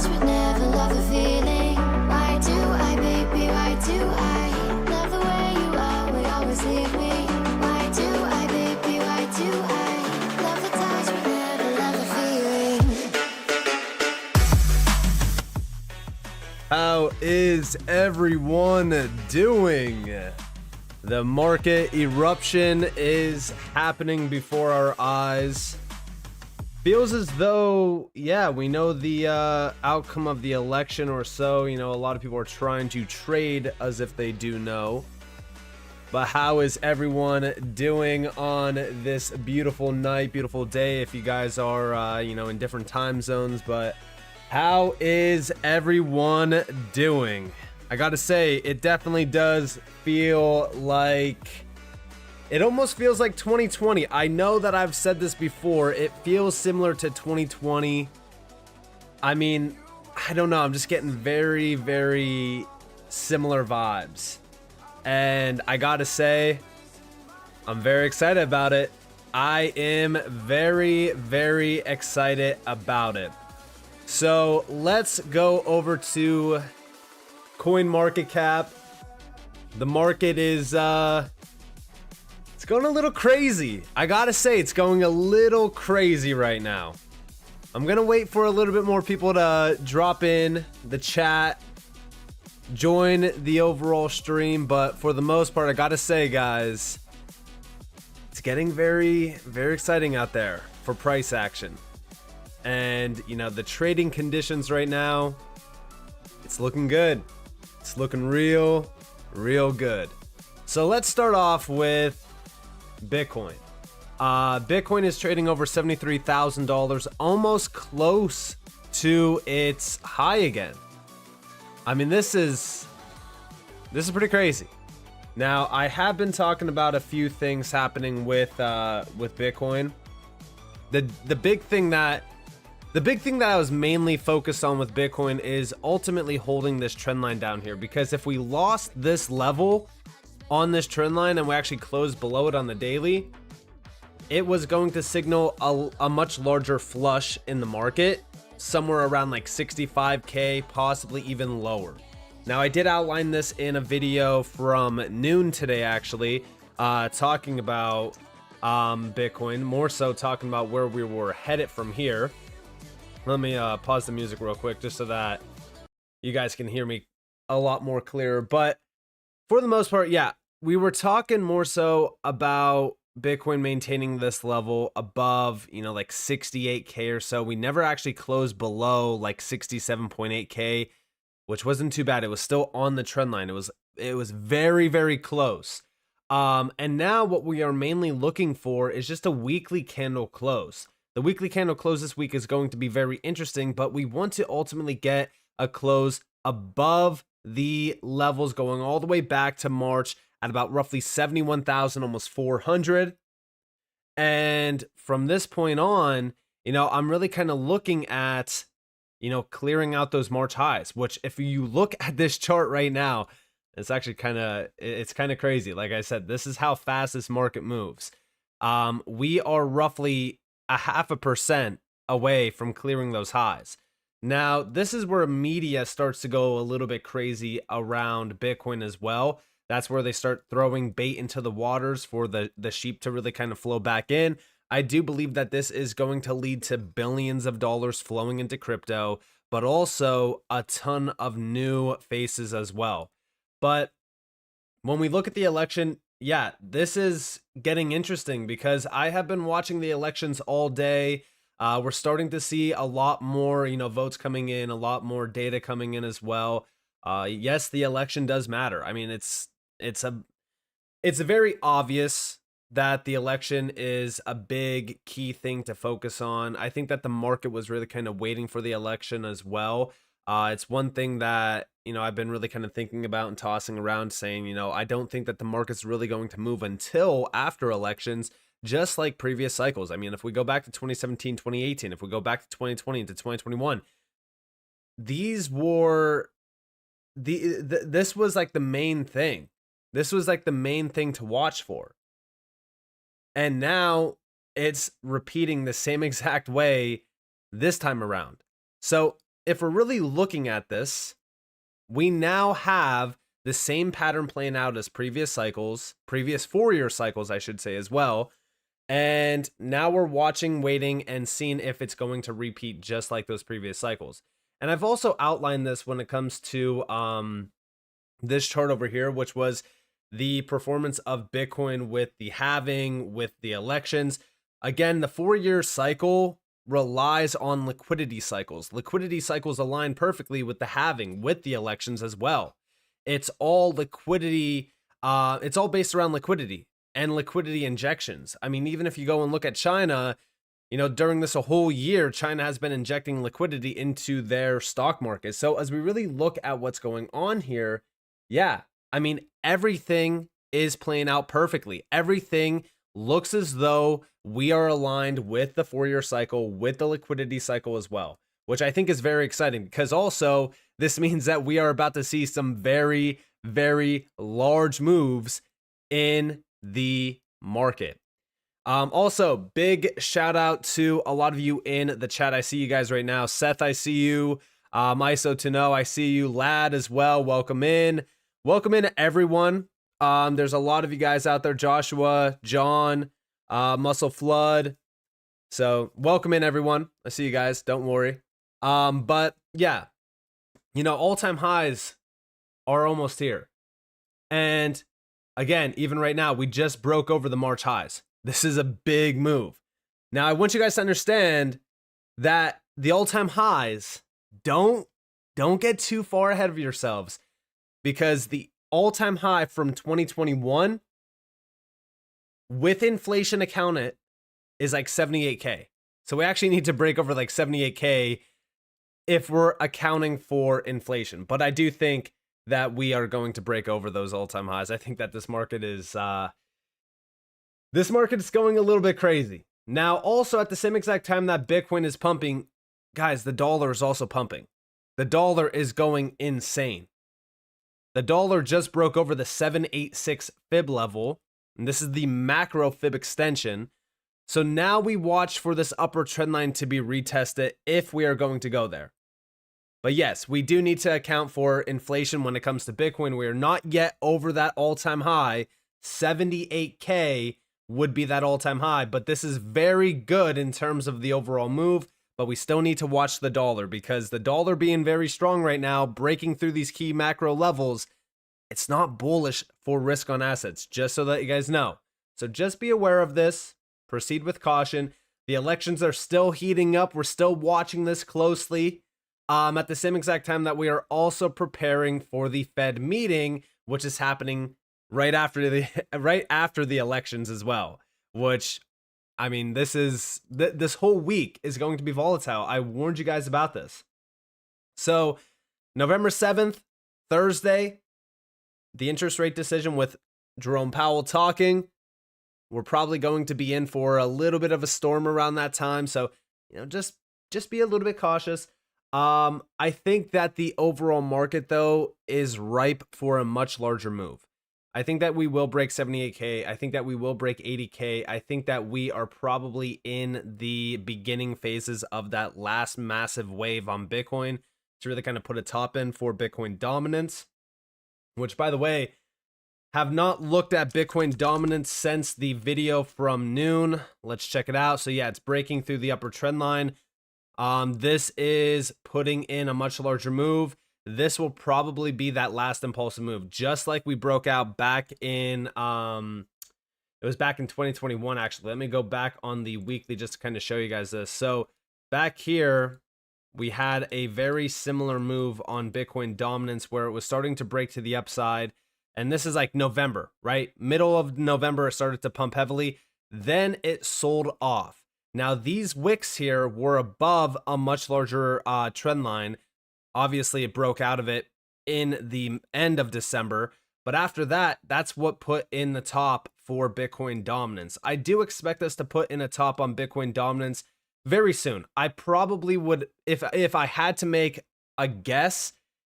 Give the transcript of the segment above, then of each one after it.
touch but never love the feeling. Why do I, baby, why do I love the way you always, always leave me? Why do I, baby, why do I love the touch but never love the feeling? How is everyone doing? The market eruption is happening before our eyes. Feels as though, yeah, we know the outcome of the election or so. You know, a lot of people are trying to trade as if they do know. But how is everyone doing on this beautiful night, beautiful day? If you guys are, you know, in different time zones, but how is everyone doing? I gotta say, it definitely does feel like, it almost feels like 2020. I know that I've said this before. It feels similar to 2020. I mean, I don't know. I'm just getting very, very similar vibes. And I gotta say, I'm very excited about it. I am very, very excited about it. So let's go over to CoinMarketCap. The market is it's going a little crazy. I gotta say, it's going a little crazy right now. I'm gonna wait for a little bit more people to drop in the chat, join the overall stream, but for the most part, I gotta say, guys, it's getting very, very exciting out there for price action. And, you know, the trading conditions right now, it's looking good. It's looking real good. So let's start off with Bitcoin. Bitcoin is trading over $73,000, almost close to its high again. I mean, this is pretty crazy. Now, I have been talking about a few things happening with Bitcoin. The big thing that I was mainly focused on with Bitcoin is ultimately holding this trend line down here, because if we lost this level on this trend line and we actually closed below it on the daily, it was going to signal a much larger flush in the market, somewhere around like 65k, possibly even lower. Now, I did outline this in a video from noon today, actually, talking about Bitcoin, more so talking about where we were headed from here. Let me pause the music real quick just so that you guys can hear me a lot more clearer. But for the most part, yeah, we were talking more so about Bitcoin maintaining this level above, you know, like 68k or so. We never actually closed below like 67.8k, which wasn't too bad. It was still on the trend line. It was very, very close. And now what we are mainly looking for is just a weekly candle close. The weekly candle close this week is going to be very interesting, but we want to ultimately get a close above the levels going all the way back to March at about roughly 71,000, almost 400. And from this point on, you know, I'm really kind of looking at, you know, clearing out those March highs, which if you look at this chart right now, it's actually kind of crazy. Like I said, this is how fast this market moves. We are roughly 0.5% away from clearing those highs. Now, this is where media starts to go a little bit crazy around Bitcoin as well. That's where they start throwing bait into the waters for the sheep to really kind of flow back in. I do believe that this is going to lead to billions of dollars flowing into crypto, but also a ton of new faces as well. But when we look at the election, yeah, this is getting interesting because I have been watching the elections all day. We're starting to see a lot more, you know, votes coming in, a lot more data coming in as well. Yes, the election does matter. I mean, it's very obvious that the election is a big key thing to focus on. I think that the market was really kind of waiting for the election as well. It's one thing that, you know, I've been really kind of thinking about and tossing around, saying, you know, I don't think that the market's really going to move until after elections, just like previous cycles. I mean, if we go back to 2017, 2018, if we go back to 2020 into 2021, these were this was like the main thing. This was like the main thing to watch for. And now it's repeating the same exact way this time around. So if we're really looking at this, we now have the same pattern playing out as previous cycles, previous 4-year cycles, I should say, as well. And now we're watching, waiting, and seeing if it's going to repeat just like those previous cycles. And I've also outlined this when it comes to this chart over here, which was the performance of Bitcoin with the halving, with the elections. Again, the 4-year cycle relies on liquidity cycles. Liquidity cycles align perfectly with the halving, with the elections as well. It's all liquidity. It's all based around liquidity and liquidity injections. I mean, even if you go and look at China, you know, during this a whole year, China has been injecting liquidity into their stock market. So as we really look at what's going on here, yeah, I mean, everything is playing out perfectly. Everything looks as though we are aligned with the 4-year cycle, with the liquidity cycle as well, which I think is very exciting, because also this means that we are about to see some very, very large moves in the market. Also, big shout out to a lot of you in the chat. I see you guys right now. Seth, I see you. Iso to know, I see you. Lad as well. Welcome in. Welcome in, everyone. There's a lot of you guys out there. Joshua, John, Muscle Flood. So welcome in, everyone. I see you guys. Don't worry. But yeah, you know, all-time highs are almost here. And again, even right now, we just broke over the March highs. This is a big move. Now, I want you guys to understand that the all-time highs, don't get too far ahead of yourselves, because the all-time high from 2021 with inflation accounted is like 78K. So we actually need to break over like 78K if we're accounting for inflation. But I do think that we are going to break over those all-time highs. I think that this market is going a little bit crazy. Now, also at the same exact time that Bitcoin is pumping, guys, the dollar is also pumping. The dollar is going insane. The dollar just broke over the 786 fib level, and this is the macro fib extension. So now we watch for this upper trend line to be retested if we are going to go there. But yes, we do need to account for inflation when it comes to Bitcoin. We are not yet over that all-time high. 78K would be that all-time high, but this is very good in terms of the overall move. But we still need to watch the dollar, because the dollar being very strong right now, breaking through these key macro levels, it's not bullish for risk on assets, just so that you guys know. So just be aware of this. Proceed with caution. The elections are still heating up. We're still watching this closely. At the same exact time that we are also preparing for the Fed meeting, which is happening right after the elections as well. Which, I mean, this whole week is going to be volatile. I warned you guys about this. So November 7th, Thursday, the interest rate decision with Jerome Powell talking. We're probably going to be in for a little bit of a storm around that time. So, you know, just be a little bit cautious. I think that the overall market, though, is ripe for a much larger move. I think that we will break 78K. I think that we will break 80K. I think that we are probably in the beginning phases of that last massive wave on Bitcoin to really kind of put a top in for Bitcoin dominance, which, by the way, have not looked at Bitcoin dominance since the video from noon. Let's check it out. So yeah, it's breaking through the upper trend line. This is putting in a much larger move. This will probably be that last impulsive move, just like we broke out back in, it was back in 2021, actually. Let me go back on the weekly just to kind of show you guys this. So back here, we had a very similar move on Bitcoin dominance where it was starting to break to the upside. And this is like November, right? Middle of November, it started to pump heavily. Then it sold off. Now, these wicks here were above a much larger trend line. Obviously, it broke out of it in the end of December. But after that, that's what put in the top for Bitcoin dominance. I do expect us to put in a top on Bitcoin dominance very soon. I probably would, if I had to make a guess,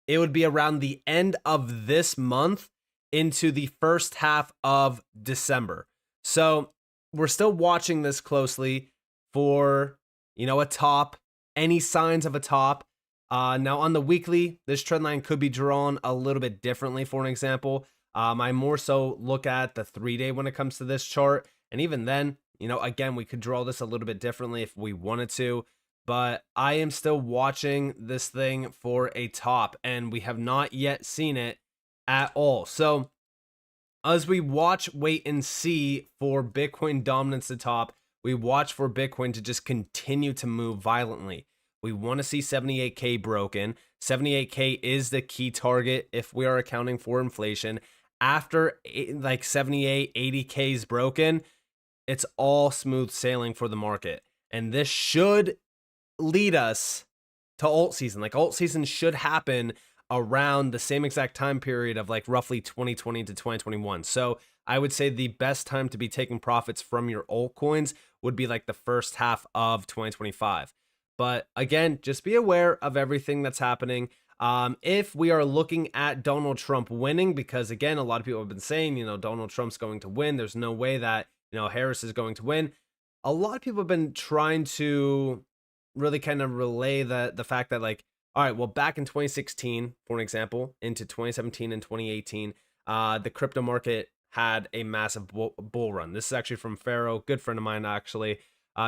it would be around the end of this month into the first half of December. So we're still watching this closely for, you know, a top, any signs of a top. Now on the weekly, this trend line could be drawn a little bit differently. For an example, I more so look at the 3-day when it comes to this chart. And even then, you know, again, we could draw this a little bit differently if we wanted to, but I am still watching this thing for a top, and we have not yet seen it at all. So as we watch, wait and see for Bitcoin dominance to top, we watch for Bitcoin to just continue to move violently. We want to see 78K broken. 78K is the key target if we are accounting for inflation. After like 78, 80K is broken, it's all smooth sailing for the market. And this should lead us to alt season. Like alt season should happen around the same exact time period of like roughly 2020 to 2021. So I would say the best time to be taking profits from your altcoins would be like the first half of 2025. But again, just be aware of everything that's happening. If we are looking at Donald Trump winning, because again, a lot of people have been saying, you know, Donald Trump's going to win. There's no way that, you know, Harris is going to win. A lot of people have been trying to really kind of relay the fact that, like, all right, well, back in 2016, for an example, into 2017 and 2018, the crypto market had a massive bull run. This is actually from Pharaoh, good friend of mine, actually.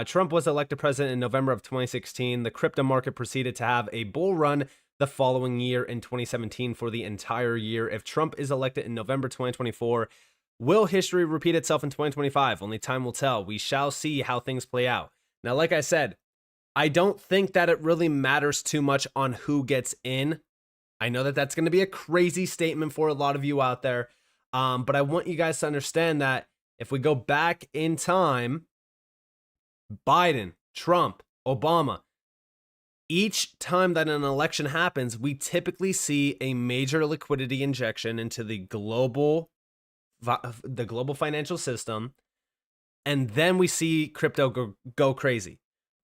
Trump was elected president in November of 2016. The crypto market proceeded to have a bull run the following year in 2017 for the entire year. If Trump is elected in November 2024, will history repeat itself in 2025? Only time will tell. We shall see how things play out. Now, like I said, I don't think that it really matters too much on who gets in. I know that that's going to be a crazy statement for a lot of you out there, but I want you guys to understand that if we go back in time, Biden, Trump, Obama, each time that an election happens, we typically see a major liquidity injection into the global financial system, and then we see crypto go crazy.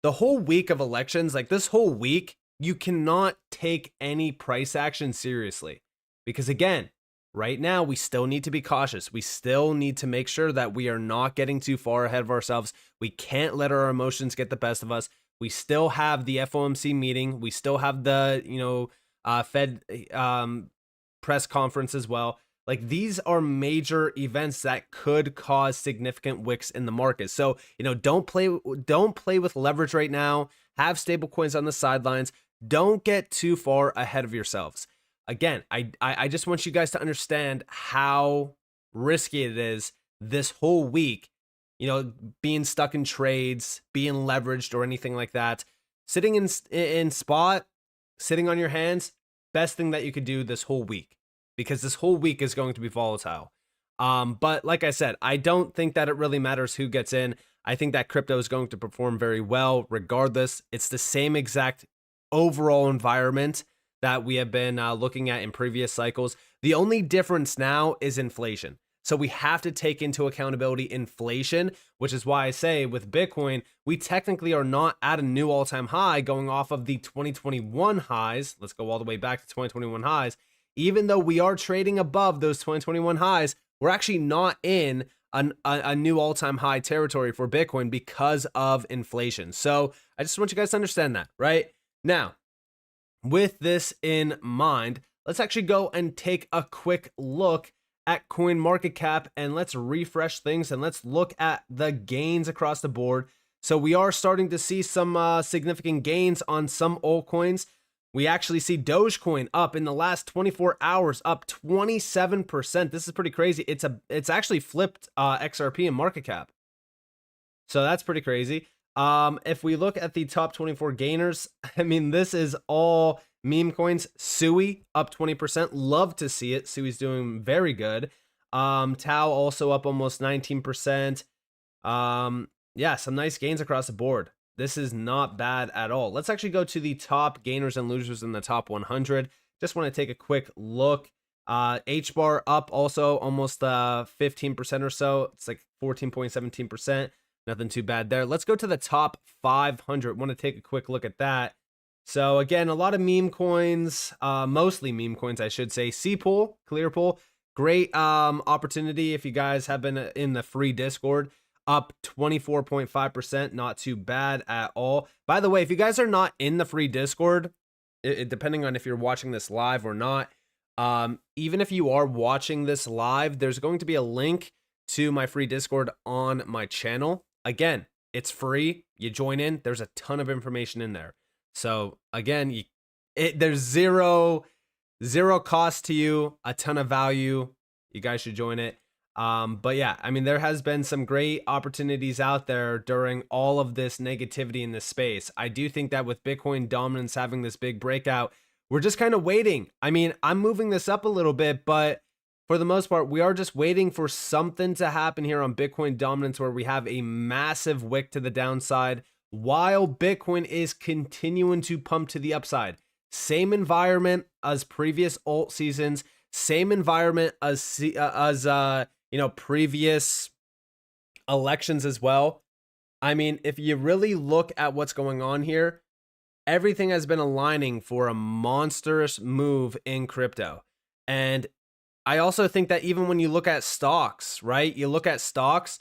The whole week of elections, like this whole week, you cannot take any price action seriously, because again, right now, we still need to be cautious. We still need to make sure that we are not getting too far ahead of ourselves. We can't let our emotions get the best of us. We still have the FOMC meeting. We still have the, you know, Fed press conference as well. Like, these are major events that could cause significant wicks in the market. So, you know, don't play with leverage right now. Have stablecoins on the sidelines. Don't get too far ahead of yourselves. Again, I just want you guys to understand how risky it is this whole week, you know, being stuck in trades, being leveraged or anything like that. Sitting in spot, sitting on your hands, best thing that you could do this whole week, because this whole week is going to be volatile. But like I said, I don't think that it really matters who gets in. I think that crypto is going to perform very well regardless. It's the same exact overall environment that we have been looking at in previous cycles. The only difference now is inflation. So we have to take into accountability inflation, which is why I say with Bitcoin, we technically are not at a new all-time high going off of the 2021 highs. Let's go all the way back to 2021 highs. Even though we are trading above those 2021 highs, we're actually not in a new all-time high territory for Bitcoin because of inflation. So I just want you guys to understand that, right? Now, with this in mind, let's actually go and take a quick look at CoinMarketCap, and let's refresh things and let's look at the gains across the board. So we are starting to see some significant gains on some altcoins. We actually see Dogecoin up in the last 24 hours, up 27%. This is pretty crazy. It's actually flipped XRP and market cap. So that's pretty crazy. If we look at the top 24 gainers, I mean, this is all meme coins. SUI up 20%. Love to see it. SUI's doing very good. Tau also up almost 19%. Yeah, some nice gains across the board. This is not bad at all. Let's actually go to the top gainers and losers in the top 100. Just want to take a quick look. HBAR up also almost 15% or so. It's like 14.17%. Nothing too bad there. Let's go to the top 500. Want to take a quick look at that. So again, a lot of meme coins, mostly meme coins, I should say. Cpool, Clearpool, great opportunity if you guys have been in the free Discord. Up 24.5%, not too bad at all. By the way, if you guys are not in the free Discord, depending on if you're watching this live or not. Even if you are watching this live, there's going to be a link to my free Discord on my channel. Again, it's free. You join in. There's a ton of information in there. So again, there's zero cost to you, a ton of value. You guys should join it. But yeah, I mean, there has been some great opportunities out there during all of this negativity in this space. I do think that with Bitcoin dominance having this big breakout, we're just kind of waiting. I mean, I'm moving this up a little bit, but for the most part, we are just waiting for something to happen here on Bitcoin dominance where we have a massive wick to the downside while Bitcoin is continuing to pump to the upside. Same environment as previous alt seasons, same environment as previous elections as well. I mean, if you really look at what's going on here, everything has been aligning for a monstrous move in crypto. And I also think that even when you look at stocks, right? You look at stocks,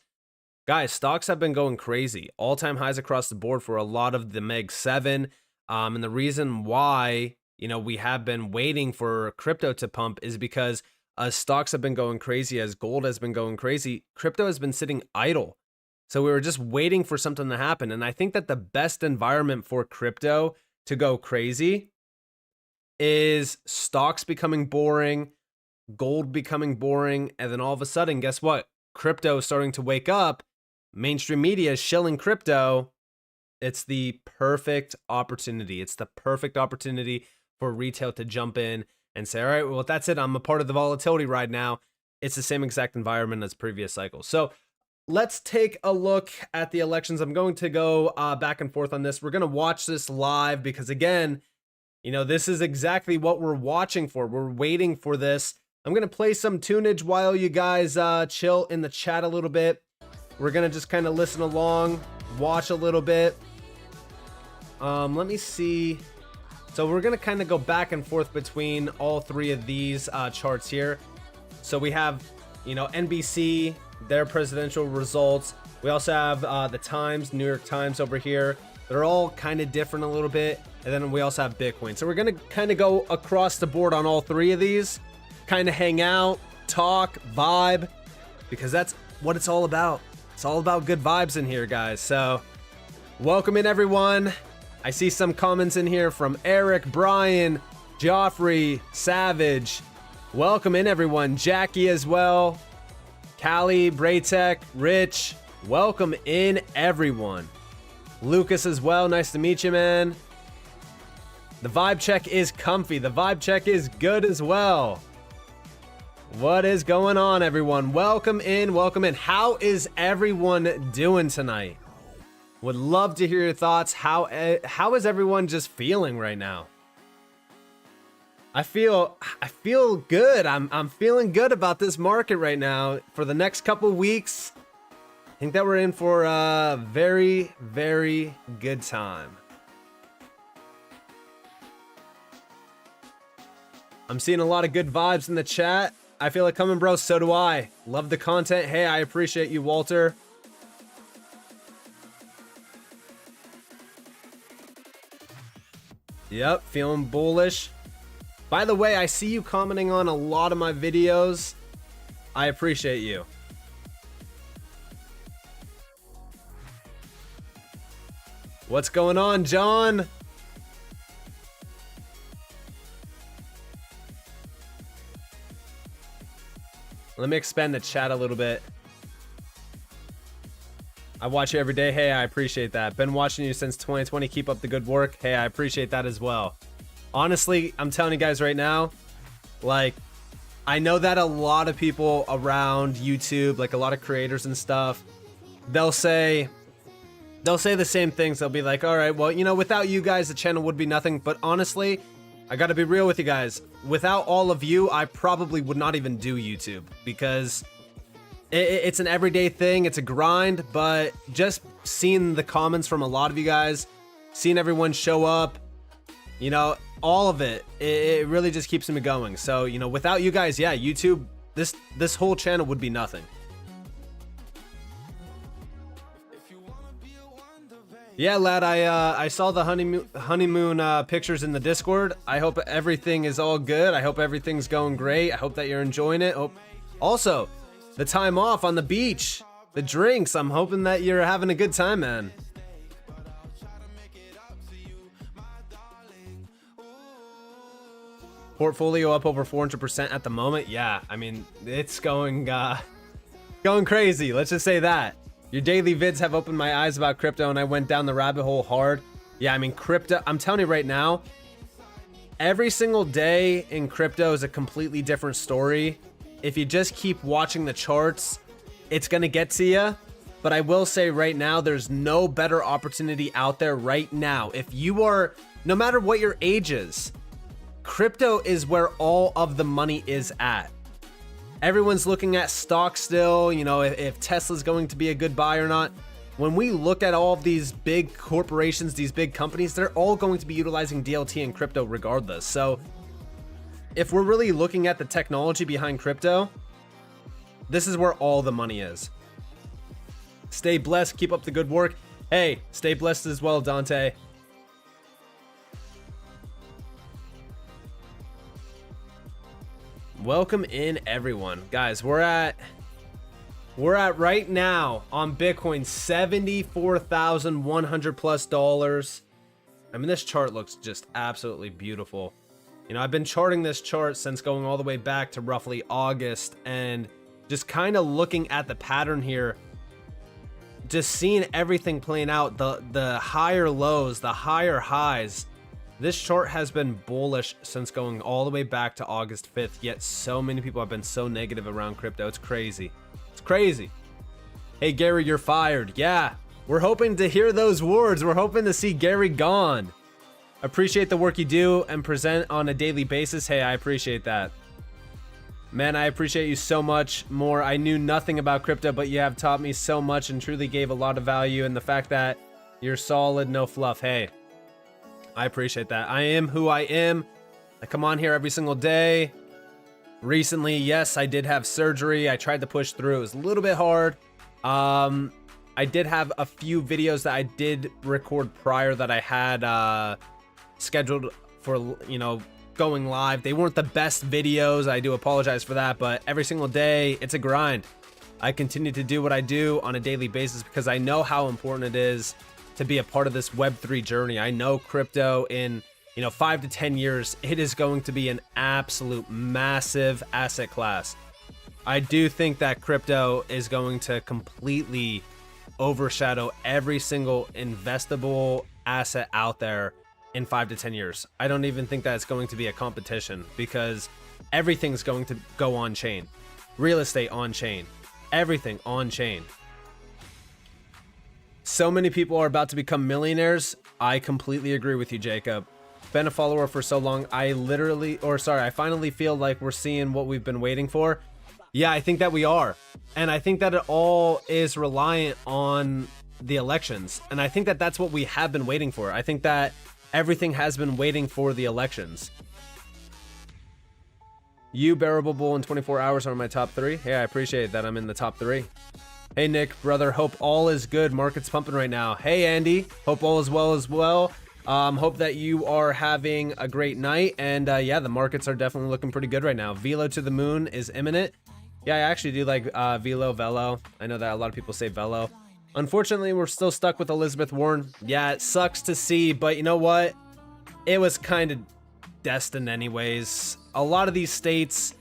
guys, stocks have been going crazy. All-time highs across the board for a lot of the Meg 7. And the reason why, we have been waiting for crypto to pump is because as stocks have been going crazy, as gold has been going crazy, crypto has been sitting idle. So we were just waiting for something to happen. And I think that the best environment for crypto to go crazy is stocks becoming boring, gold becoming boring, and then all of a sudden, guess what? Crypto is starting to wake up. Mainstream media is shilling crypto. It's the perfect opportunity. It's the perfect opportunity for retail to jump in and say, all right, well, that's it. I'm a part of the volatility ride now. It's the same exact environment as previous cycles. So let's take a look at the elections. I'm going to go back and forth on this. We're going to watch this live because, again, this is exactly what we're watching for. We're waiting for this. I'm going to play some tunage while you guys chill in the chat a little bit. We're going to just kind of listen along, watch a little bit. Let me see. So we're going to kind of go back and forth between all three of these charts here. So we have, NBC, their presidential results. We also have the Times, New York Times over here. They're all kind of different a little bit. And then we also have Bitcoin. So we're going to kind of go across the board on all three of these, kind of hang out, talk, vibe, because that's what it's all about. It's all about good vibes in here, guys. So welcome in, everyone. I see some comments in here from Eric, Brian, Joffrey, Savage. Welcome in, everyone. Jackie as well. Callie, Braytech, Rich. Welcome in, everyone. Lucas as well. Nice to meet you, man. The vibe check is comfy. The vibe check is good as well. What is going on, everyone? Welcome in. Welcome in. How is everyone doing tonight? Would love to hear your thoughts. How is everyone just feeling right now? I feel good. I'm feeling good about this market right now for the next couple weeks. I think that we're in for a very, very good time. I'm seeing a lot of good vibes in the chat. I feel it coming, bro. So do I. Love the content. Hey, I appreciate you, Walter. Yep, feeling bullish. By the way, I see you commenting on a lot of my videos. I appreciate you. What's going on, John? Let me expand the chat a little bit. I watch you every day. Hey, I appreciate that. Been watching you since 2020. Keep up the good work. Hey, I appreciate that as well. Honestly, I'm telling you guys right now, like, I know that a lot of people around YouTube, like a lot of creators and stuff, they'll say the same things. They'll be like, all right, well, without you guys, the channel would be nothing. But honestly, I got to be real with you guys. Without all of you, I probably would not even do YouTube because it's an everyday thing. It's a grind, but just seeing the comments from a lot of you guys, seeing everyone show up, all of it really just keeps me going. So, without you guys, yeah, YouTube, this whole channel would be nothing. Yeah, lad, I saw the honeymoon pictures in the Discord. I hope everything is all good. I hope everything's going great. I hope that you're enjoying it. Also, the time off on the beach, the drinks. I'm hoping that you're having a good time, man. Portfolio up over 400% at the moment. Yeah, I mean, it's going crazy. Let's just say that. Your daily vids have opened my eyes about crypto, and I went down the rabbit hole hard. Yeah, I mean, crypto, I'm telling you right now, every single day in crypto is a completely different story. If you just keep watching the charts, it's going to get to you. But I will say right now, there's no better opportunity out there right now. If you are, no matter what your age is, crypto is where all of the money is at. Everyone's looking at stocks still, you know, if Tesla's going to be a good buy or not. When we look at all of these big corporations, these big companies, they're all going to be utilizing DLT and crypto regardless. So if we're really looking at the technology behind crypto, this is where all the money is. Stay blessed. Keep up the good work. Hey, stay blessed as well, Dante. Welcome in, everyone. Guys, we're at right now on Bitcoin $74,100+. I mean, this chart looks just absolutely beautiful. You know, I've been charting this chart since going all the way back to roughly August, and just kind of looking at the pattern here, just seeing everything playing out, the higher lows, the higher highs. This chart has been bullish since going all the way back to August 5th, yet so many people have been so negative around crypto. It's crazy. It's crazy. Hey, Gary, you're fired. Yeah, we're hoping to hear those words. We're hoping to see Gary gone. Appreciate the work you do and present on a daily basis. Hey, I appreciate that. Man, I appreciate you so much more. I knew nothing about crypto, but you have taught me so much and truly gave a lot of value. And the fact that you're solid, no fluff. Hey, I appreciate that. I am who I am. I come on here every single day. Recently, yes, I did have surgery. I tried to push through. It was a little bit hard. I did have a few videos that I did record prior that I had scheduled for, you know, going live. They weren't the best videos. I do apologize for that, but every single day, it's a grind. I continue to do what I do on a daily basis because I know how important it is to be a part of this Web3 journey. I know crypto in, you know, 5 to 10 years, it is going to be an absolute massive asset class. I do think that crypto is going to completely overshadow every single investable asset out there in 5 to 10 years. I don't even think that it's going to be a competition because everything's going to go on chain. Real estate on chain, everything on chain. So many people are about to become millionaires. I completely agree with you, Jacob. Been a follower for so long. I finally feel like we're seeing what we've been waiting for. Yeah, I think that we are. And I think that it all is reliant on the elections. And I think that that's what we have been waiting for. I think that everything has been waiting for the elections. You, Bearable Bull, in 24 hours are my top 3. Yeah, I appreciate that I'm in the top 3. Hey, Nick, brother, hope all is good. Market's pumping right now. Hey, Andy, hope all is well as well. Hope that you are having a great night. And yeah, the markets are definitely looking pretty good right now. Velo to the moon is imminent. Yeah, I actually do like Velo. I know that a lot of people say Velo. Unfortunately, we're still stuck with Elizabeth Warren. Yeah, it sucks to see, but you know what? It was kind of destined anyways. A lot of these states,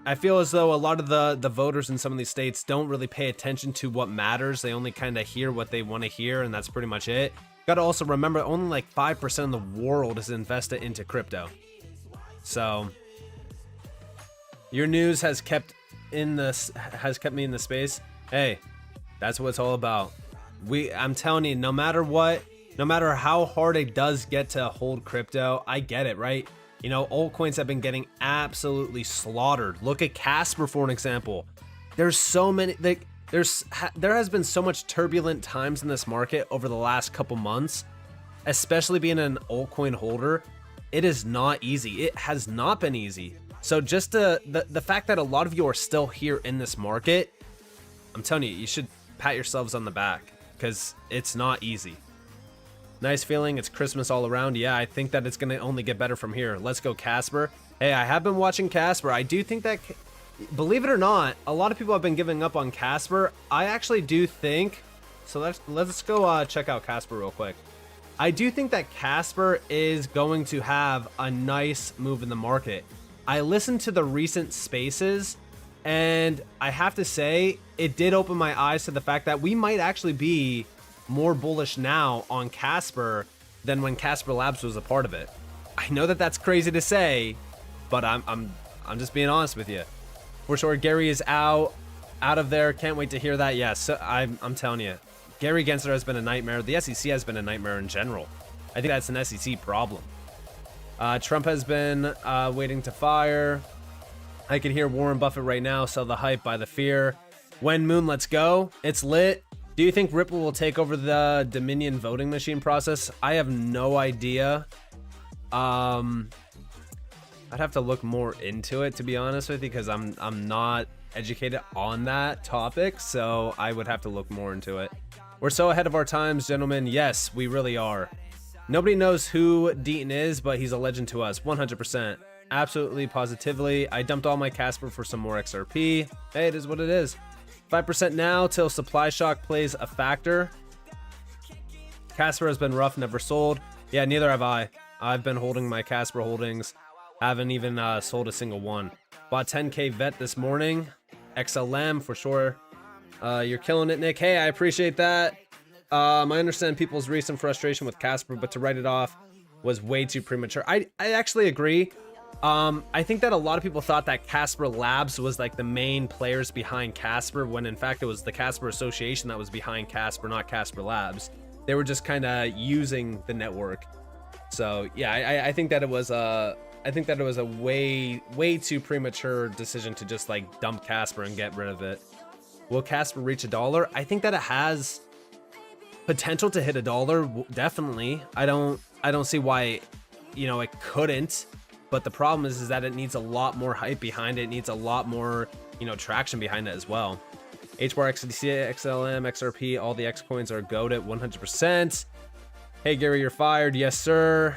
I feel as though a lot of the voters in some of these states don't really pay attention to what matters. They only kind of hear what they want to hear, and that's pretty much it. Got to also remember, only like 5% of the world is invested into crypto. So your news has kept me in the space. Hey, that's what it's all about. I'm telling you, no matter what, no matter how hard it does get to hold crypto, I get it, right? You know, altcoins have been getting absolutely slaughtered. Look at Casper for an example. There's so many, there has been so much turbulent times in this market over the last couple months, especially being an altcoin holder. It is not easy. It has not been easy. So just the fact that a lot of you are still here in this market, I'm telling you, you should pat yourselves on the back because it's not easy. Nice feeling. It's Christmas all around. Yeah, I think that it's going to only get better from here. Let's go, Casper. Hey, I have been watching Casper. I do think that, believe it or not, a lot of people have been giving up on Casper. I actually do think, so let's go check out Casper real quick. I do think that Casper is going to have a nice move in the market. I listened to the recent spaces, and I have to say, it did open my eyes to the fact that we might actually be more bullish now on Casper than when Casper Labs was a part of it. I know that that's crazy to say, but I'm just being honest with you. For sure, Gary is out of there. Can't wait to hear that. Yes, so I'm telling you, Gary Gensler has been a nightmare. The SEC has been a nightmare in general. I think that's an SEC problem. Trump has been waiting to fire. I can hear Warren Buffett right now sell the hype by the fear. When Moon, let's go. It's lit. Do you think Ripple will take over the Dominion voting machine process? I have no idea. I'd have to look more into it, to be honest with you, because I'm not educated on that topic, so I would have to look more into it. We're so ahead of our times, gentlemen. Yes, we really are. Nobody knows who Deaton is, but he's a legend to us. 100%. Absolutely, positively. I dumped all my Casper for some more XRP. Hey, it is what it is. 5% now till supply shock plays a factor. Casper has been rough, never sold. Yeah, neither have I. I've been holding my Casper holdings. Haven't even sold a single one. Bought 10K vet this morning. XLM for sure. You're killing it, Nick. Hey, I appreciate that. I understand people's recent frustration with Casper, but to write it off was way too premature. I actually agree. I think that a lot of people thought that Casper Labs was like the main players behind Casper, when in fact it was the Casper Association that was behind Casper, not Casper Labs. They were just kind of using the network. So yeah, I think that it was a way too premature decision to just like dump Casper and get rid of it. Will Casper reach $1? I think that it has potential to hit $1, definitely. I don't see why, it couldn't. But the problem is that it needs a lot more hype behind it. It needs a lot more, traction behind it as well. HBAR, XDC, XLM, XRP, all the X coins are goated 100%. Hey, Gary, you're fired. Yes, sir.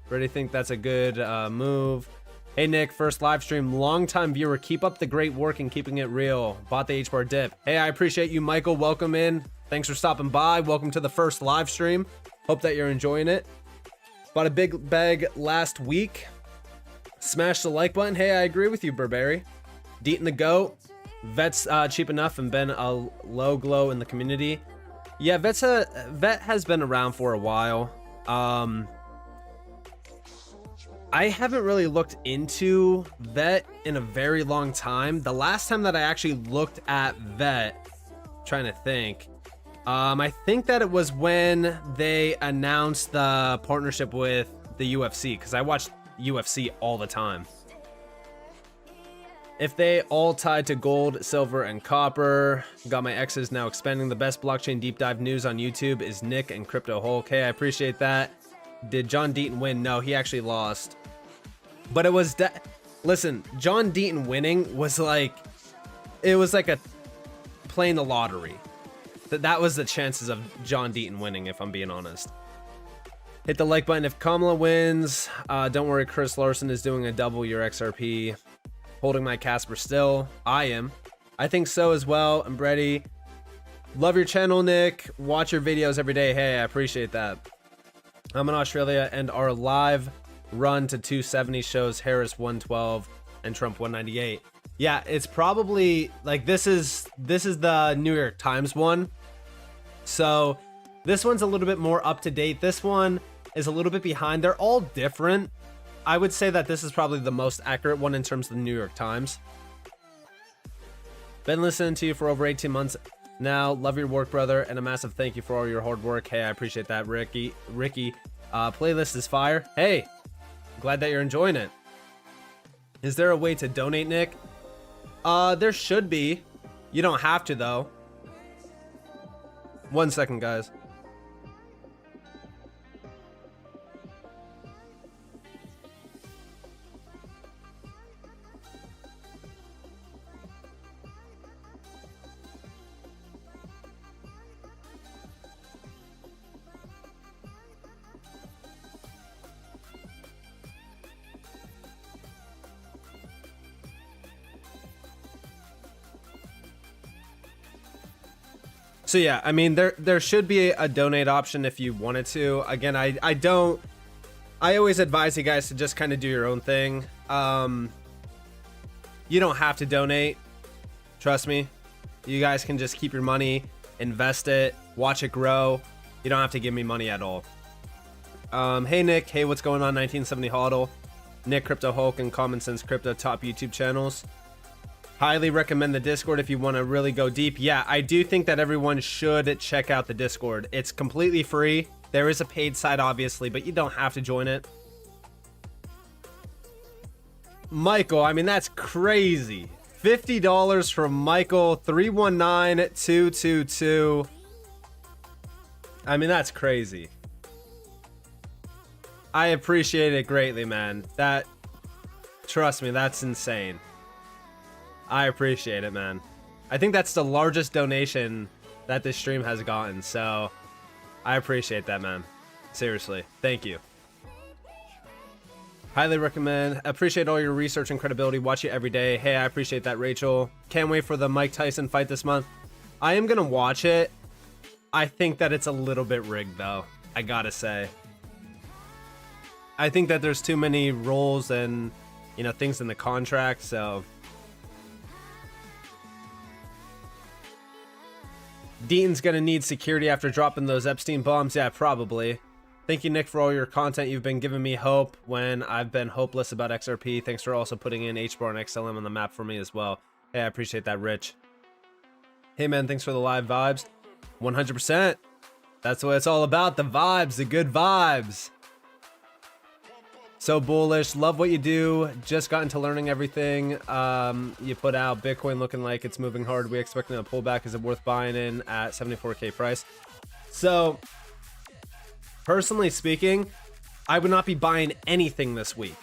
Really think that's a good move. Hey, Nick, first live stream, longtime viewer. Keep up the great work and keeping it real. Bought the HBAR dip. Hey, I appreciate you, Michael. Welcome in. Thanks for stopping by. Welcome to the first live stream. Hope that you're enjoying it. Bought a big bag last week. Smash the like button. Hey, I agree with you, Burberry. Deaton the GOAT. Vet's cheap enough and been a low glow in the community. Yeah, Vet has been around for a while. I haven't really looked into Vet in a very long time. The last time that I actually looked at Vet, trying to think, I think that it was when they announced the partnership with the UFC, because I watched UFC all the time. If they all tied to gold, silver, and copper. Got my X's now expanding. The best blockchain deep dive news on YouTube is Nick and Crypto Hulk. Hey, I appreciate that. Did John Deaton win? No, he actually lost. But it was listen, John Deaton winning was like, it was like a playing the lottery. That was the chances of John Deaton winning, if I'm being honest. Hit the like button if Kamala wins. Don't worry, Chris Larson is doing a double your XRP. Holding my Casper still. I am. I think so as well. I'm ready. Love your channel, Nick. Watch your videos every day. Hey, I appreciate that. I'm in Australia, and our live run to 270 shows Harris 112 and Trump 198. Yeah, it's probably like this is the New York Times one. So this one's a little bit more up to date. This one is a little bit behind. They're all different. I would say that this is probably the most accurate one in terms of the New York Times. Been listening to you for over 18 months now. Love your work, brother, and a massive thank you for all your hard work. Hey, I appreciate that, Ricky. Playlist is fire. Hey, glad that you're enjoying it. Is there a way to donate, Nick? There should be. You don't have to, though. 1 second, guys. So yeah, I mean, there should be a donate option if you wanted to. Again, I always advise you guys to just kind of do your own thing. You don't have to donate. Trust me. You guys can just keep your money, invest it, watch it grow. You don't have to give me money at all. Hey Nick, hey, what's going on? 1970 hodl. Nick, Crypto Hulk, and Common Sense Crypto, top YouTube channels. Highly recommend the Discord if you want to really go deep. Yeah, I do think that everyone should check out the Discord. It's completely free. There is a paid side, obviously, but you don't have to join it. Michael, I mean, that's crazy. $50 from Michael, 319222. I mean, that's crazy. I appreciate it greatly, man. Trust me, that's insane. I appreciate it, man. I think that's the largest donation that this stream has gotten, so I appreciate that, man. Seriously, thank you. Highly recommend. Appreciate all your research and credibility. Watch you every day. Hey, I appreciate that, Rachel. Can't wait for the Mike Tyson fight this month. I am gonna watch it. I think that it's a little bit rigged, though. I gotta say. I think that there's too many rules and, you know, things in the contract, so. Dean's gonna need security after dropping those Epstein bombs. Yeah, probably. Thank you, Nick, for all your content. You've been giving me hope when I've been hopeless about XRP. Thanks for also putting in HBAR and XLM on the map for me as well. Hey, I appreciate that, Rich. Hey, man, thanks for the live vibes. 100%. That's what it's all about. The vibes, the good vibes. So bullish. Love what you do. Just got into learning everything you put out. Bitcoin looking like it's moving hard. We expecting a pullback. Is it worth buying in at 74K price? So, personally speaking, I would not be buying anything this week.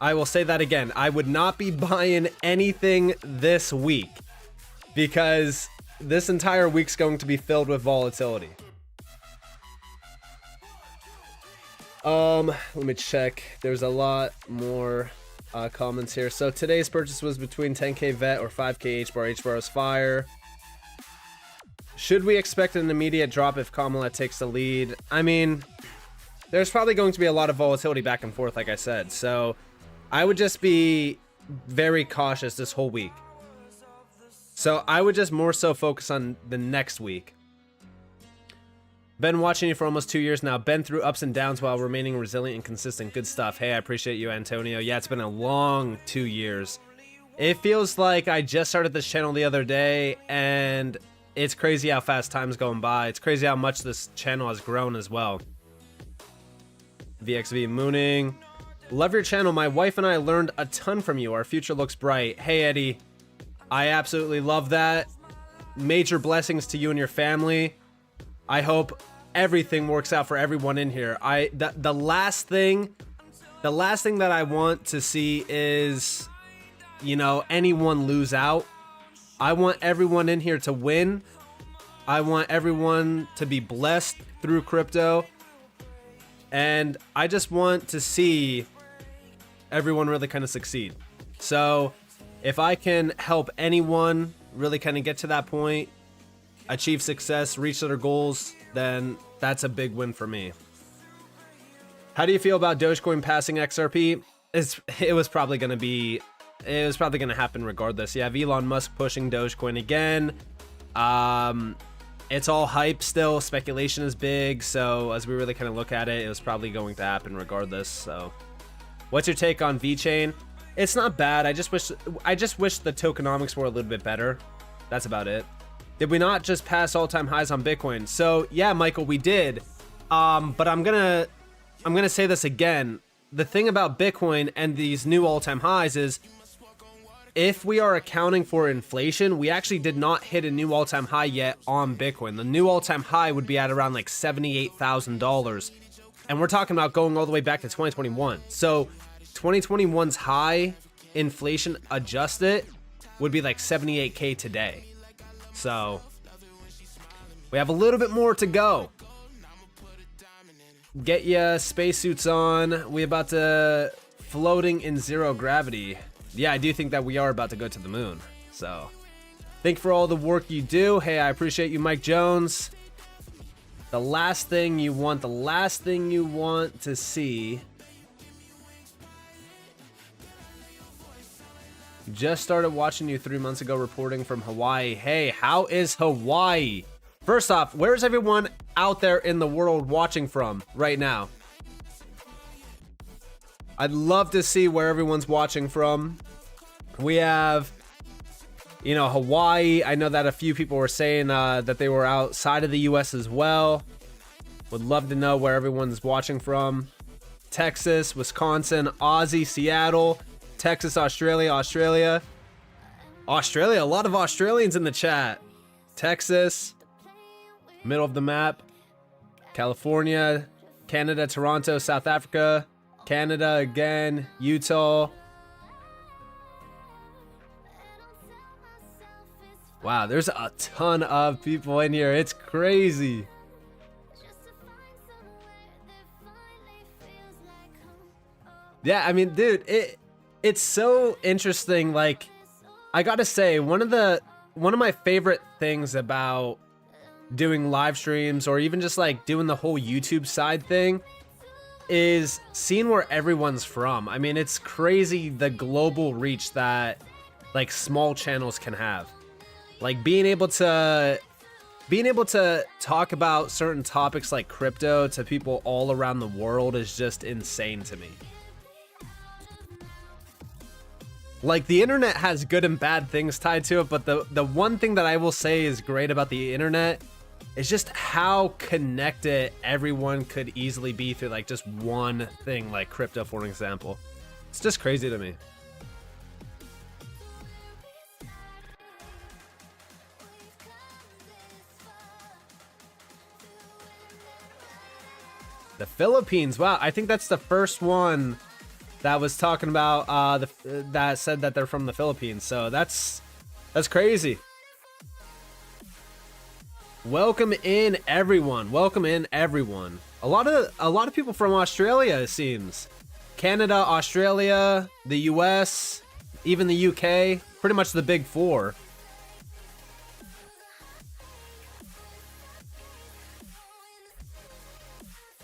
I will say that again. I would not be buying anything this week because this entire week's going to be filled with volatility. Let me check. There's a lot more comments here. So today's purchase was between 10k vet or 5k HBAR. HBAR is fire. Should we expect an immediate drop if Kamala takes the lead? I mean, there's probably going to be a lot of volatility back and forth, like I said. So I would just be very cautious this whole week. So I would just more so focus on the next week. Been watching you for almost 2 years now. Been through ups and downs while remaining resilient and consistent. Good stuff. Hey, I appreciate you, Antonio. Yeah, it's been a long 2 years. It feels like I just started this channel the other day, and it's crazy how fast time's going by. It's crazy how much this channel has grown as well. VXV Mooning. Love your channel. My wife and I learned a ton from you. Our future looks bright. Hey, Eddie. I absolutely love that. Major blessings to you and your family. I hope everything works out for everyone in here. The last thing that I want to see is, you know, anyone lose out. I want everyone in here to win. I want everyone to be blessed through crypto. And I just want to see everyone really kind of succeed. So if I can help anyone really kind of get to that point, achieve success, reach their goals, then that's a big win for me. How do you feel about Dogecoin passing XRP? It was probably going to happen regardless. You have Elon Musk pushing Dogecoin again. It's all hype still. Speculation is big. So as we really kind of look at it, it was probably going to happen regardless. So what's your take on VeChain? It's not bad. I just wish the tokenomics were a little bit better. That's about it. Did we not just pass all-time highs on Bitcoin? So yeah, Michael, we did. But I'm gonna say this again. The thing about Bitcoin and these new all-time highs is, if we are accounting for inflation, we actually did not hit a new all-time high yet on Bitcoin. The new all-time high would be at around like $78,000, and we're talking about going all the way back to 2021. So 2021's high, inflation adjusted, would be like 78K today. So we have a little bit more to go. Get ya spacesuits on. We about to floating in zero gravity. Yeah, I do think that we are about to go to the moon. So Thank you for all the work you do. Hey, I appreciate you, Mike Jones. The last thing you want to see. Just started watching you 3 months ago, reporting from Hawaii. Hey, how is Hawaii? First off, where's everyone out there in the world watching from right now? I'd love to see where everyone's watching from. We have, you know, Hawaii. I know that a few people were saying that they were outside of the US as well. Would love to know where everyone's watching from. Texas, Wisconsin, Aussie, Seattle, Texas, Australia, Australia, a lot of Australians in the chat. Texas, middle of the map, California, Canada, Toronto, South Africa, Canada again, Utah. Wow, there's a ton of people in here. It's crazy. Yeah, I mean, dude, it's so interesting. Like, I gotta say, one of my favorite things about doing live streams, or even just like doing the whole YouTube side thing, is seeing where everyone's from. I mean, it's crazy the global reach that like small channels can have. Like being able to talk about certain topics like crypto to people all around the world is just insane to me. Like, the internet has good and bad things tied to it, but the one thing that I will say is great about the internet is just how connected everyone could easily be through like just one thing, like crypto, for an example. It's just crazy to me. The Philippines. Wow, I think that's the first one that was talking about that said that they're from the Philippines. So that's crazy. Welcome in everyone. Welcome in everyone. A lot of people from Australia, it seems. Canada, Australia, the US, even the UK, pretty much the big four.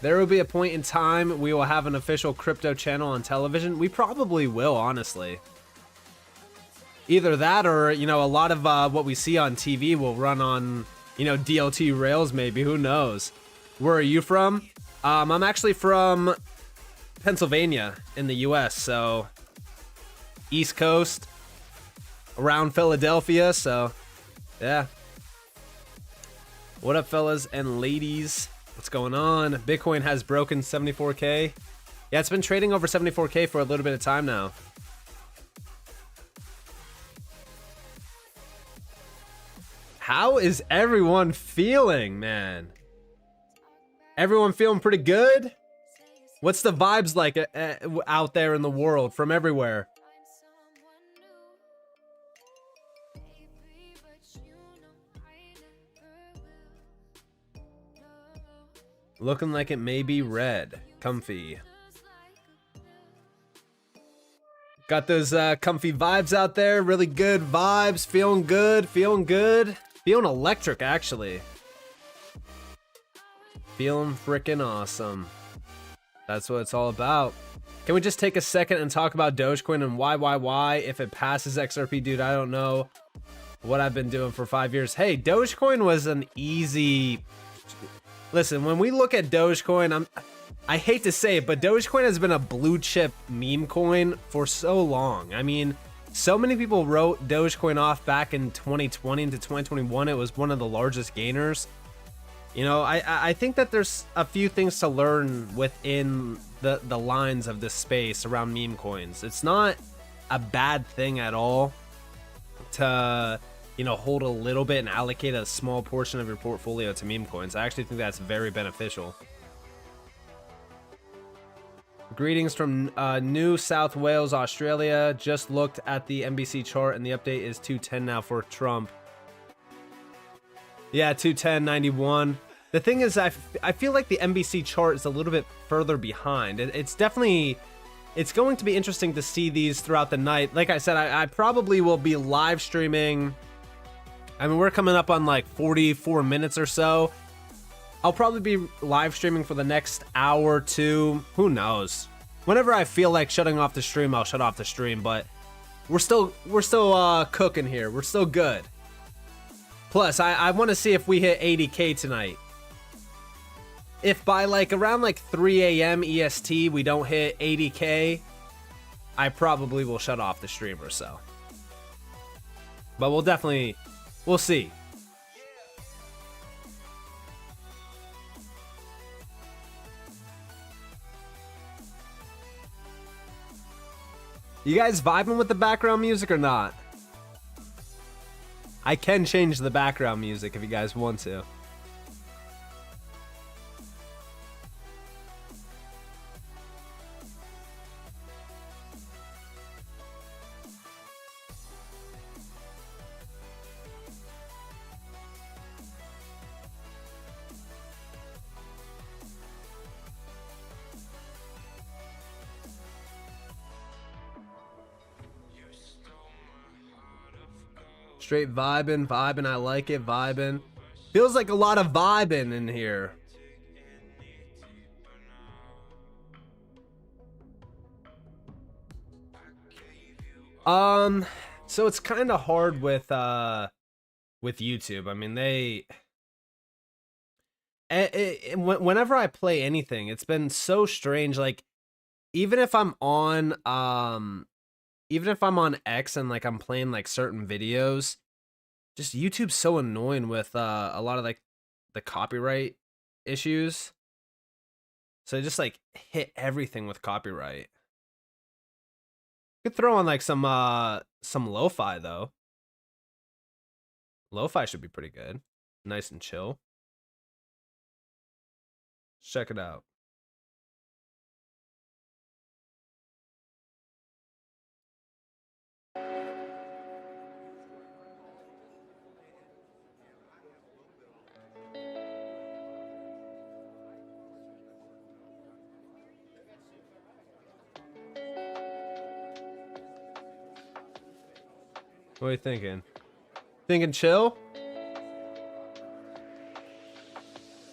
There will be a point in time we will have an official crypto channel on television. We probably will, honestly. Either that or, you know, a lot of what we see on TV will run on, you know, DLT rails maybe. Who knows? Where are you from? I'm actually from Pennsylvania in the US, so East Coast, around Philadelphia, so yeah. What up, fellas and ladies? What's going on? Bitcoin has broken 74K. Yeah, it's been trading over 74K for a little bit of time now. How is everyone feeling, man? Everyone feeling pretty good? What's the vibes like out there in the world from everywhere? Looking like it may be red. Comfy. Got those comfy vibes out there. Really good vibes. Feeling good. Feeling good. Feeling electric, actually. Feeling freaking awesome. That's what it's all about. Can we just take a second and talk about Dogecoin and why? If it passes XRP, dude, I don't know what I've been doing for 5 years. Hey, Dogecoin was an easy... Listen, when we look at Dogecoin, I hate to say it, but Dogecoin has been a blue chip meme coin for so long. I mean, so many people wrote Dogecoin off back in 2020 into 2021. It was one of the largest gainers. You know, I think that there's a few things to learn within the lines of this space around meme coins. It's not a bad thing at all to, you know, hold a little bit and allocate a small portion of your portfolio to meme coins. I actually think that's very beneficial. Greetings from New South Wales, Australia. Just looked at the NBC chart and the update is 210 now for Trump. Yeah, 210.91. The thing is, I feel like the NBC chart is a little bit further behind. It's definitely... It's going to be interesting to see these throughout the night. Like I said, I probably will be live streaming I mean, we're coming up on like 44 minutes or so. I'll probably be live streaming for the next hour or two. Who knows? Whenever I feel like shutting off the stream, I'll shut off the stream, but we're still cooking here. We're still good. Plus, I want to see if we hit 80K tonight. If by like around like 3 a.m. EST we don't hit 80K, I probably will shut off the stream or so. But we'll see. You guys vibing with the background music or not? I can change the background music if you guys want to. Straight vibing, I like it, vibing. Feels like a lot of vibing in here. So it's kind of hard with YouTube. I mean, whenever I play anything, it's been so strange. Like, even if I'm on X and like I'm playing like certain videos, just YouTube's so annoying with a lot of like the copyright issues. So just like hit everything with copyright. Could throw on like some lo-fi though. Lo-fi should be pretty good. Nice and chill. Check it out. What are you thinking? Thinking chill?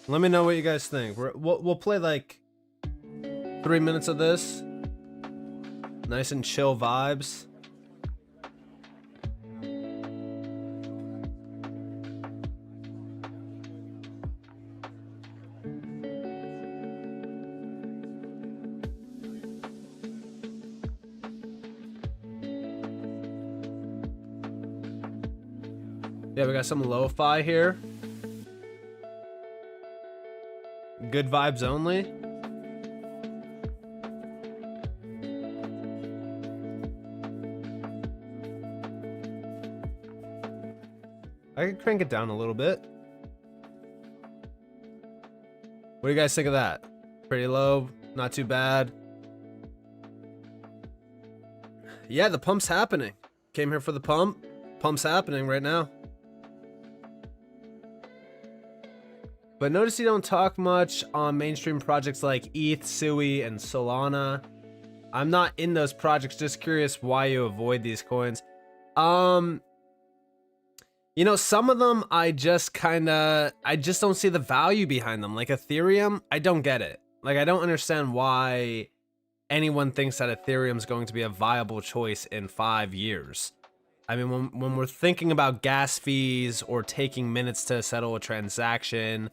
Let me know what you guys think. We'll play like 3 minutes of this. Nice and chill vibes. Yeah, we got some lo-fi here. Good vibes only. I can crank it down a little bit. What do you guys think of that? Pretty low, not too bad. Yeah, the pump's happening. Came here for the pump. Pump's happening right now. But notice you don't talk much on mainstream projects like ETH, SUI, and Solana. I'm not in those projects, just curious why you avoid these coins. You know, some of them I just don't see the value behind them. Like Ethereum, I don't get it. Like, I don't understand why anyone thinks that Ethereum is going to be a viable choice in 5 years. I mean, when we're thinking about gas fees or taking minutes to settle a transaction,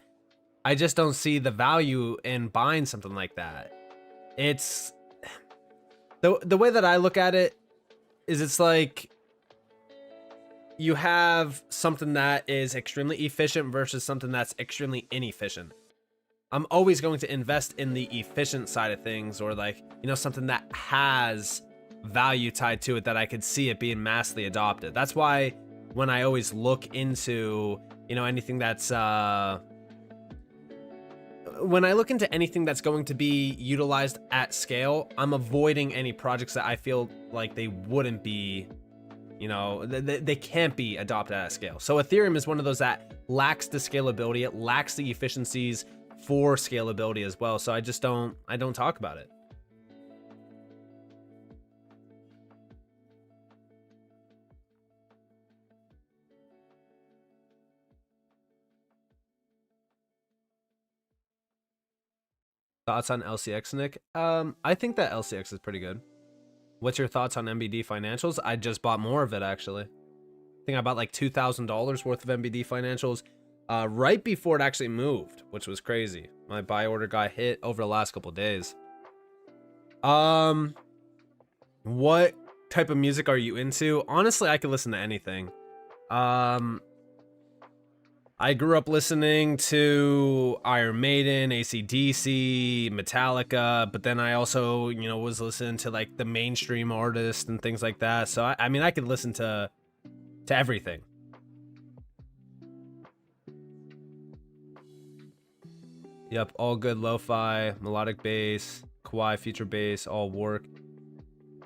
I just don't see the value in buying something like that. It's the way that I look at it is, it's like you have something that is extremely efficient versus something that's extremely inefficient. I'm always going to invest in the efficient side of things, or like, you know, something that has value tied to it that I could see it being massively adopted. That's why when I always look into, you know, anything that's when I look into anything that's going to be utilized at scale, I'm avoiding any projects that I feel like they wouldn't be, you know, they can't be adopted at scale. So Ethereum is one of those that lacks the scalability. It lacks the efficiencies for scalability as well. So I don't talk about it. Thoughts on LCX, Nick? I think that LCX is pretty good. What's your thoughts on MBD financials? I just bought more of it, actually. I think I bought like $2,000 worth of MBD financials right before it actually moved, which was crazy. My buy order got hit over the last couple days. What type of music are you into? Honestly, I could listen to anything. I grew up listening to Iron Maiden, AC/DC, Metallica, but then I also, you know, was listening to like the mainstream artists and things like that. So I mean, I could listen to everything. Yep, all good lo-fi, melodic bass, kawaii, future bass, all work.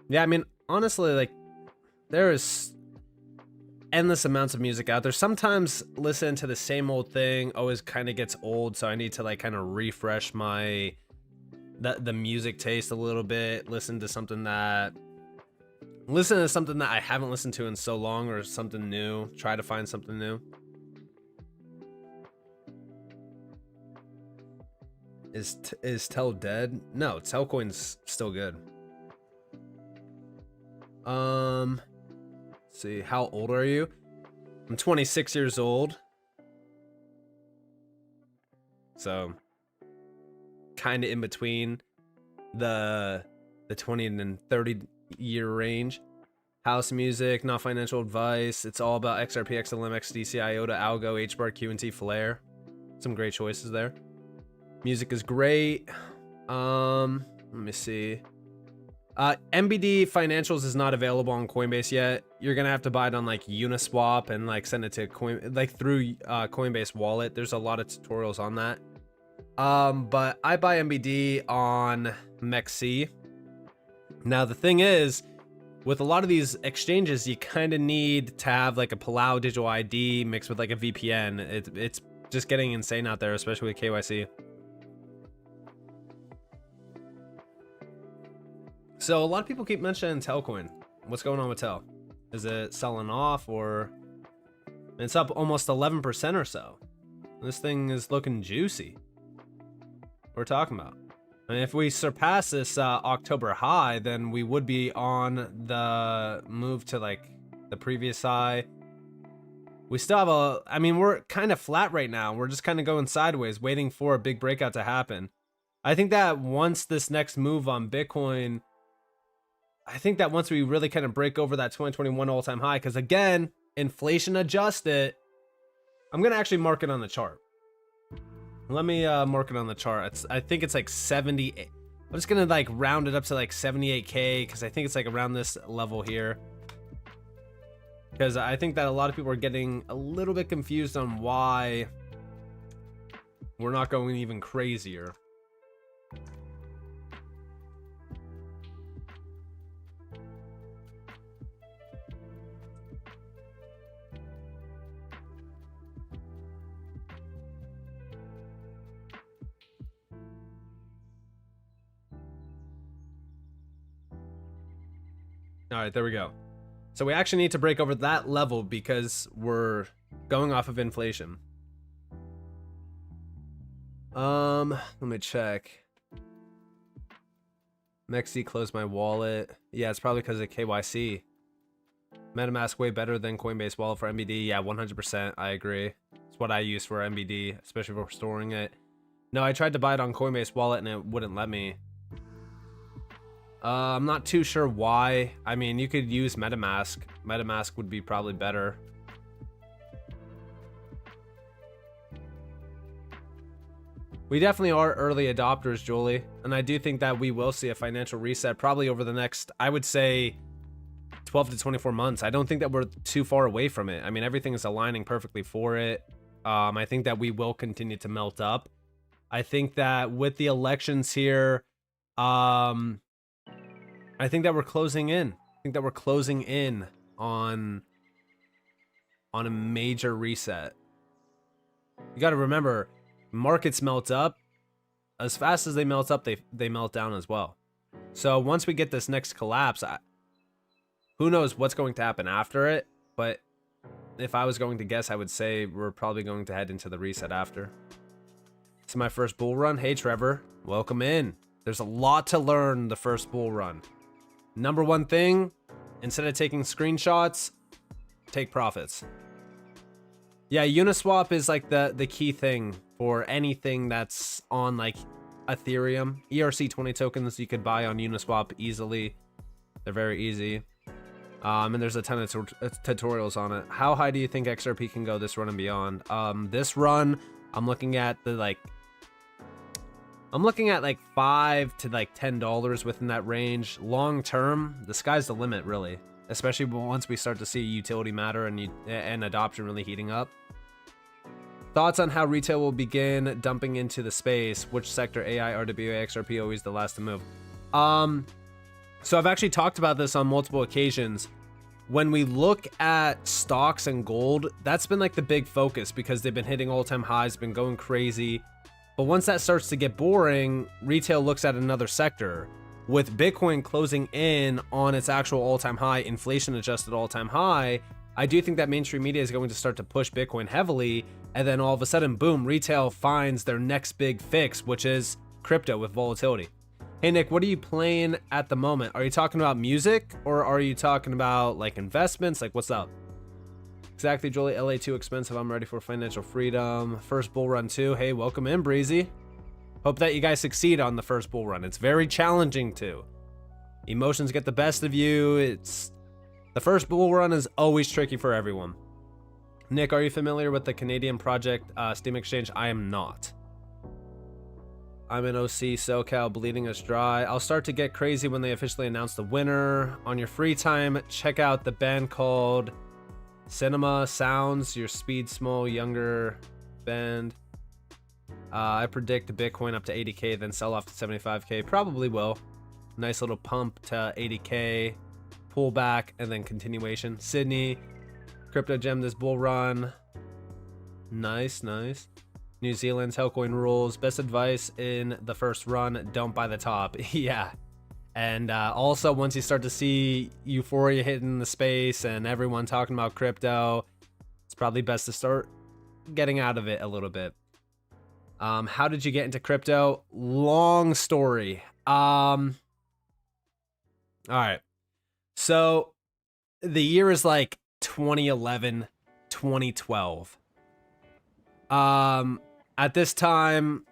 Yeah, I mean, honestly, like there is endless amounts of music out there. Sometimes listening to the same old thing always kind of gets old, so I need to like kind of refresh my the music taste a little bit. Listen to something that I haven't listened to in so long, or something new. Try to find something new. Is Tell dead? No, Altcoin's still good. Let's see, how old are you? I'm 26 years old. So kind of in between the 20 and 30 year range. House music, not financial advice. It's all about XRP, XLM, XDC, IOTA, Algo, HBAR, QNT, Flare. Some great choices there. Music is great. Let me see. MBD financials is not available on Coinbase yet. You're gonna have to buy it on like Uniswap and like send it to through Coinbase wallet. There's a lot of tutorials on that. But I buy MBD on MEXC. Now the thing is, with a lot of these exchanges, you kind of need to have like a Palau digital ID mixed with like a VPN. It's just getting insane out there, especially with KYC. So a lot of people keep mentioning Telcoin. What's going on with Tel? Is it selling off, or it's up almost 11% or so? This thing is looking juicy. What we're talking about. I mean, if we surpass this October high, then we would be on the move to like the previous high. We still have I mean, we're kind of flat right now. We're just kind of going sideways, waiting for a big breakout to happen. I think that once this next move on Bitcoin, I think that once we really kind of break over that 2021 all-time high, because again, inflation adjusted, I'm going to actually mark it on the chart. Let me mark it on the chart. I think it's like 78. I'm just going to like round it up to like 78K, because I think it's like around this level here. Because I think that a lot of people are getting a little bit confused on why we're not going even crazier. All right, there we go. So we actually need to break over that level because we're going off of inflation. Let me check. MEXC closed my wallet. Yeah, it's probably because of KYC. MetaMask way better than Coinbase wallet for MBD. Yeah, 100%. I agree. It's what I use for MBD, especially for storing it. No, I tried to buy it on Coinbase wallet and it wouldn't let me. I'm not too sure why. I mean, you could use MetaMask. MetaMask would be probably better. We definitely are early adopters, Julie. And I do think that we will see a financial reset probably over the next, I would say, 12 to 24 months. I don't think that we're too far away from it. I mean, everything is aligning perfectly for it. I think that we will continue to melt up. I think that with the elections here, I think that we're closing in. I think that we're closing in on a major reset. You got to remember, markets melt up. As fast as they melt up, they melt down as well. So once we get this next collapse, who knows what's going to happen after it. But if I was going to guess, I would say we're probably going to head into the reset after. It's my first bull run. Hey, Trevor, welcome in. There's a lot to learn the first bull run. Number one thing, instead of taking screenshots, take profits. Yeah, Uniswap is like the key thing for anything that's on like Ethereum. ERC20 tokens you could buy on Uniswap easily. They're very easy. And there's a ton of tutorials on it. How high do you think XRP can go this run and beyond? This run, I'm looking at like $5 to like $10 within that range. Long term, the sky's the limit, really. Especially once we start to see utility matter and adoption really heating up. Thoughts on how retail will begin dumping into the space? Which sector, AI, RWA, XRP, always the last to move? So I've actually talked about this on multiple occasions. When we look at stocks and gold, that's been like the big focus because they've been hitting all-time highs, been going crazy. But once that starts to get boring, retail looks at another sector. With Bitcoin closing in on its actual all-time high, inflation-adjusted all-time high, I do think that mainstream media is going to start to push Bitcoin heavily, and then all of a sudden, boom, retail finds their next big fix, which is crypto with volatility. Hey Nick, what are you playing at the moment? Are you talking about music, or are you talking about like investments? Like, what's up? Exactly, Jolie. LA too expensive. I'm ready for financial freedom. First bull run too. Hey, welcome in, Breezy. Hope that you guys succeed on the first bull run. It's very challenging too. Emotions get the best of you. The first bull run is always tricky for everyone. Nick, are you familiar with the Canadian project Steam Exchange? I am not. I'm in OC, SoCal, bleeding us dry. I'll start to get crazy when they officially announce the winner. On your free time, check out the band called Cinema Sounds, your speed small, younger band. I predict Bitcoin up to 80K, then sell off to 75K. Probably will. Nice little pump to 80K. Pull back and then continuation. Sydney, crypto gem this bull run. Nice. New Zealand's Altcoin rules. Best advice in the first run, don't buy the top. Yeah. And also, once you start to see euphoria hitting the space and everyone talking about crypto, it's probably best to start getting out of it a little bit. How did you get into crypto? Long story. All right. So the year is like 2011, 2012. At this time,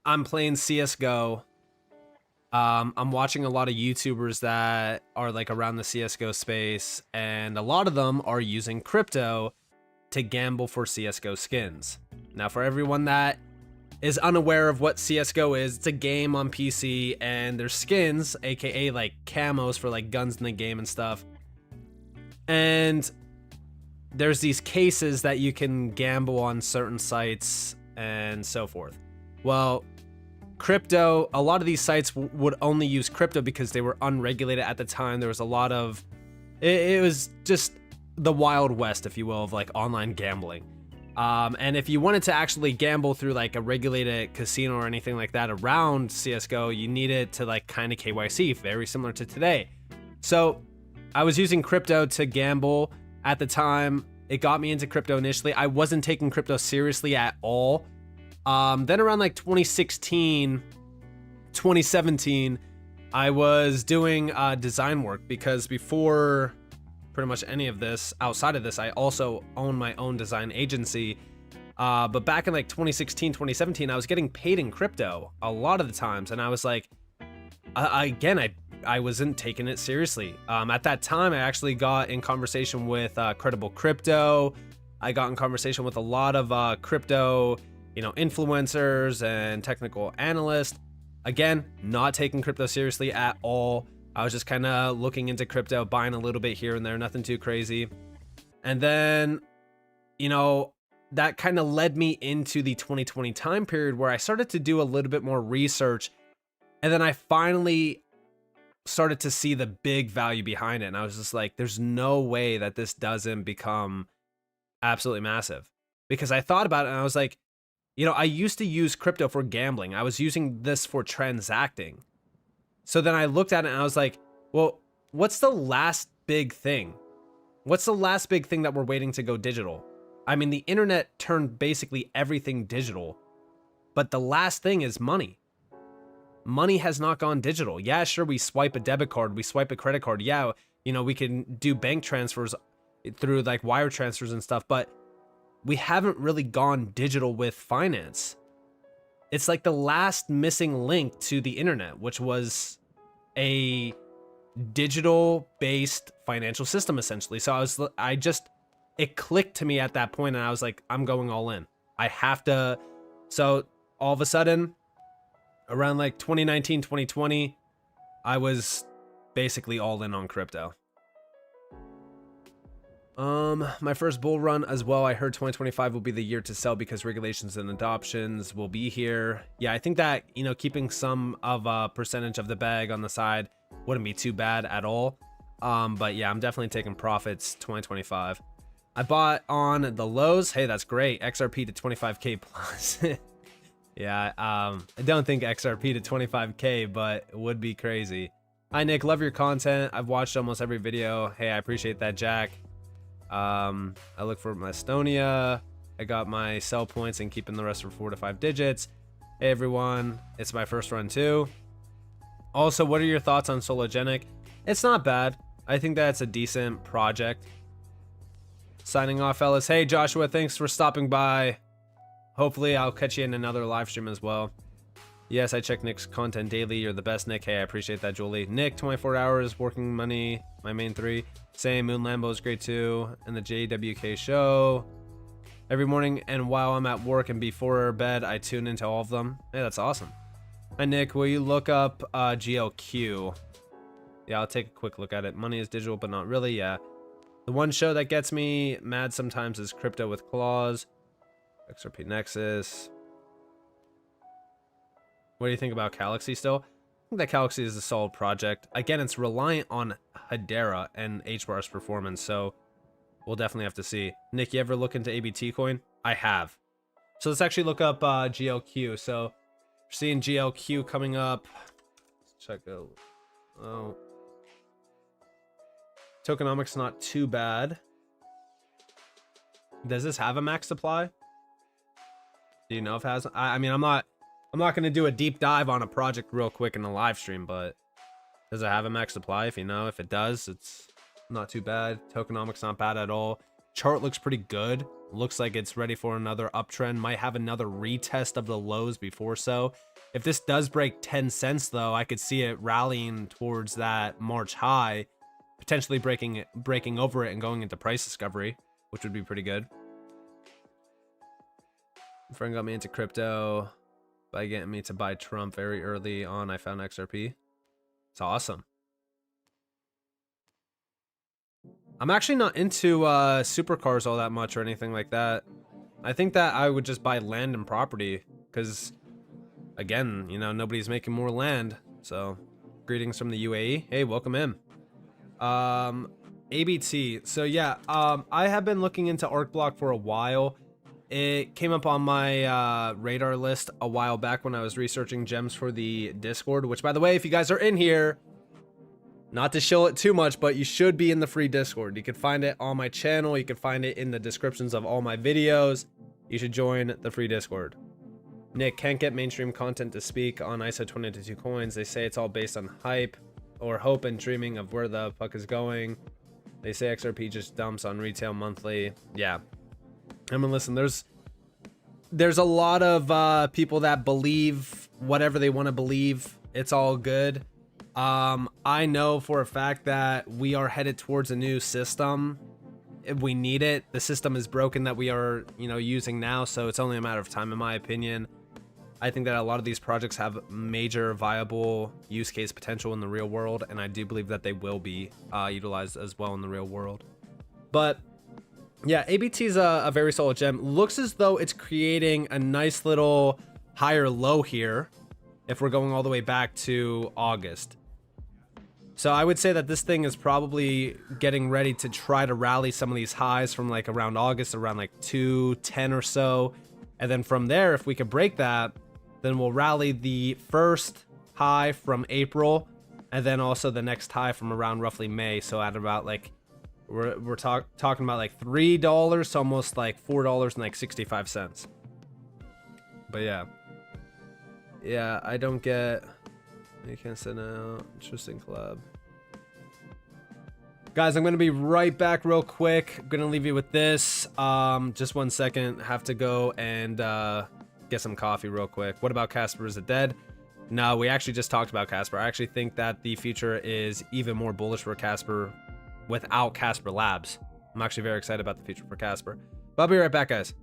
I'm playing CSGO. I'm watching a lot of YouTubers that are like around the CSGO space, and a lot of them are using crypto to gamble for CSGO skins. Now, for everyone that is unaware of what CSGO is, it's a game on PC, and there's skins, aka like camos for like guns in the game and stuff. And there's these cases that you can gamble on certain sites and so forth. Well, crypto, a lot of these sites would only use crypto because they were unregulated at the time. There was a lot of, it was just the Wild West, if you will, of like online gambling. And if you wanted to actually gamble through like a regulated casino or anything like that around CSGO, you needed to like kind of KYC, very similar to today. So I was using crypto to gamble at the time. It got me into crypto initially. I wasn't taking crypto seriously at all. Then around like 2016, 2017, I was doing design work because before pretty much any of this, outside of this, I also own my own design agency. But back in like 2016, 2017, I was getting paid in crypto a lot of the times. And I was like, I wasn't taking it seriously. At that time, I actually got in conversation with Credible Crypto. I got in conversation with a lot of crypto, influencers and technical analysts. Again, not taking crypto seriously at all. I was just kind of looking into crypto, buying a little bit here and there, nothing too crazy. And then, that kind of led me into the 2020 time period where I started to do a little bit more research. And then I finally started to see the big value behind it. And I was just like, there's no way that this doesn't become absolutely massive. Because I thought about it and I was like, I used to use crypto for gambling. I was using this for transacting. So then I looked at it and I was like, well, what's the last big thing? What's the last big thing that we're waiting to go digital? I mean, the internet turned basically everything digital. But the last thing is money. Money has not gone digital. Yeah, sure, we swipe a debit card, we swipe a credit card. Yeah, you know, we can do bank transfers through like wire transfers and stuff, but we haven't really gone digital with finance. It's like the last missing link to the internet, which was a digital based financial system essentially. So it clicked to me at that point, and I was like, I'm going all in. I have to. So all of a sudden, around like 2019, 2020, I was basically all in on crypto. My first bull run as well. I heard 2025 will be the year to sell because regulations and adoptions will be here. Yeah, I think that, you know, keeping some of a percentage of the bag on the side wouldn't be too bad at all. But yeah, I'm definitely taking profits 2025. I bought on the lows. Hey, that's great. XRP to 25K plus. Yeah, I don't think XRP to 25K, but it would be crazy. Hi, Nick. Love your content. I've watched almost every video. Hey, I appreciate that, Jack. I look for my Estonia. I got my sell points and keeping the rest for 4 to 5 digits. Hey, everyone. It's my first run, too. Also, what are your thoughts on Sologenic? It's not bad. I think that's a decent project. Signing off, fellas. Hey, Joshua. Thanks for stopping by. Hopefully, I'll catch you in another live stream as well. Yes, I check Nick's content daily. You're the best, Nick. Hey, I appreciate that, Julie. Nick, 24 hours, working money, my main 3. Same, Moon Lambo is great too. And the JWK show. Every morning and while I'm at work and before bed, I tune into all of them. Hey, that's awesome. Hi, Nick. Will you look up GLQ? Yeah, I'll take a quick look at it. Money is digital, but not really. Yeah. The one show that gets me mad sometimes is Crypto with Claws. XRP Nexus. What do you think about Galaxy still? I think that Galaxy is a solid project. Again, it's reliant on Hedera and HBAR's performance, so we'll definitely have to see. Nick, you ever look into ABT coin? I have. So let's actually look up GLQ. So we're seeing GLQ coming up. Let's check out. Oh. Tokenomics not too bad. Does this have a max supply? Do you know if it has? I mean, I'm not going to do a deep dive on a project real quick in a live stream, but does it have a max supply? If you know, if it does, it's not too bad. Tokenomics not bad at all. Chart looks pretty good. Looks like it's ready for another uptrend. Might have another retest of the lows before so. If this does break 10 cents though, I could see it rallying towards that March high, potentially breaking over it and going into price discovery, which would be pretty good. A friend got me into crypto by getting me to buy Trump very early on. I found XRP. It's awesome. I'm actually not into supercars all that much or anything like that. I think that I would just buy land and property because, again, you know, nobody's making more land. So, greetings from the UAE. Hey, welcome in. ABT. So yeah, I have been looking into ArcBlock for a while. It came up on my radar list a while back when I was researching gems for the Discord, which, by the way, if you guys are in here, not to shill it too much, but you should be in the free Discord. You can find it on my channel. You can find it in the descriptions of all my videos. You should join the free Discord. Nick, can't get mainstream content to speak on ISO 22 coins. They say it's all based on hype or hope and dreaming of where the fuck is going. They say XRP just dumps on retail monthly. Yeah. I mean, listen, there's a lot of people that believe whatever they want to believe. It's all good. I know for a fact that we are headed towards a new system. If we need it, the system is broken that we are, you know, using now, so it's only a matter of time, in my opinion. I think that a lot of these projects have major viable use case potential in the real world, and I do believe that they will be utilized as well in the real world. But yeah, ABT is a very solid gem. Looks as though it's creating a nice little higher low here if we're going all the way back to August. So I would say that this thing is probably getting ready to try to rally some of these highs from like around August, around like 210 or so. And then from there, if we could break that, then we'll rally the first high from April and then also the next high from around roughly May. So at about like, we're talking about like $3 to almost like $4 and like 65 cents. But yeah, Yeah, I don't get. You can't send out. Interesting collab. Guys, I'm gonna be right back real quick. I'm gonna leave you with this. Just 1 second. Have to go and get some coffee real quick. What about Casper? Is it dead? No, we actually just talked about Casper. I actually think that the future is even more bullish for Casper without Casper Labs. I'm actually very excited about the future for Casper. But I'll be right back, guys.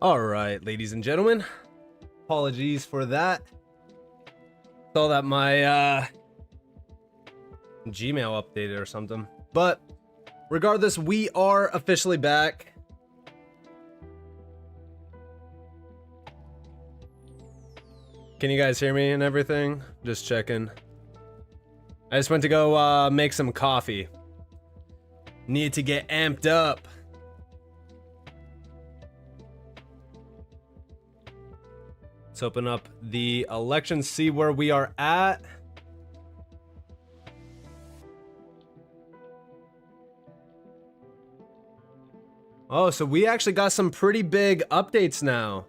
All right, ladies and gentlemen, apologies for that. Saw that my Gmail updated or something, but regardless, we are officially back. Can you guys hear me and everything? Just checking. I just went to go make some coffee. Need to get amped up. Let's open up the election, see where we are at. Oh, so we actually got some pretty big updates now.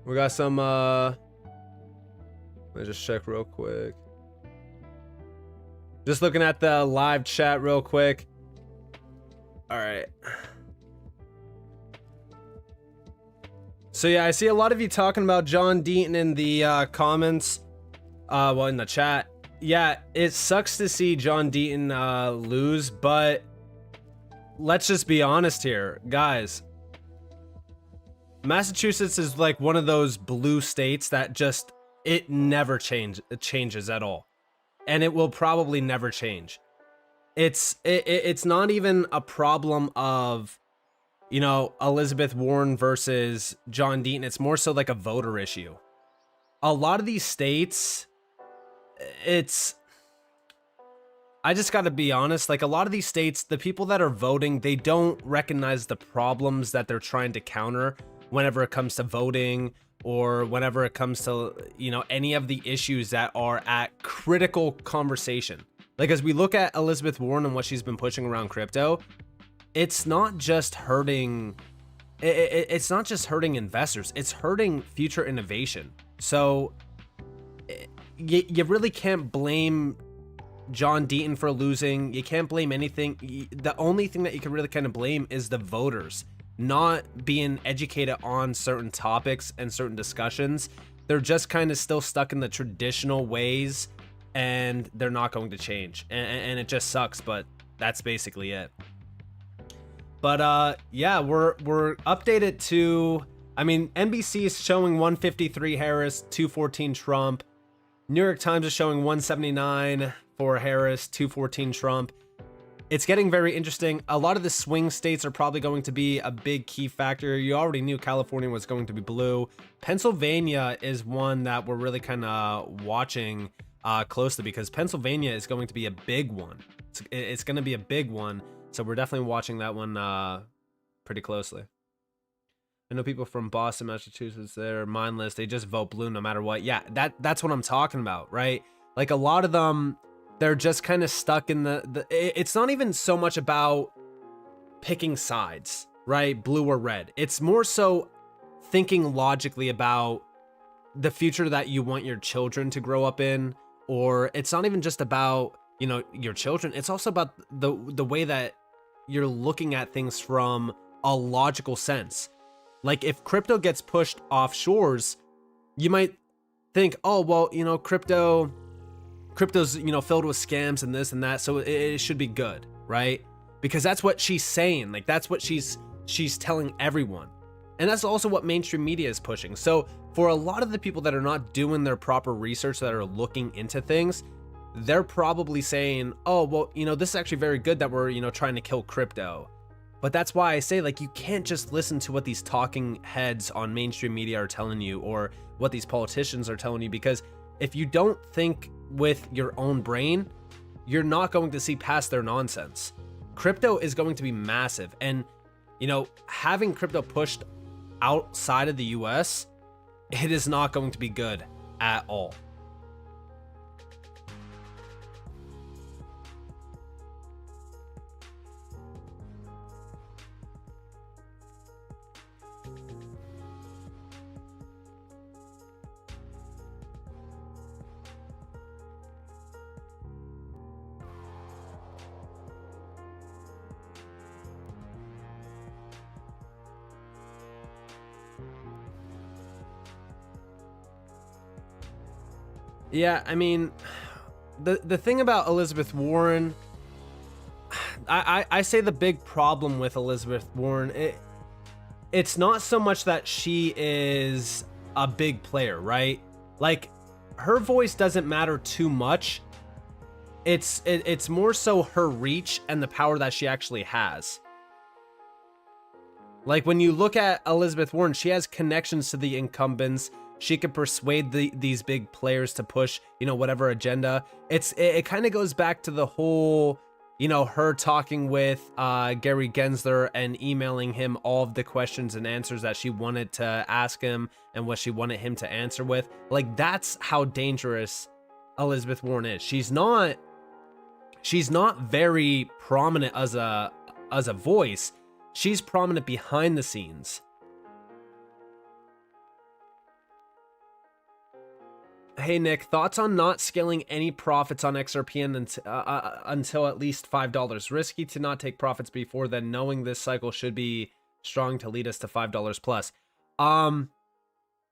We got some, let me just check real quick. Just looking at the live chat real quick. All right. So yeah, I see a lot of you talking about John Deaton in the comments. Well, in the chat. Yeah, it sucks to see John Deaton lose, but let's just be honest here, guys. Massachusetts is like one of those blue states that just, it never changes at all. And it will probably never change. It's not even a problem of, you know, Elizabeth Warren versus John Deaton. It's more so like a voter issue. A lot of these states, I just gotta be honest, like a lot of these states, the people that are voting, they don't recognize the problems that they're trying to counter whenever it comes to voting, or whenever it comes to, you know, any of the issues that are at critical conversation. Like as we look at Elizabeth Warren and what she's been pushing around crypto, it's not just hurting, it's not just hurting investors, it's hurting future innovation. So you really can't blame John Deaton for losing. You can't blame anything. The only thing that you can really kind of blame is the voters not being educated on certain topics and certain discussions. They're just kind of still stuck in the traditional ways and they're not going to change. And it just sucks, but that's basically it. But yeah, we're updated to, I mean, NBC is showing 153 Harris, 214 Trump. New York Times is showing 179 for Harris, 214 Trump. It's getting very interesting. A lot of the swing states are probably going to be a big key factor. You already knew California was going to be blue. Pennsylvania is one that we're really kind of watching closely because Pennsylvania is going to be a big one. It's going to be a big one. So we're definitely watching that one pretty closely. I know people from Boston, Massachusetts, they're mindless. They just vote blue no matter what. Yeah, that's what I'm talking about, right? Like a lot of them, they're just kind of stuck in it's not even so much about picking sides, right? Blue or red. It's more so thinking logically about the future that you want your children to grow up in, or it's not even just about, you know, your children. It's also about the way that you're looking at things from a logical sense. Like if crypto gets pushed offshores, you might think, oh, well, you know, crypto's, you know, filled with scams and this and that, so it should be good, right? Because that's what she's saying. Like that's what she's telling everyone. And that's also what mainstream media is pushing. So for a lot of the people that are not doing their proper research, that are looking into things, they're probably saying, oh, well, you know, this is actually very good that we're, you know, trying to kill crypto. But that's why I say, like, you can't just listen to what these talking heads on mainstream media are telling you or what these politicians are telling you, because if you don't think with your own brain, you're not going to see past their nonsense. Crypto is going to be massive. And, you know, having crypto pushed outside of the US, it is not going to be good at all. Yeah, I mean, the thing about Elizabeth Warren, I say the big problem with Elizabeth Warren, it's not so much that she is a big player, right? Like, her voice doesn't matter too much. It's more so her reach and the power that she actually has. Like, when you look at Elizabeth Warren, she has connections to the incumbents. She could persuade these big players to push, whatever agenda. It kind of goes back to the whole, her talking with Gary Gensler and emailing him all of the questions and answers that she wanted to ask him and what she wanted him to answer with. Like, that's how dangerous Elizabeth Warren is. She's not very prominent as a voice. She's prominent behind the scenes. Hey Nick, thoughts on not scaling any profits on XRP until at least $5? Risky to not take profits before then, knowing this cycle should be strong to lead us to $5 plus.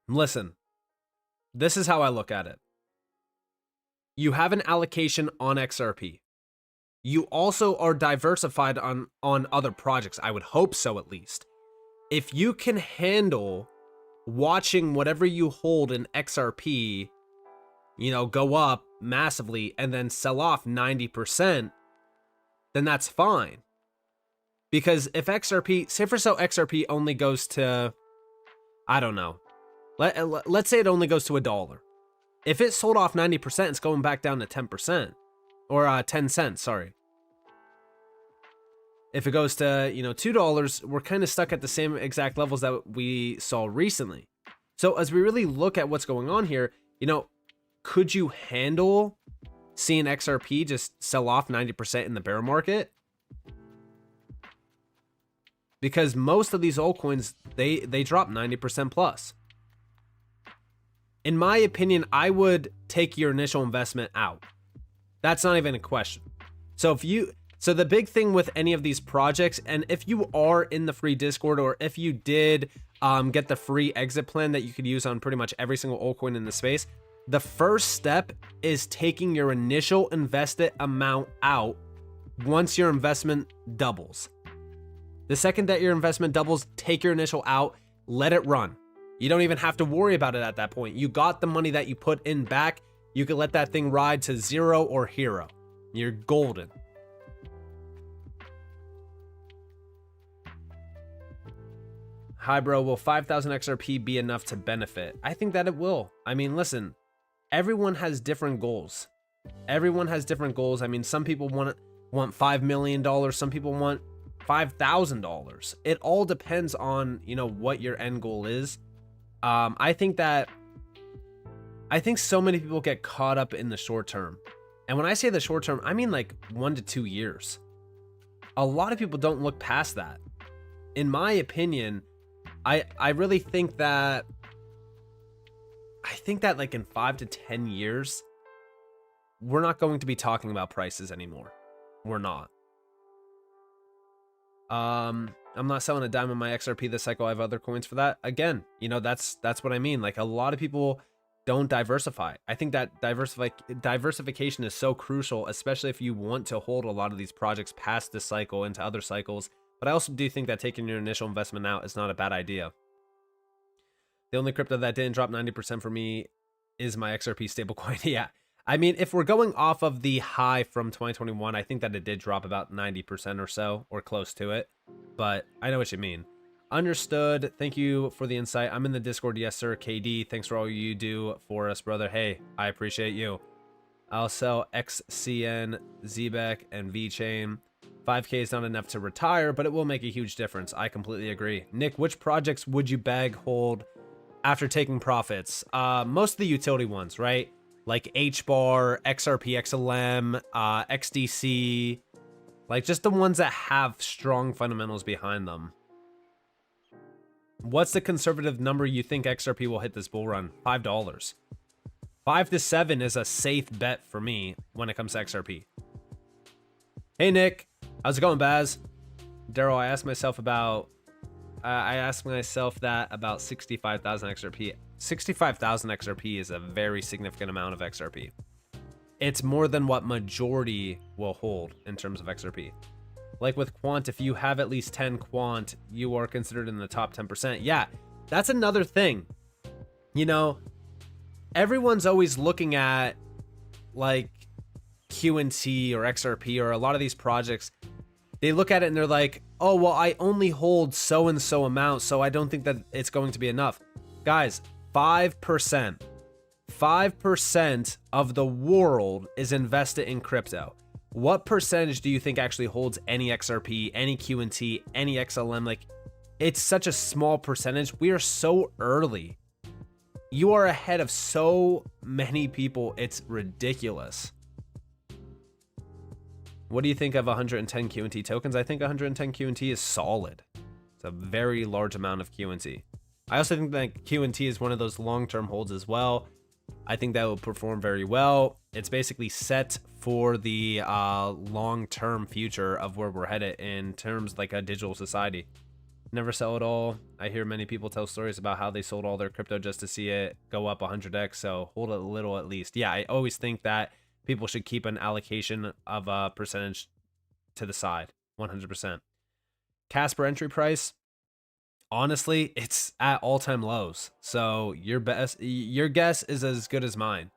Listen, this is how I look at it. You have an allocation on XRP. You also are diversified on other projects. I would hope so, at least. If you can handle watching whatever you hold in XRP, go up massively and then sell off 90%, then that's fine. Because if XRP, say for so XRP only goes to, I don't know, let's say it only goes to $1. If it sold off 90%, it's going back down to 10%. Or 10 cents, sorry. If it goes to, $2, we're kind of stuck at the same exact levels that we saw recently. So as we really look at what's going on here, could you handle seeing XRP just sell off 90% in the bear market? Because most of these altcoins, they drop 90% plus. In my opinion, I would take your initial investment out. That's not even a question. So the big thing with any of these projects, and if you are in the free Discord, or if you did get the free exit plan that you could use on pretty much every single altcoin in the space, the first step is taking your initial invested amount out once your investment doubles. The second that your investment doubles, take your initial out, let it run. You don't even have to worry about it at that point. You got the money that you put in back. You can let that thing ride to 0 or hero. You're golden. Hi, bro. Will 5,000 XRP be enough to benefit? I think that it will. I mean, listen, everyone has different goals. Everyone has different goals. I mean, some people want $5 million. Some people want $5,000. It all depends on, what your end goal is. I think so many people get caught up in the short term. And when I say the short term, I mean like 1 to 2 years. A lot of people don't look past that. In my opinion, I really think that like in 5 to 10 years, we're not going to be talking about prices anymore. We're not. I'm not selling a dime on my XRP this cycle. I have other coins for that. Again, that's what I mean. Like, a lot of people don't diversify. I think that diversification is so crucial, especially if you want to hold a lot of these projects past this cycle into other cycles. But I also do think that taking your initial investment out is not a bad idea. The only crypto that didn't drop 90% for me is my XRP stablecoin. Yeah. I mean, if we're going off of the high from 2021, I think that it did drop about 90% or so, or close to it. But I know what you mean. Understood. Thank you for the insight. I'm in the Discord. Yes, sir. KD, thanks for all you do for us, brother. Hey, I appreciate you. I'll sell XCN, ZBEC, and VChain. 5K is not enough to retire, but it will make a huge difference. I completely agree. Nick, which projects would you bag hold after taking profits? Most of the utility ones, right? Like HBAR, XRP XLM, XDC, like just the ones that have strong fundamentals behind them. What's the conservative number you think XRP will hit this bull run? $5. 5 to 7 is a safe bet for me when it comes to XRP. Hey Nick, how's it going, Baz? Daryl, I asked myself about I ask myself that about 65,000 XRP. 65,000 XRP is a very significant amount of XRP. It's more than what majority will hold in terms of XRP. Like with quant, if you have at least 10 quant, you are considered in the top 10%. Yeah, that's another thing. You know, everyone's always looking at like QNT or XRP or a lot of these projects. They look at it and they're like, oh, well, I only hold so and so amount, so I don't think that it's going to be enough. Guys, 5%. 5% of the world is invested in crypto. What percentage do you think actually holds any XRP, any QNT, any XLM? Like, it's such a small percentage. We are so early. You are ahead of so many people. It's ridiculous. What do you think of 110 QNT tokens? I think 110 QNT is solid. It's a very large amount of QNT. I also think that QNT is one of those long-term holds as well. I think that will perform very well. It's basically set for the long-term future of where we're headed in terms like a digital society. Never sell it all. I hear many people tell stories about how they sold all their crypto just to see it go up 100x, so hold it a little at least. Yeah, I always think that people should keep an allocation of a percentage to the side, 100%. Casper entry price, honestly, it's at all-time lows. So your guess is as good as mine.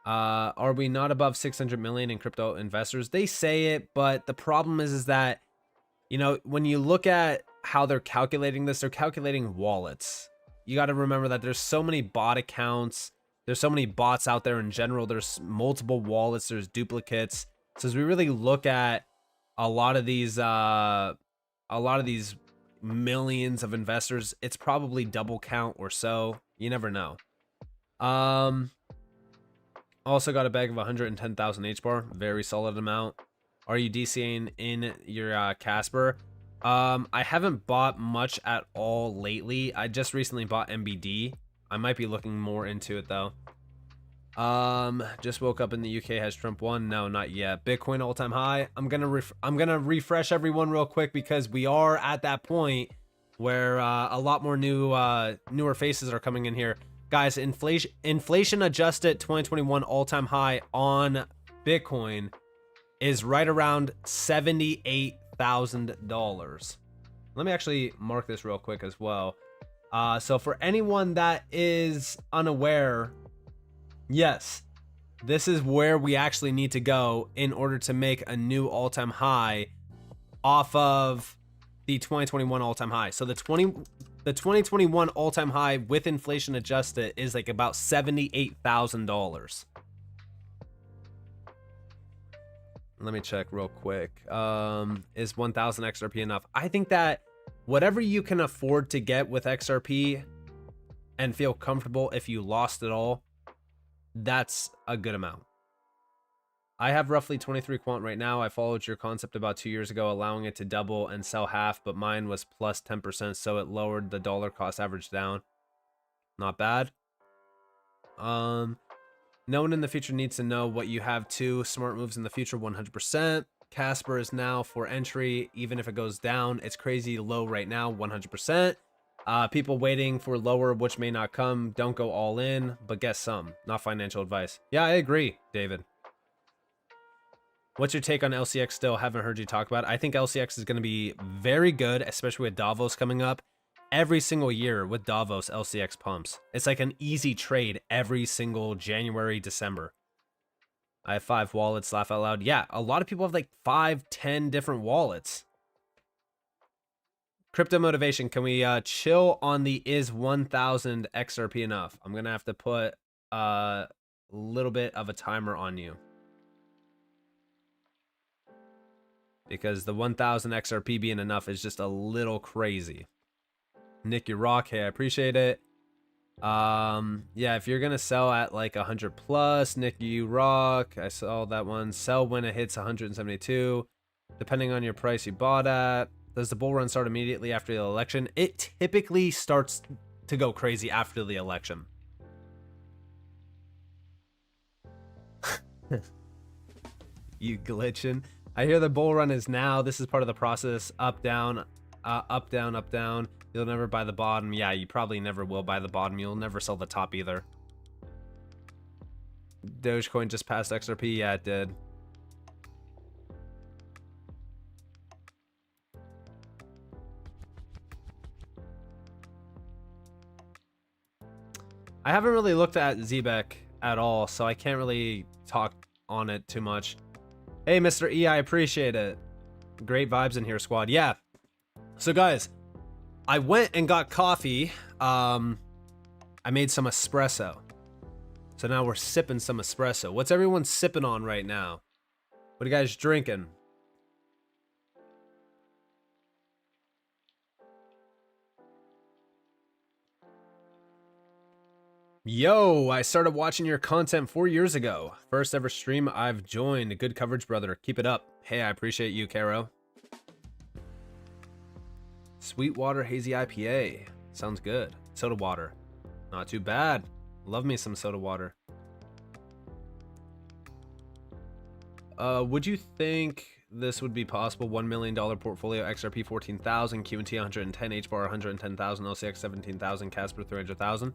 Are we not above 600 million in crypto investors? They say it, but the problem is that, you know, when you look at how they're calculating this, they're calculating wallets. You got to remember that there's so many bot accounts. There's so many bots out there in general. There's multiple wallets. There's duplicates. So as we really look at a lot of these millions of investors, it's probably double count or so. You never know. Also got a bag of 110,000 HBAR. Very solid amount. Are you DCing in your Casper? I haven't bought much at all lately. I just recently bought MBD. I might be looking more into it though. Just woke up in the UK. Has Trump won? No, not yet. Bitcoin all-time high. I'm gonna refresh everyone real quick because we are at that point where a lot more newer faces are coming in here. Guys, inflation adjusted 2021 all-time high on Bitcoin is right around $78,000. Let me actually mark this real quick as well. So for anyone that is unaware, yes, this is where we actually need to go in order to make a new all-time high off of the 2021 all-time high. So the 2021 all-time high with inflation adjusted is like about $78,000. Let me check real quick. Is 1,000 XRP enough? I think that whatever you can afford to get with XRP and feel comfortable if you lost it all, that's a good amount. I have roughly 23 quant right now. I followed your concept about 2 years ago, allowing it to double and sell half, but mine was plus 10%, so it lowered the dollar cost average down. Not bad. No one in the future needs to know what you have too. Smart moves in the future, 100%. Casper is now for entry, even if it goes down. It's crazy low right now, 100%. People waiting for lower, which may not come. Don't go all in, but get some. Not financial advice. Yeah, I agree, David. What's your take on LCX still? Haven't heard you talk about it. I think LCX is going to be very good, especially with Davos coming up. Every single year with Davos, LCX pumps. It's like an easy trade every single January, December. I have 5 wallets, laugh out loud. Yeah, a lot of people have like 5, 10 different wallets. Crypto motivation. Can we chill on the is 1,000 XRP enough? I'm going to have to put a little bit of a timer on you. Because the 1,000 XRP being enough is just a little crazy. Nick, you rock. Hey, I appreciate it. Yeah, if you're gonna sell at like 100 plus, Nick, you rock. I saw that one. Sell when it hits 172, depending on your price you bought at. Does the bull run start immediately after the election? It typically starts to go crazy after the election. You glitching. I hear the bull run is now. This is part of the process. Up, down. Up, down, up, down. You'll never buy the bottom. Yeah, you probably never will buy the bottom. You'll never sell the top either. Dogecoin just passed XRP. Yeah, it did. I haven't really looked at Zebek at all, so I can't really talk on it too much. Hey, Mr. E, I appreciate it. Great vibes in here, squad. Yeah. So, guys, I went and got coffee. I made some espresso. So now we're sipping some espresso. What's everyone sipping on right now? What are you guys drinking? Yo, I started watching your content 4 years ago. First ever stream I've joined. Good coverage, brother. Keep it up. Hey, I appreciate you, Caro. Sweetwater Hazy IPA. Sounds good. Soda water. Not too bad. Love me some soda water. Would you think this would be possible? $1 million portfolio, XRP 14,000, QNT 110, HBAR 110,000, LCX 17,000, Casper 300,000.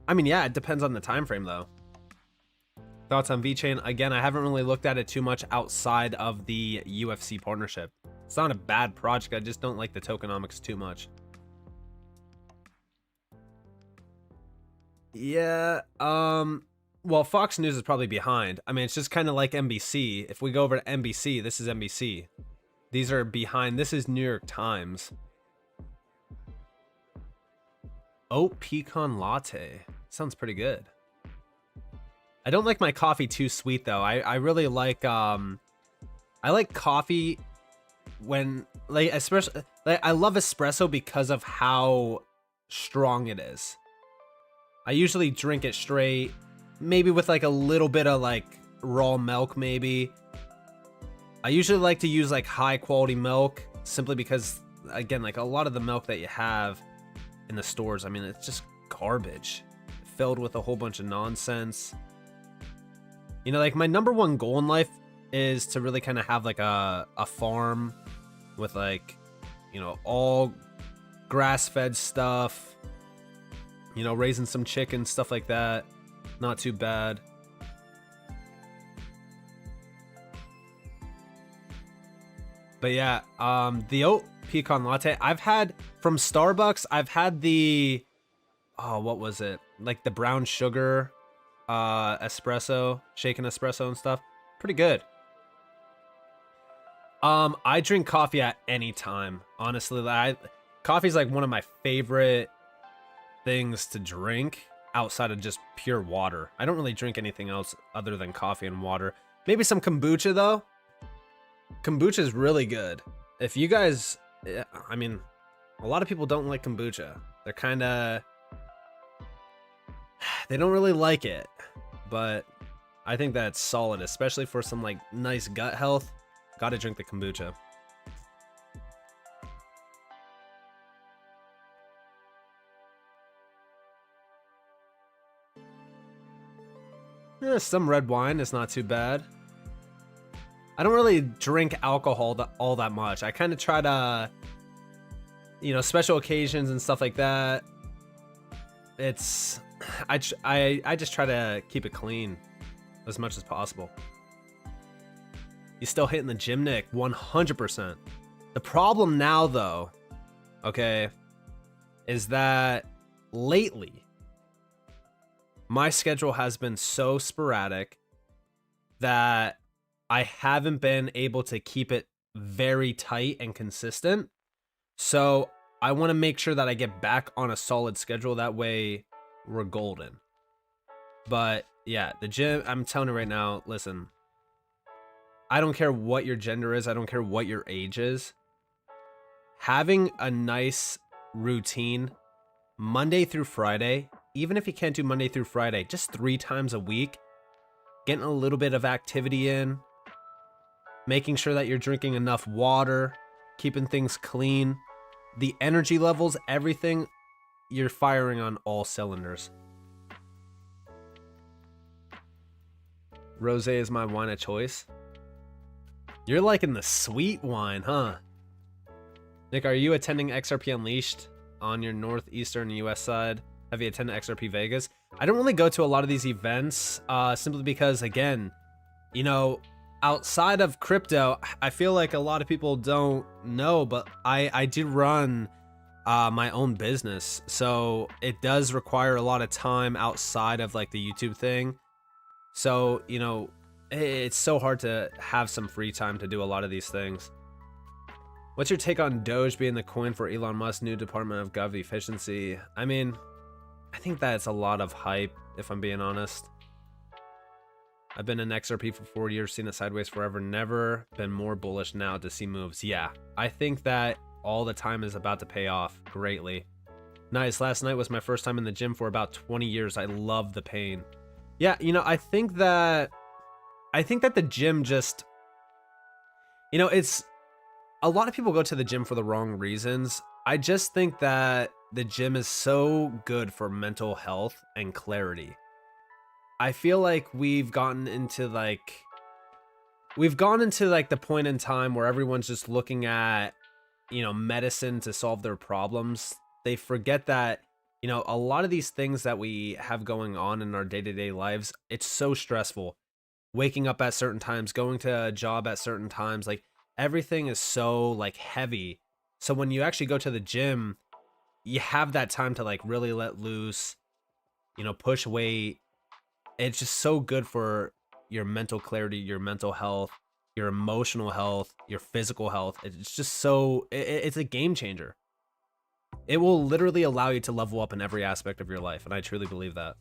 I mean, yeah, it depends on the time frame, though. Thoughts on VeChain? Again, I haven't really looked at it too much outside of the UFC partnership. It's not a bad project. I just don't like the tokenomics too much. Yeah, well, Fox News is probably behind. I mean, it's just kind of like NBC. If we go over to NBC, this is NBC. These are behind. This is New York Times. Oat pecan latte. Sounds pretty good. I don't like my coffee too sweet though. I really like I like coffee when like especially like I love espresso because of how strong it is. I usually drink it straight, maybe with like a little bit of like raw milk maybe. I usually like to use like high quality milk simply because again, like a lot of the milk that you have in the stores, I mean, it's just garbage filled with a whole bunch of nonsense. You know, like my number one goal in life is to really kind of have like a farm with like, you know, all grass-fed stuff, you know, raising some chickens, stuff like that. Not too bad. But yeah, the oat pecan latte I've had from Starbucks. I've had the, oh, what was it? Like the brown sugar espresso, shaken espresso and stuff. Pretty good. I drink coffee at any time. Honestly, coffee's like one of my favorite things to drink outside of just pure water. I don't really drink anything else other than coffee and water. Maybe some kombucha though. Kombucha is really good. If you guys, I mean, a lot of people don't like kombucha. They're kind of, they don't really like it, but I think that's solid, especially for some like nice gut health. Gotta drink the kombucha. Yeah, some red wine is not too bad. I don't really drink alcohol all that much. I kind of try to, you know, special occasions and stuff like that. It's, I just try to keep it clean as much as possible. You still hitting the gym, Nick? 100%. The problem now, though, okay, is that lately my schedule has been so sporadic that I haven't been able to keep it very tight and consistent. So I want to make sure that I get back on a solid schedule. That way we're golden. But yeah, the gym, I'm telling you right now, listen, I don't care what your gender is. I don't care what your age is. Having a nice routine Monday through Friday, even if you can't do Monday through Friday, just 3 times a week, getting a little bit of activity in, making sure that you're drinking enough water, keeping things clean, the energy levels, everything, you're firing on all cylinders. Rosé is my wine of choice. You're liking the sweet wine, huh? Nick, are you attending XRP Unleashed on your northeastern US side? Have you attended XRP Vegas? I don't really go to a lot of these events simply because, again, you know, outside of crypto, I feel like a lot of people don't know, but I do run my own business. So it does require a lot of time outside of like the YouTube thing. So, you know, it's so hard to have some free time to do a lot of these things. What's your take on Doge being the coin for Elon Musk's new Department of Gov efficiency? I mean, I think that's a lot of hype, if I'm being honest. I've been in XRP for 4 years, seen it sideways forever, never been more bullish now to see moves. Yeah, I think that all the time is about to pay off greatly. Nice, last night was my first time in the gym for about 20 years. I love the pain. Yeah, you know, I think that the gym just, you know, it's, a lot of people go to the gym for the wrong reasons. I just think that the gym is so good for mental health and clarity. I feel like we've gone into like the point in time where everyone's just looking at, you know, medicine to solve their problems. They forget that, you know, a lot of these things that we have going on in our day-to-day lives, it's so stressful. Waking up at certain times, going to a job at certain times, like everything is so like heavy. So when you actually go to the gym, you have that time to like really let loose, you know, push weight. It's just so good for your mental clarity, your mental health, your emotional health, your physical health. It's just so, it's a game changer. It will literally allow you to level up in every aspect of your life. And I truly believe that.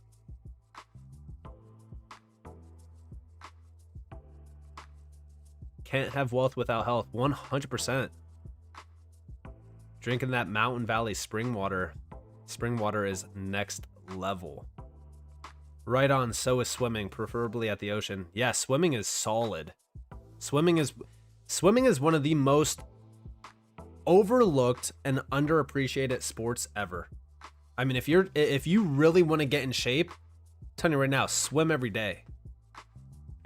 Can't have wealth without health. 100%. Drinking that Mountain Valley spring water. Spring water is next level. Right on, so is swimming, preferably at the ocean. Yeah, swimming is solid. Swimming is one of the most overlooked and underappreciated sports ever. I mean, if you really want to get in shape, I'm telling you right now, swim every day.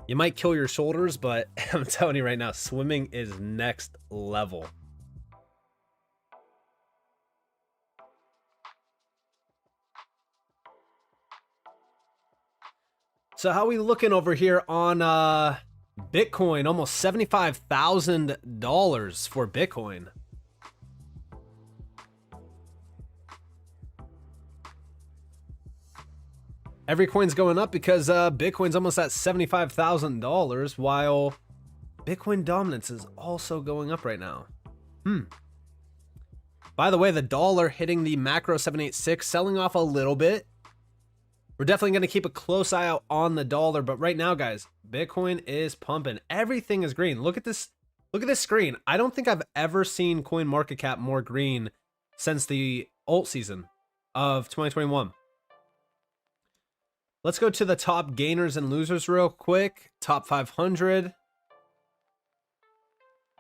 You might kill your shoulders, but I'm telling you right now, swimming is next level. So how we looking over here on Bitcoin? Almost $75,000 for Bitcoin. Every coin's going up because Bitcoin's almost at $75,000, while Bitcoin dominance is also going up right now. By the way, the dollar hitting the macro 786, selling off a little bit. We're definitely going to keep a close eye out on the dollar, but right now, guys, Bitcoin is pumping. Everything is green. Look at this. Look at this screen. I don't think I've ever seen CoinMarketCap more green since the alt season of 2021. Let's go to the top gainers and losers real quick. Top 500.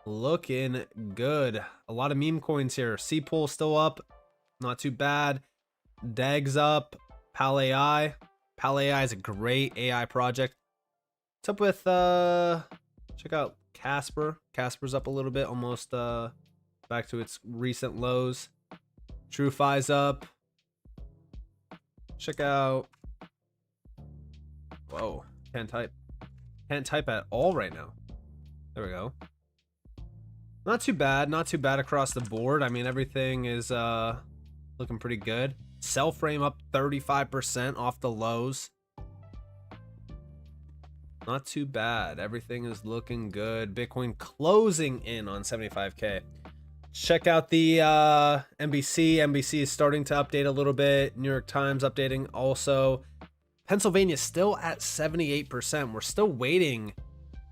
Looking good. A lot of meme coins here. C-Pool still up. Not too bad. DEG's up. Pal AI. Pal AI is a great AI project. What's up with, check out Casper. Casper's up a little bit, almost back to its recent lows. TrueFi's up. Check out, whoa, can't type at all right now. There we go. Not too bad across the board. I mean, everything is looking pretty good. Sell frame up 35% off the lows. Not too bad. Everything is looking good. Bitcoin closing in on 75K. Check out the NBC. NBC is starting to update a little bit. New York Times updating also. Pennsylvania still at 78%. We're still waiting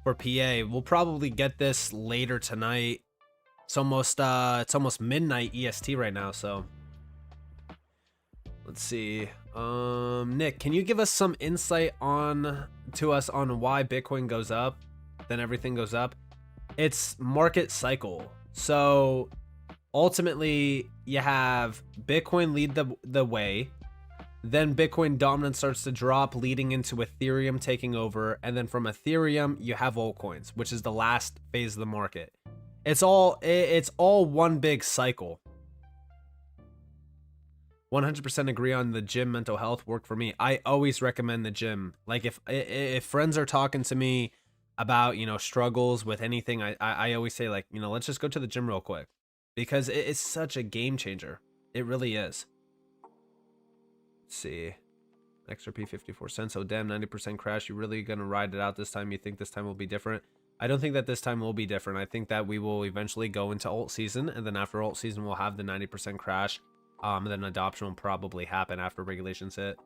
for PA. We'll probably get this later tonight. It's almost midnight EST right now, so let's see. Nick, can you give us some insight to us on why Bitcoin goes up, then everything goes up? It's market cycle. So ultimately, you have Bitcoin lead the way, then Bitcoin dominance starts to drop, leading into Ethereum taking over, and then from Ethereum, you have altcoins, which is the last phase of the market. It's all one big cycle. 100% agree on the gym. Mental health worked for me. I always recommend the gym. Like if friends are talking to me about, you know, struggles with anything, I always say, like, you know, let's just go to the gym real quick, because it's such a game changer. It really is. Let's see. XRP 54 cents. Oh damn, 90% crash. You really gonna ride it out this time? You think this time will be different? I don't think that this time will be different. I think that we will eventually go into alt season, and then after alt season we'll have the 90% crash. And then adoption will probably happen after regulations hit.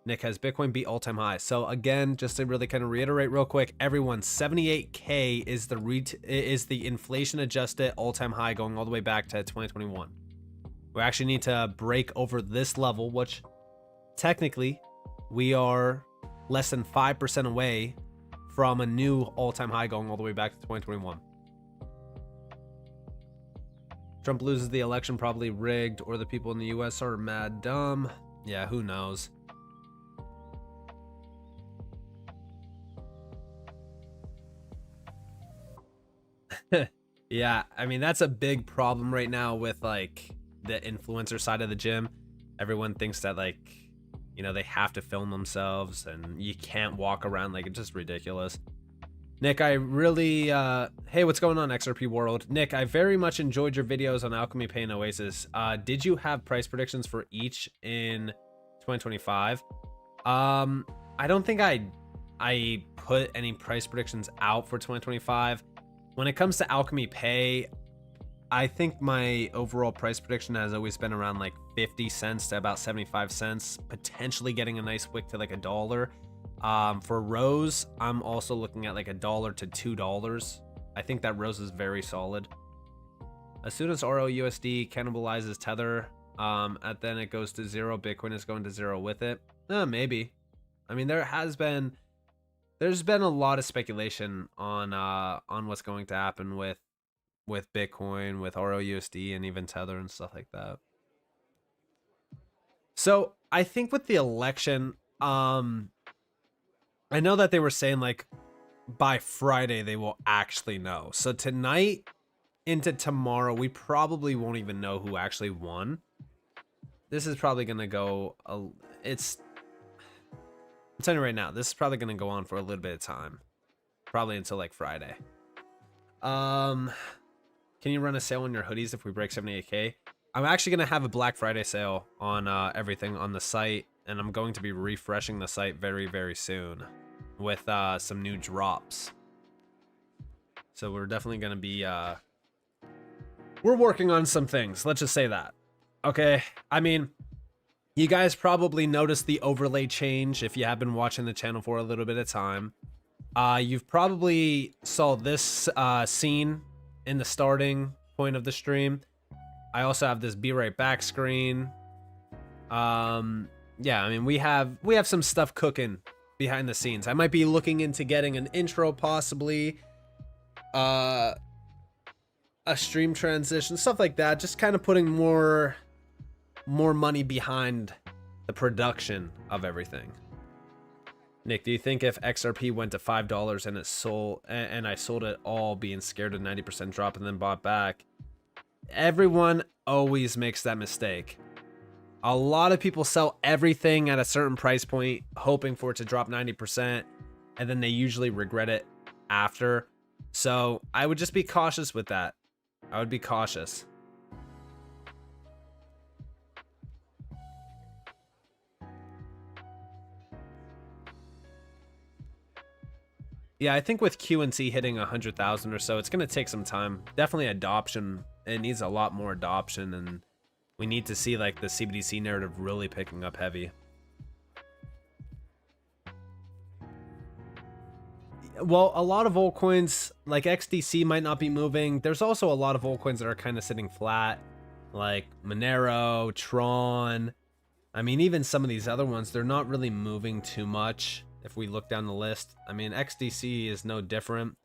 Nick, has Bitcoin beat all-time high? So again, just to really kind of reiterate real quick, everyone, 78K is the inflation adjusted all-time high going all the way back to 2021. We actually need to break over this level, which technically we are less than 5% away from a new all-time high going all the way back to 2021. Trump loses the election, probably rigged, or the people in the US are mad dumb. Yeah, who knows? Yeah, I mean, that's a big problem right now with, like, the influencer side of the gym. Everyone thinks that, like, you know, they have to film themselves and you can't walk around. Like, it's just ridiculous. Nick, I really, hey, what's going on, XRP World? Nick, I very much enjoyed your videos on Alchemy Pay and Oasis. Did you have price predictions for each in 2025? I don't think I put any price predictions out for 2025. When it comes to Alchemy Pay, I think my overall price prediction has always been around like 50 cents to about 75 cents, potentially getting a nice wick to like $1. For Rose, I'm also looking at like $1 to $2. I think that Rose is very solid. As soon as ROUSD cannibalizes Tether, and then it goes to zero, Bitcoin is going to zero with it. Maybe. I mean, there's been a lot of speculation on what's going to happen with Bitcoin, with ROUSD, and even Tether and stuff like that. So I think with the election, I know that they were saying like by Friday they will actually know. So tonight into tomorrow, we probably won't even know who actually won. This is probably gonna go. I'm telling you right now, this is probably gonna go on for a little bit of time, probably until like Friday. Can you run a sale on your hoodies if we break 78K? I'm actually gonna have a Black Friday sale on everything on the site, and I'm going to be refreshing the site very, very soon with some new drops. So we're definitely gonna be we're working on some things, let's just say that. Okay, I mean, you guys probably noticed the overlay change if you have been watching the channel for a little bit of time. You've probably saw this scene in the starting point of the stream. I also have this be right back screen. Yeah, I mean, we have some stuff cooking behind the scenes. I might be looking into getting an intro, possibly a stream transition, stuff like that, just kind of putting more money behind the production of everything. Nick, do you think if XRP went to $5 and it sold, and I sold it all being scared of 90% drop and then bought back? Everyone always makes that mistake. A lot of people sell everything at a certain price point, hoping for it to drop 90%, and then they usually regret it after. So I would just be cautious with that. I would be cautious. Yeah, I think with QNC hitting 100,000 or so, it's going to take some time. Definitely adoption. It needs a lot more adoption, and we need to see like the CBDC narrative really picking up heavy. Well, a lot of altcoins like XDC might not be moving. There's also a lot of altcoins that are kind of sitting flat, like Monero, Tron. I mean, even some of these other ones, they're not really moving too much. If we look down the list, I mean, XDC is no different.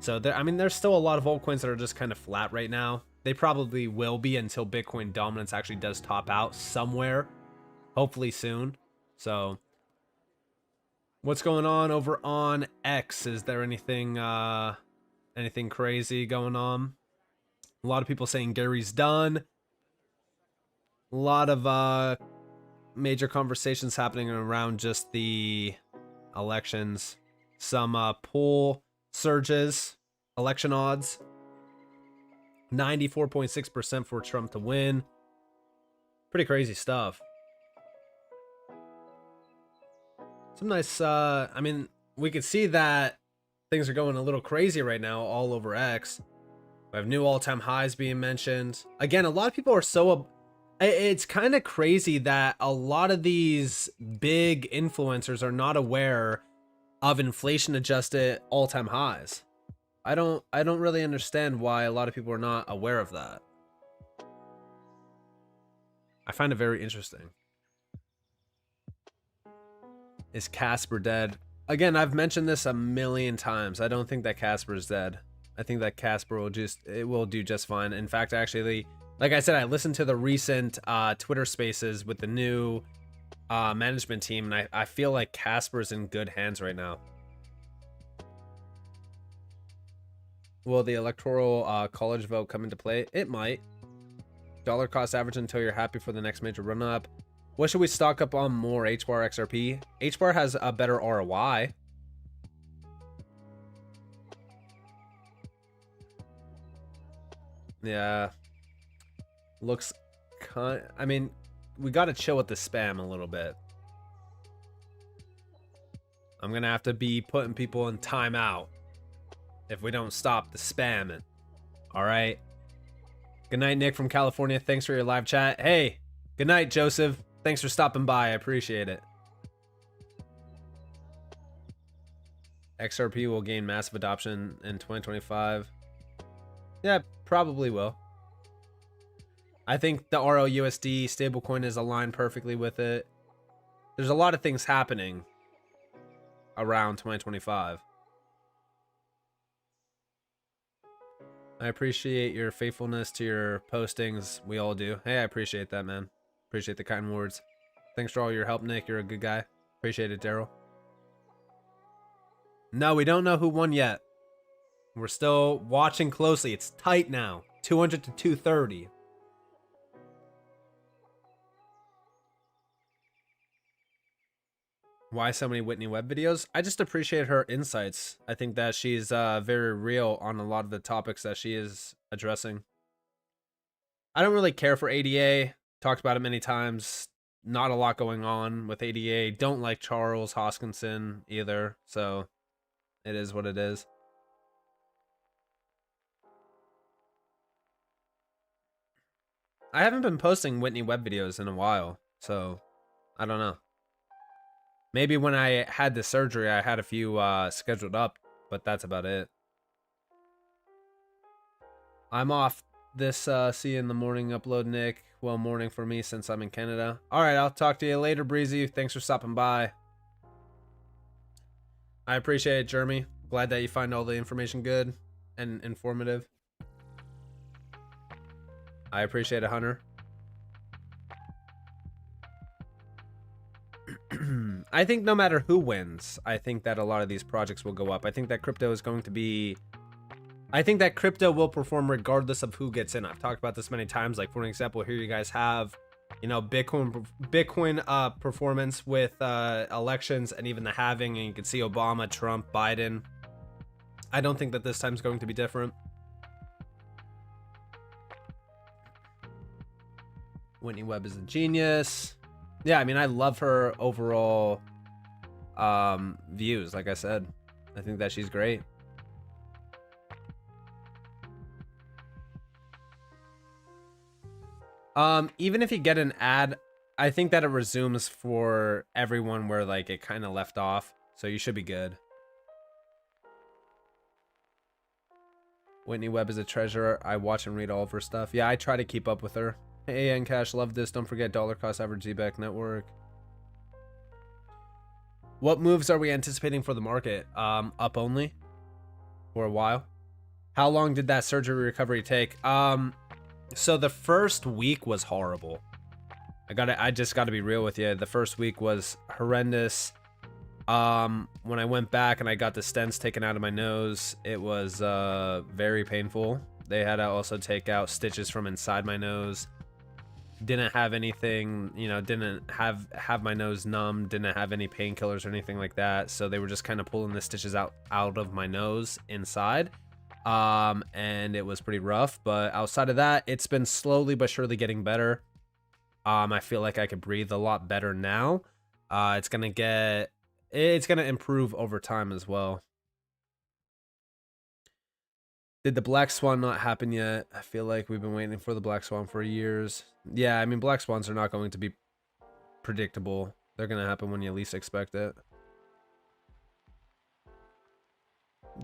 So there's still a lot of altcoins that are just kind of flat right now. They probably will be until Bitcoin dominance actually does top out somewhere, hopefully soon. So what's going on over on X? Is there anything crazy going on? A lot of people saying Gary's done. A lot of major conversations happening around just the elections. Some poll surges, election odds. 94.6% for Trump to win. Pretty crazy stuff. Some nice, I mean, we could see that things are going a little crazy right now all over X. We have new all-time highs being mentioned. Again, a lot of people are so... It's kind of crazy that a lot of these big influencers are not aware of inflation-adjusted all-time highs. I don't really understand why a lot of people are not aware of that. I find it very interesting. Is Casper dead? Again, I've mentioned this a million times. I don't think that Casper is dead. I think that Casper will do just fine. In fact, actually, like I said, I listened to the recent Twitter Spaces with the new management team, and I feel like Casper's in good hands right now. Will the electoral college vote come into play? It might. Dollar cost average until you're happy for the next major run up. What should we stock up on more? HBAR, XRP? HBAR has a better ROI. Yeah. Looks I mean, we got to chill with the spam a little bit. I'm going to have to be putting people in timeout if we don't stop the spamming. All right. Good night, Nick from California. Thanks for your live chat. Hey, good night, Joseph. Thanks for stopping by. I appreciate it. XRP will gain massive adoption in 2025. Yeah, probably will. I think the RLUSD stablecoin is aligned perfectly with it. There's a lot of things happening around 2025. I appreciate your faithfulness to your postings. We all do. Hey, I appreciate that, man. Appreciate the kind words. Thanks for all your help, Nick. You're a good guy. Appreciate it, Daryl. No, we don't know who won yet. We're still watching closely. It's tight now. 200 to 230. Why so many Whitney Webb videos? I just appreciate her insights. I think that she's very real on a lot of the topics that she is addressing. I don't really care for ADA. Talked about it many times. Not a lot going on with ADA. Don't like Charles Hoskinson either. So it is what it is. I haven't been posting Whitney Webb videos in a while. So I don't know. Maybe when I had the surgery, I had a few scheduled up, but that's about it. I'm off this see you in the morning upload, Nick. Well, morning for me since I'm in Canada. All right, I'll talk to you later, Breezy. Thanks for stopping by. I appreciate it, Jeremy. Glad that you find all the information good and informative. I appreciate it, Hunter. I think no matter who wins, I think that a lot of these projects will go up. I think that crypto is going to be... I think that crypto will perform regardless of who gets in. I've talked about this many times. Like, for an example, here you guys have, you know, Bitcoin performance with elections and even the halving. And you can see Obama, Trump, Biden. I don't think that this time is going to be different. Whitney Webb is a genius. Yeah, I mean, I love her overall views. Like I said, I think that she's great. Even if you get an ad, I think that it resumes for everyone where like it kind of left off. So you should be good. Whitney Webb is a treasure. I watch and read all of her stuff. Yeah, I try to keep up with her. Hey, Ncash, love this. Don't forget dollar cost average ZBAC network. What moves are we anticipating for the market? Up only for a while. How long did that surgery recovery take? So the first week was horrible. I just gotta be real with you. The first week was horrendous. When I went back and I got the stents taken out of my nose, it was very painful. They had to also take out stitches from inside my nose. Didn't have anything, you know, didn't have my nose numb, didn't have any painkillers or anything like that. So they were just kind of pulling the stitches out of my nose inside. And it was pretty rough, but outside of that, it's been slowly but surely getting better. I feel like I could breathe a lot better now. It's gonna improve over time as well. Did the black swan not happen yet? I feel like we've been waiting for the black swan for years. Yeah, I mean, black swans are not going to be predictable. They're gonna happen when you least expect it.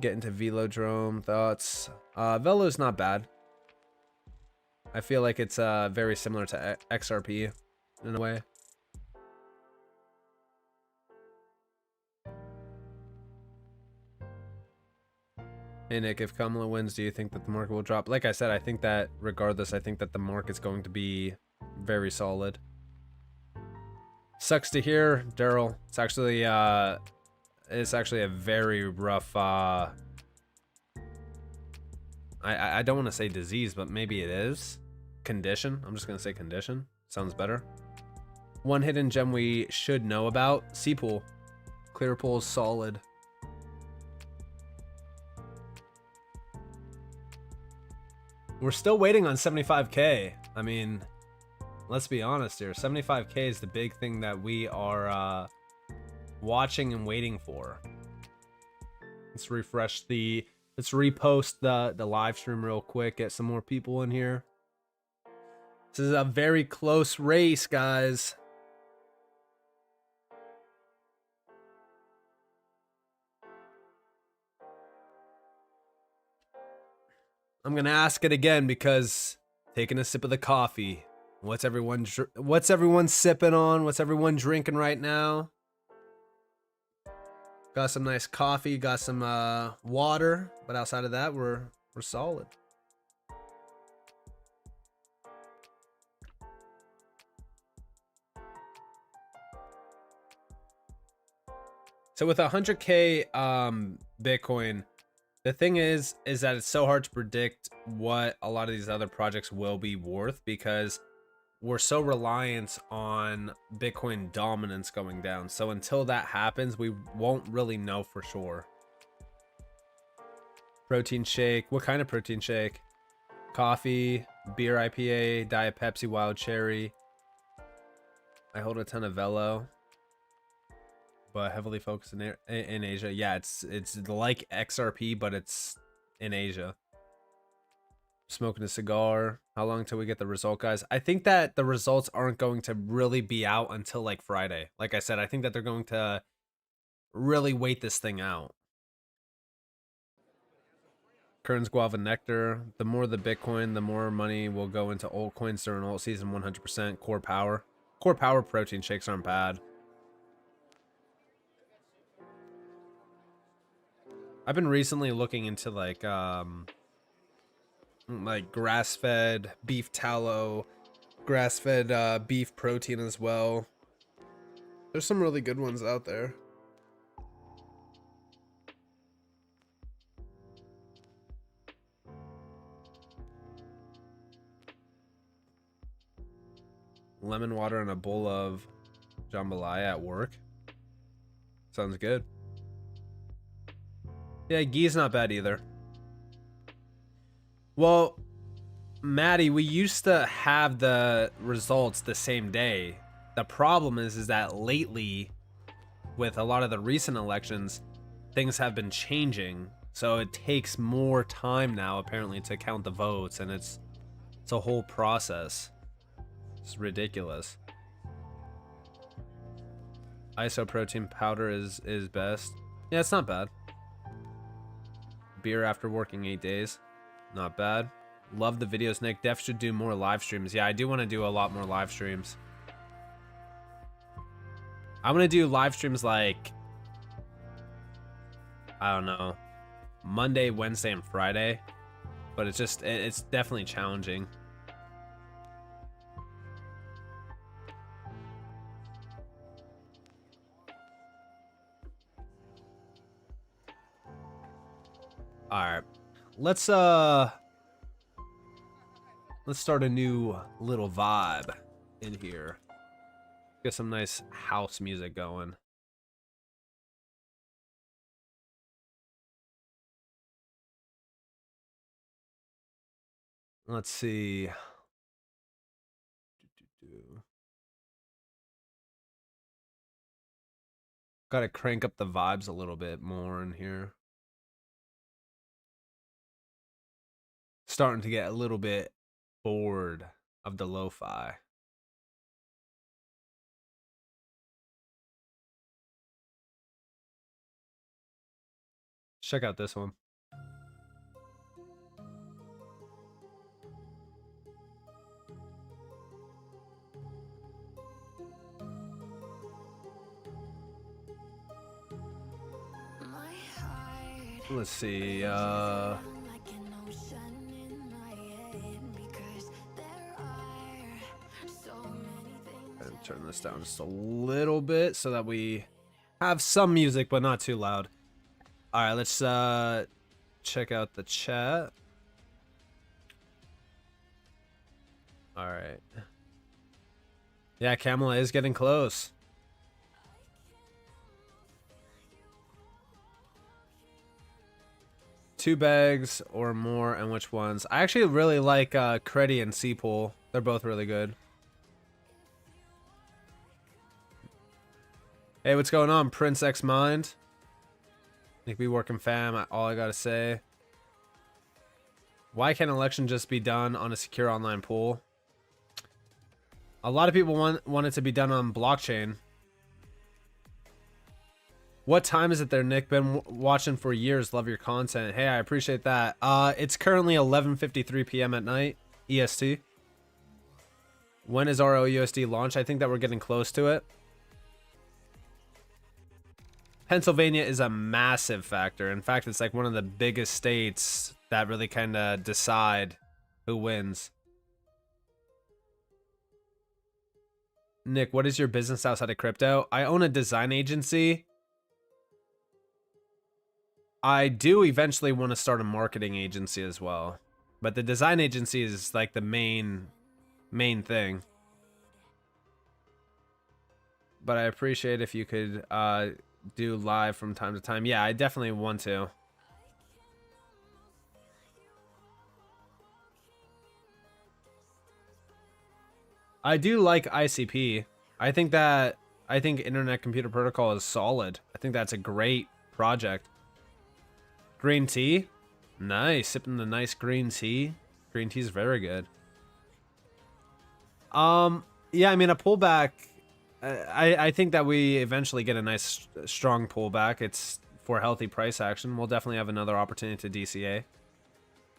Get into Velodrome thoughts. Velo's not bad. I feel like it's very similar to XRP in a way. Hey Nick, if Kamala wins, do you think that the market will drop? Like I said, I think that regardless, I think that the market's going to be very solid. Sucks to hear, Daryl. It's actually a very rough I don't want to say disease, but maybe it is. Condition. I'm just gonna say condition. Sounds better. One hidden gem we should know about. C-Pool. Clear pool is solid. We're still waiting on 75k. I mean, let's be honest here. 75k is the big thing that we are watching and waiting for. Let's repost the live stream real quick, get some more people in here. This is a very close race, guys. I'm gonna ask it again because taking a sip of the coffee. What's everyone sipping on? What's everyone drinking right now? Got some nice coffee, got some water, but outside of that, we're solid. So with 100k Bitcoin, the thing is that it's so hard to predict what a lot of these other projects will be worth because we're so reliant on Bitcoin dominance going down. So until that happens, we won't really know for sure. Protein shake. What kind of protein shake? Coffee, beer IPA, Diet Pepsi, Wild Cherry. I hold a ton of Velo, but heavily focused in Asia. Yeah, it's like XRP, but it's in Asia. Smoking a cigar. How long till we get the result, guys? I think that the results aren't going to really be out until like Friday. Like I said, I think that they're going to really wait this thing out. Kern's Guava Nectar. The more the Bitcoin, the more money will go into altcoins during alt season. 100% core power. Core power protein shakes aren't bad. I've been recently looking into like grass-fed beef tallow, grass-fed beef protein as well. There's some really good ones out there. Lemon water and a bowl of jambalaya at work. Sounds good. Yeah, ghee's not bad either. Well, Maddie, we used to have the results the same day. The problem is that lately, with a lot of the recent elections, things have been changing. So it takes more time now, apparently, to count the votes, and it's a whole process. It's ridiculous. Isoprotein powder is best. Yeah, it's not bad. Beer after working 8 days. Not bad. Love the videos, Nick. Def should do more live streams. Yeah, I do want to do a lot more live streams. I'm going to do live streams like, I don't know, Monday, Wednesday, and Friday. But it's definitely challenging. All right, let's Let's start a new little vibe in here. Get some nice house music going. Let's see. Gotta crank up the vibes a little bit more in here. Starting to get a little bit bored of the lo-fi. Check out this one. Let's see, turn this down just a little bit so that we have some music, but not too loud. All right, let's check out the chat. All right. Yeah, Kamala is getting close. Two bags or more, and which ones? I actually really like Creddy and C-Pool. They're both really good. Hey, what's going on, Prince X Mind? Nick be working, fam. All I gotta say. Why can't election just be done on a secure online pool? A lot of people want it to be done on blockchain. What time is it there, Nick? Been watching for years. Love your content. Hey, I appreciate that. It's currently 11:53 p.m. at night, EST. When is ROUSD launch? I think that we're getting close to it. Pennsylvania is a massive factor. In fact, it's like one of the biggest states that really kind of decide who wins. Nick, what is your business outside of crypto? I own a design agency. I do eventually want to start a marketing agency as well, but the design agency is like the main thing. But I appreciate if you could do live from time to time. Yeah, I definitely want to. I do like ICP. I think Internet Computer Protocol is solid. I think that's a great project. Green tea? Nice. Sipping the nice green tea. Green tea is very good. Yeah, I mean, a pullback, I think that we eventually get a nice, strong pullback. It's for healthy price action. We'll definitely have another opportunity to DCA.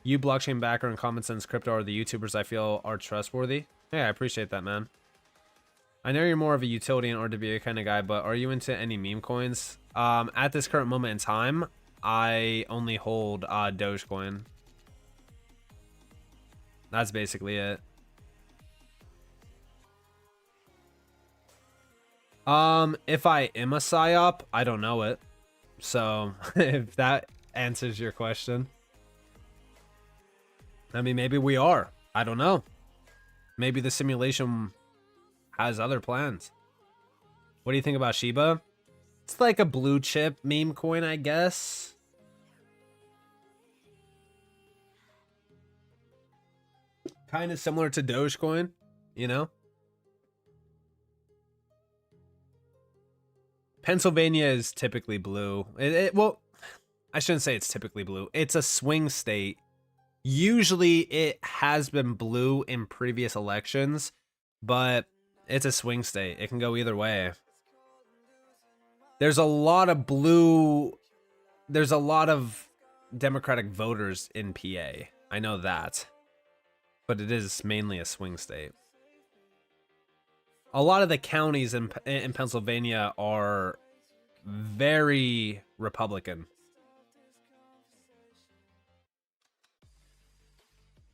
You, blockchain backer, and common sense crypto are the YouTubers I feel are trustworthy. Yeah, I appreciate that, man. I know you're more of a utility and RWA kind of guy, but are you into any meme coins? At this current moment in time, I only hold Dogecoin. That's basically it. If I am a PSYOP, I don't know it. So, if that answers your question. I mean, maybe we are. I don't know. Maybe the simulation has other plans. What do you think about Shiba? It's like a blue chip meme coin, I guess. Kind of similar to Dogecoin, you know? Pennsylvania is typically blue. Well, I shouldn't say it's typically blue. It's a swing state. Usually it has been blue in previous elections, but it's a swing state. It can go either way. There's a lot of blue. There's a lot of Democratic voters in PA. I know that. But it is mainly a swing state. A lot of the counties in Pennsylvania are very Republican.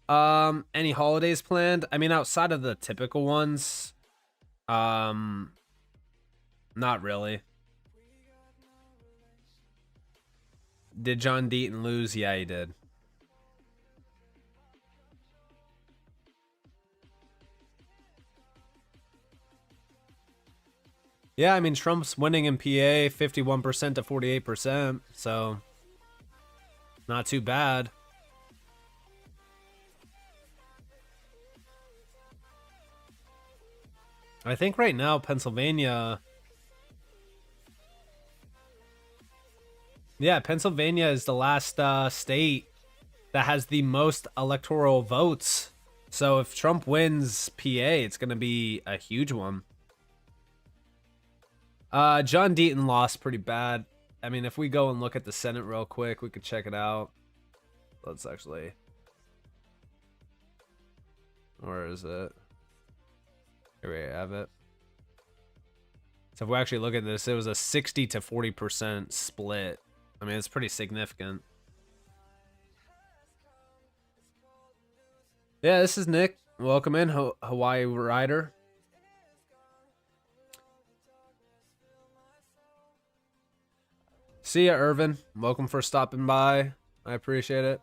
Any holidays planned? I mean, outside of the typical ones, not really. Did John Deaton lose? Yeah, he did. Yeah, I mean, Trump's winning in PA 51% to 48%, so not too bad. I think right now Pennsylvania... Yeah, Pennsylvania is the last state that has the most electoral votes. So if Trump wins PA, it's going to be a huge one. John Deaton lost pretty bad. I mean, if we go and look at the Senate real quick, we could check it out. Let's actually... Where is it? Here we have it. So if we actually look at this, it was a 60 to 40% split. I mean, it's pretty significant. Yeah, this is Nick. Welcome in, Hawaii Rider. See ya, Irvin. Welcome for stopping by. I appreciate it.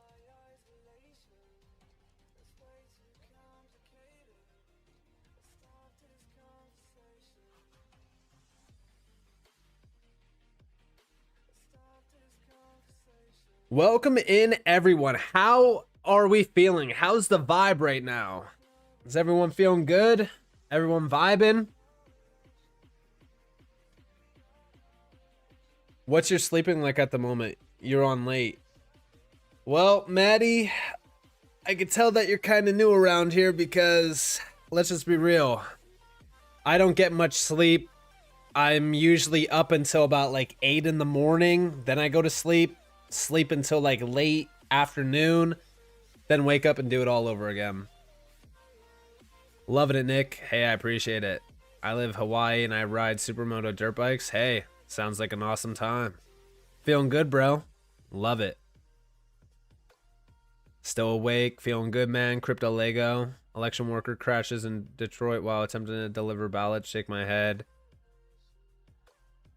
Welcome in, everyone. How are we feeling? How's the vibe right now? Is everyone feeling good? Everyone vibing? What's your sleeping like at the moment? You're on late. Well, Maddie, I can tell that you're kind of new around here because, let's just be real, I don't get much sleep. I'm usually up until about like 8 in the morning. Then I go to sleep until like late afternoon, then wake up and do it all over again. Loving it, Nick. Hey, I appreciate it. I live Hawaii and I ride supermoto dirt bikes. Hey, sounds like an awesome time. Feeling good, bro. Love it. Still awake, feeling good, man. Crypto Lego. Election worker crashes in Detroit while attempting to deliver ballots. Shake my head.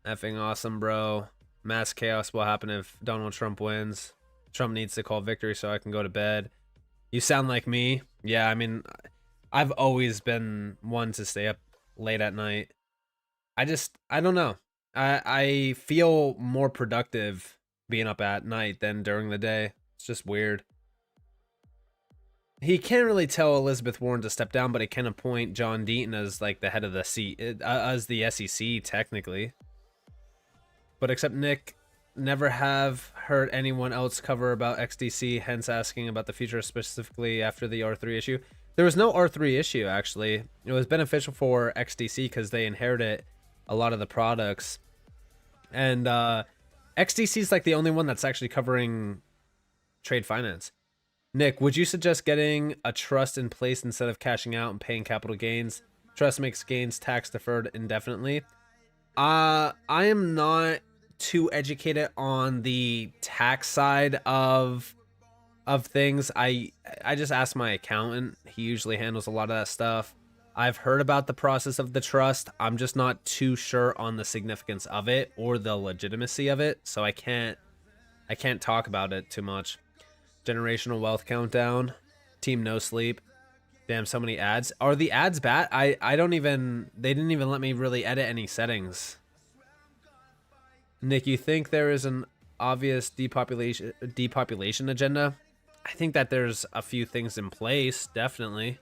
Effing awesome, bro. Mass chaos will happen if Donald Trump wins. Trump needs to call victory so I can go to bed. You sound like me. Yeah, I mean, I've always been one to stay up late at night. I don't know. I feel more productive being up at night than during the day. It's just weird. He can't really tell Elizabeth Warren to step down, but he can appoint John Deaton as like the head of the as the SEC technically. But except Nick, never have heard anyone else cover about XDC, hence asking about the future specifically after the R3 issue. There was no R3 issue, actually. It was beneficial for XDC because they inherited a lot of the products. And XDC is like the only one that's actually covering trade finance. Nick, would you suggest getting a trust in place instead of cashing out and paying capital gains? Trust makes gains tax deferred indefinitely. I am not too educated on the tax side of things. I just asked my accountant. He usually handles a lot of that stuff. I've heard about the process of the trust. I'm just not too sure on the significance of it or the legitimacy of it, so I can't talk about it too much. Generational wealth countdown. Team no sleep. Damn, so many ads. Are the ads bad? I don't even... They didn't even let me really edit any settings. Nick, you think there is an obvious depopulation agenda? I think that there's a few things in place, definitely.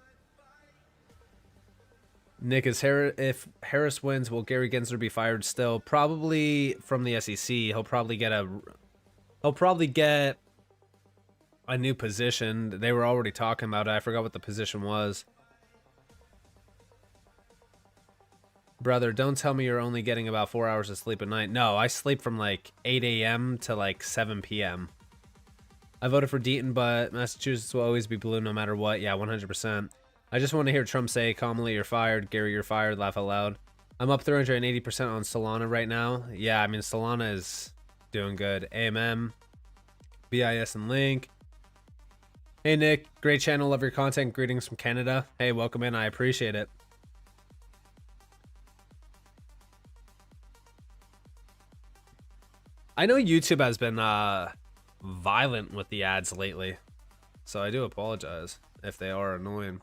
Nick, if Harris wins, will Gary Gensler be fired still? Probably from the SEC. He'll probably get a new position. They were already talking about it. I forgot what the position was. Brother, don't tell me you're only getting about 4 hours of sleep a night. No, I sleep from like 8 a.m. to like 7 p.m. I voted for Deaton, but Massachusetts will always be blue no matter what. Yeah, 100%. I just want to hear Trump say, Kamala, you're fired. Gary, you're fired. Laugh out loud. I'm up 380% on Solana right now. Yeah, I mean, Solana is doing good. AMM, BIS, and Link. Hey, Nick. Great channel. Love your content. Greetings from Canada. Hey, welcome in. I appreciate it. I know YouTube has been violent with the ads lately, so I do apologize if they are annoying.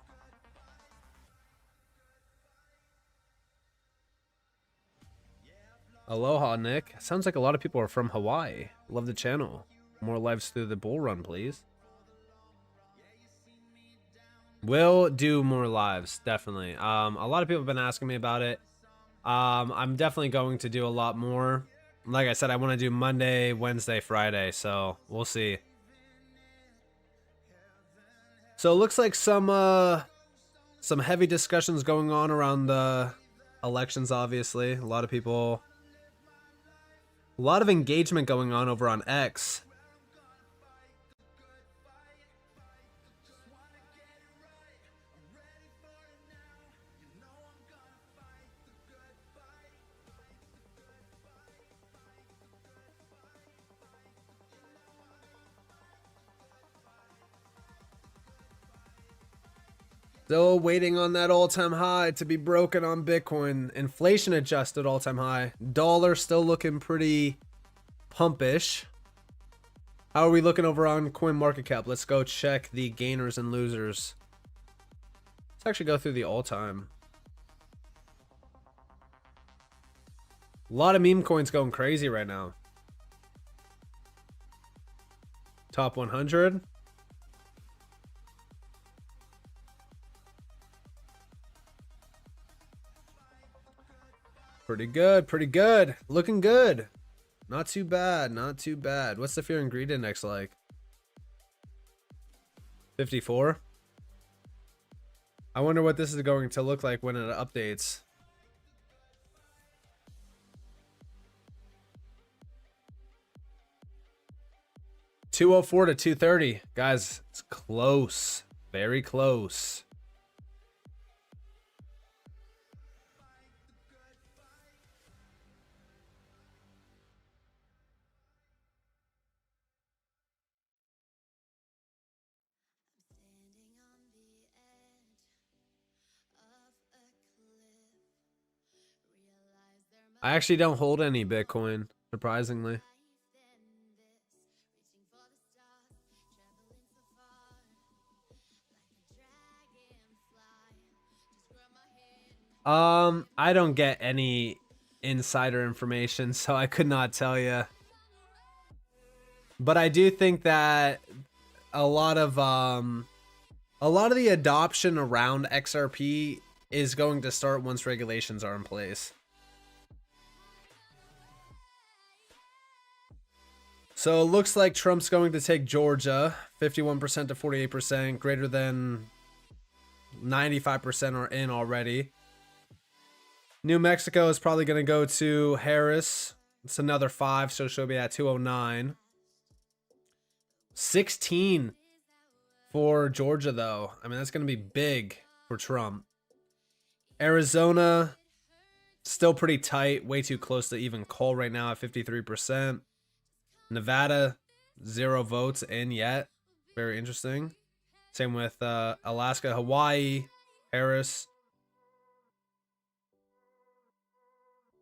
Aloha, Nick. Sounds like a lot of people are from Hawaii. Love the channel. More lives through the bull run, please. We'll do more lives, definitely. A lot of people have been asking me about it. I'm definitely going to do a lot more. Like I said, I want to do Monday, Wednesday, Friday, so we'll see. So it looks like some heavy discussions going on around the elections, obviously. A lot of people, a lot of engagement going on over on X. Still waiting on that all-time high to be broken on Bitcoin. Inflation adjusted all-time high. Dollar still looking pretty pumpish. How are we looking over on CoinMarketCap? Let's go check the gainers and losers. Let's actually go through the all-time. A lot of meme coins going crazy right now. Top 100. Pretty good, pretty good. Looking good. Not too bad, not too bad. What's the fear and greed index like? 54. I wonder what this is going to look like when it updates. $204 to 230. Guys, it's close. Very close. I actually don't hold any Bitcoin, surprisingly. I don't get any insider information, so I could not tell you. But I do think that a lot of the adoption around XRP is going to start once regulations are in place. So it looks like Trump's going to take Georgia, 51% to 48%, greater than 95% are in already. New Mexico is probably going to go to Harris. It's another 5, so she'll be at 209. 16 for Georgia, though. I mean, that's going to be big for Trump. Arizona, still pretty tight. Way too close to even call right now at 53%. Nevada, 0 votes in yet. Very interesting. Same with Alaska, Hawaii, Harris.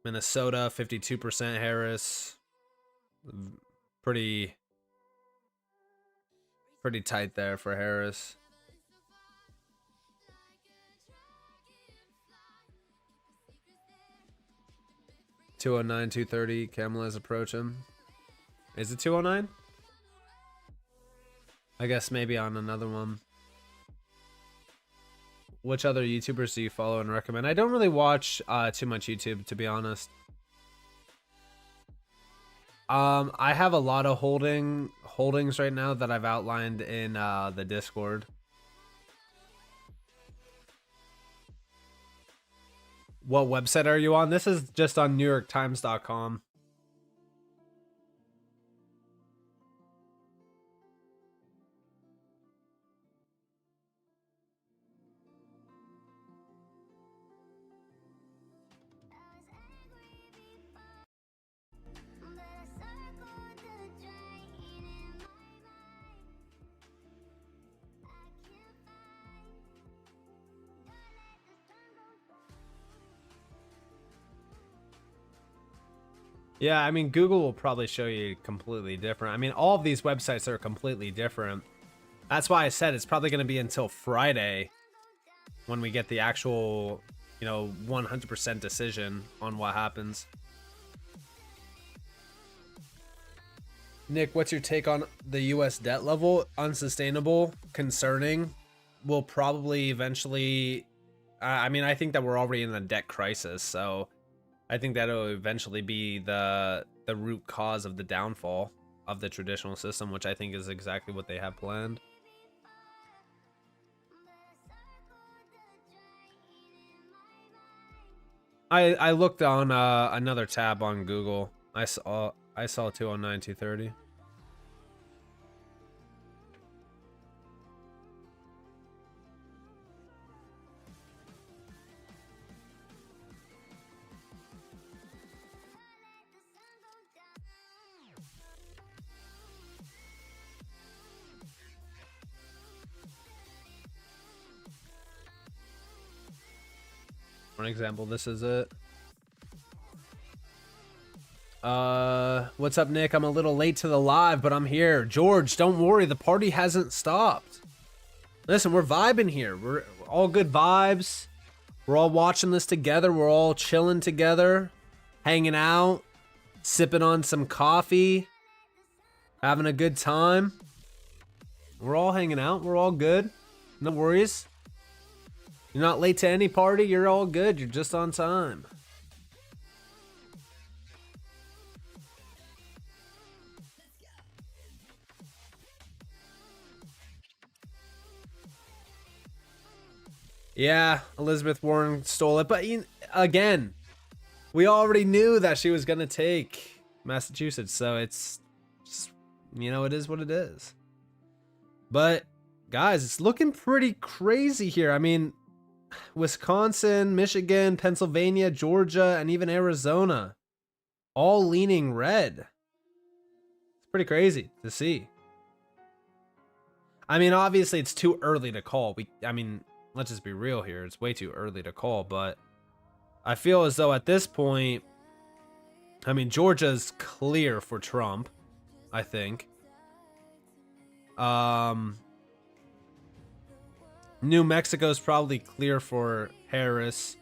Minnesota, 52% Harris. Pretty tight there for Harris. $209, $230. Kamala's approaching. Is it 209? I guess maybe on another one. Which other YouTubers do you follow and recommend? I don't really watch too much YouTube, to be honest. I have a lot of holdings right now that I've outlined in the Discord. What website are you on? This is just on NewYorkTimes.com. Yeah, I mean, Google will probably show you completely different. I mean, all of these websites are completely different. That's why I said it's probably going to be until Friday when we get the actual, 100% decision on what happens. Nick, what's your take on the US debt level? Unsustainable, concerning, will probably eventually, I mean, I think that we're already in a debt crisis, so I think that'll eventually be the root cause of the downfall of the traditional system, which I think is exactly what they have planned. I looked on another tab on Google. I saw 209 230. For example, this is it. What's up, Nick? I'm a little late to the live, but I'm here. George, don't worry, the party hasn't stopped. Listen, we're vibing here. We're all good vibes. We're all watching this together. We're all chilling together, hanging out, sipping on some coffee, having a good time. We're all hanging out. We're all good. No worries. You're not late to any party. You're all good. You're just on time. Yeah, Elizabeth Warren stole it. But again, we already knew that she was going to take Massachusetts. So it's just, you know, it is what it is. But guys, it's looking pretty crazy here. I mean, Wisconsin, Michigan, Pennsylvania, Georgia, and even Arizona, all leaning red. It's pretty crazy to see. I mean, obviously it's too early to call. I mean, let's just be real here. It's way too early to call, but I feel as though at this point, I mean, Georgia's clear for Trump, I think. New Mexico's probably clear for Harris.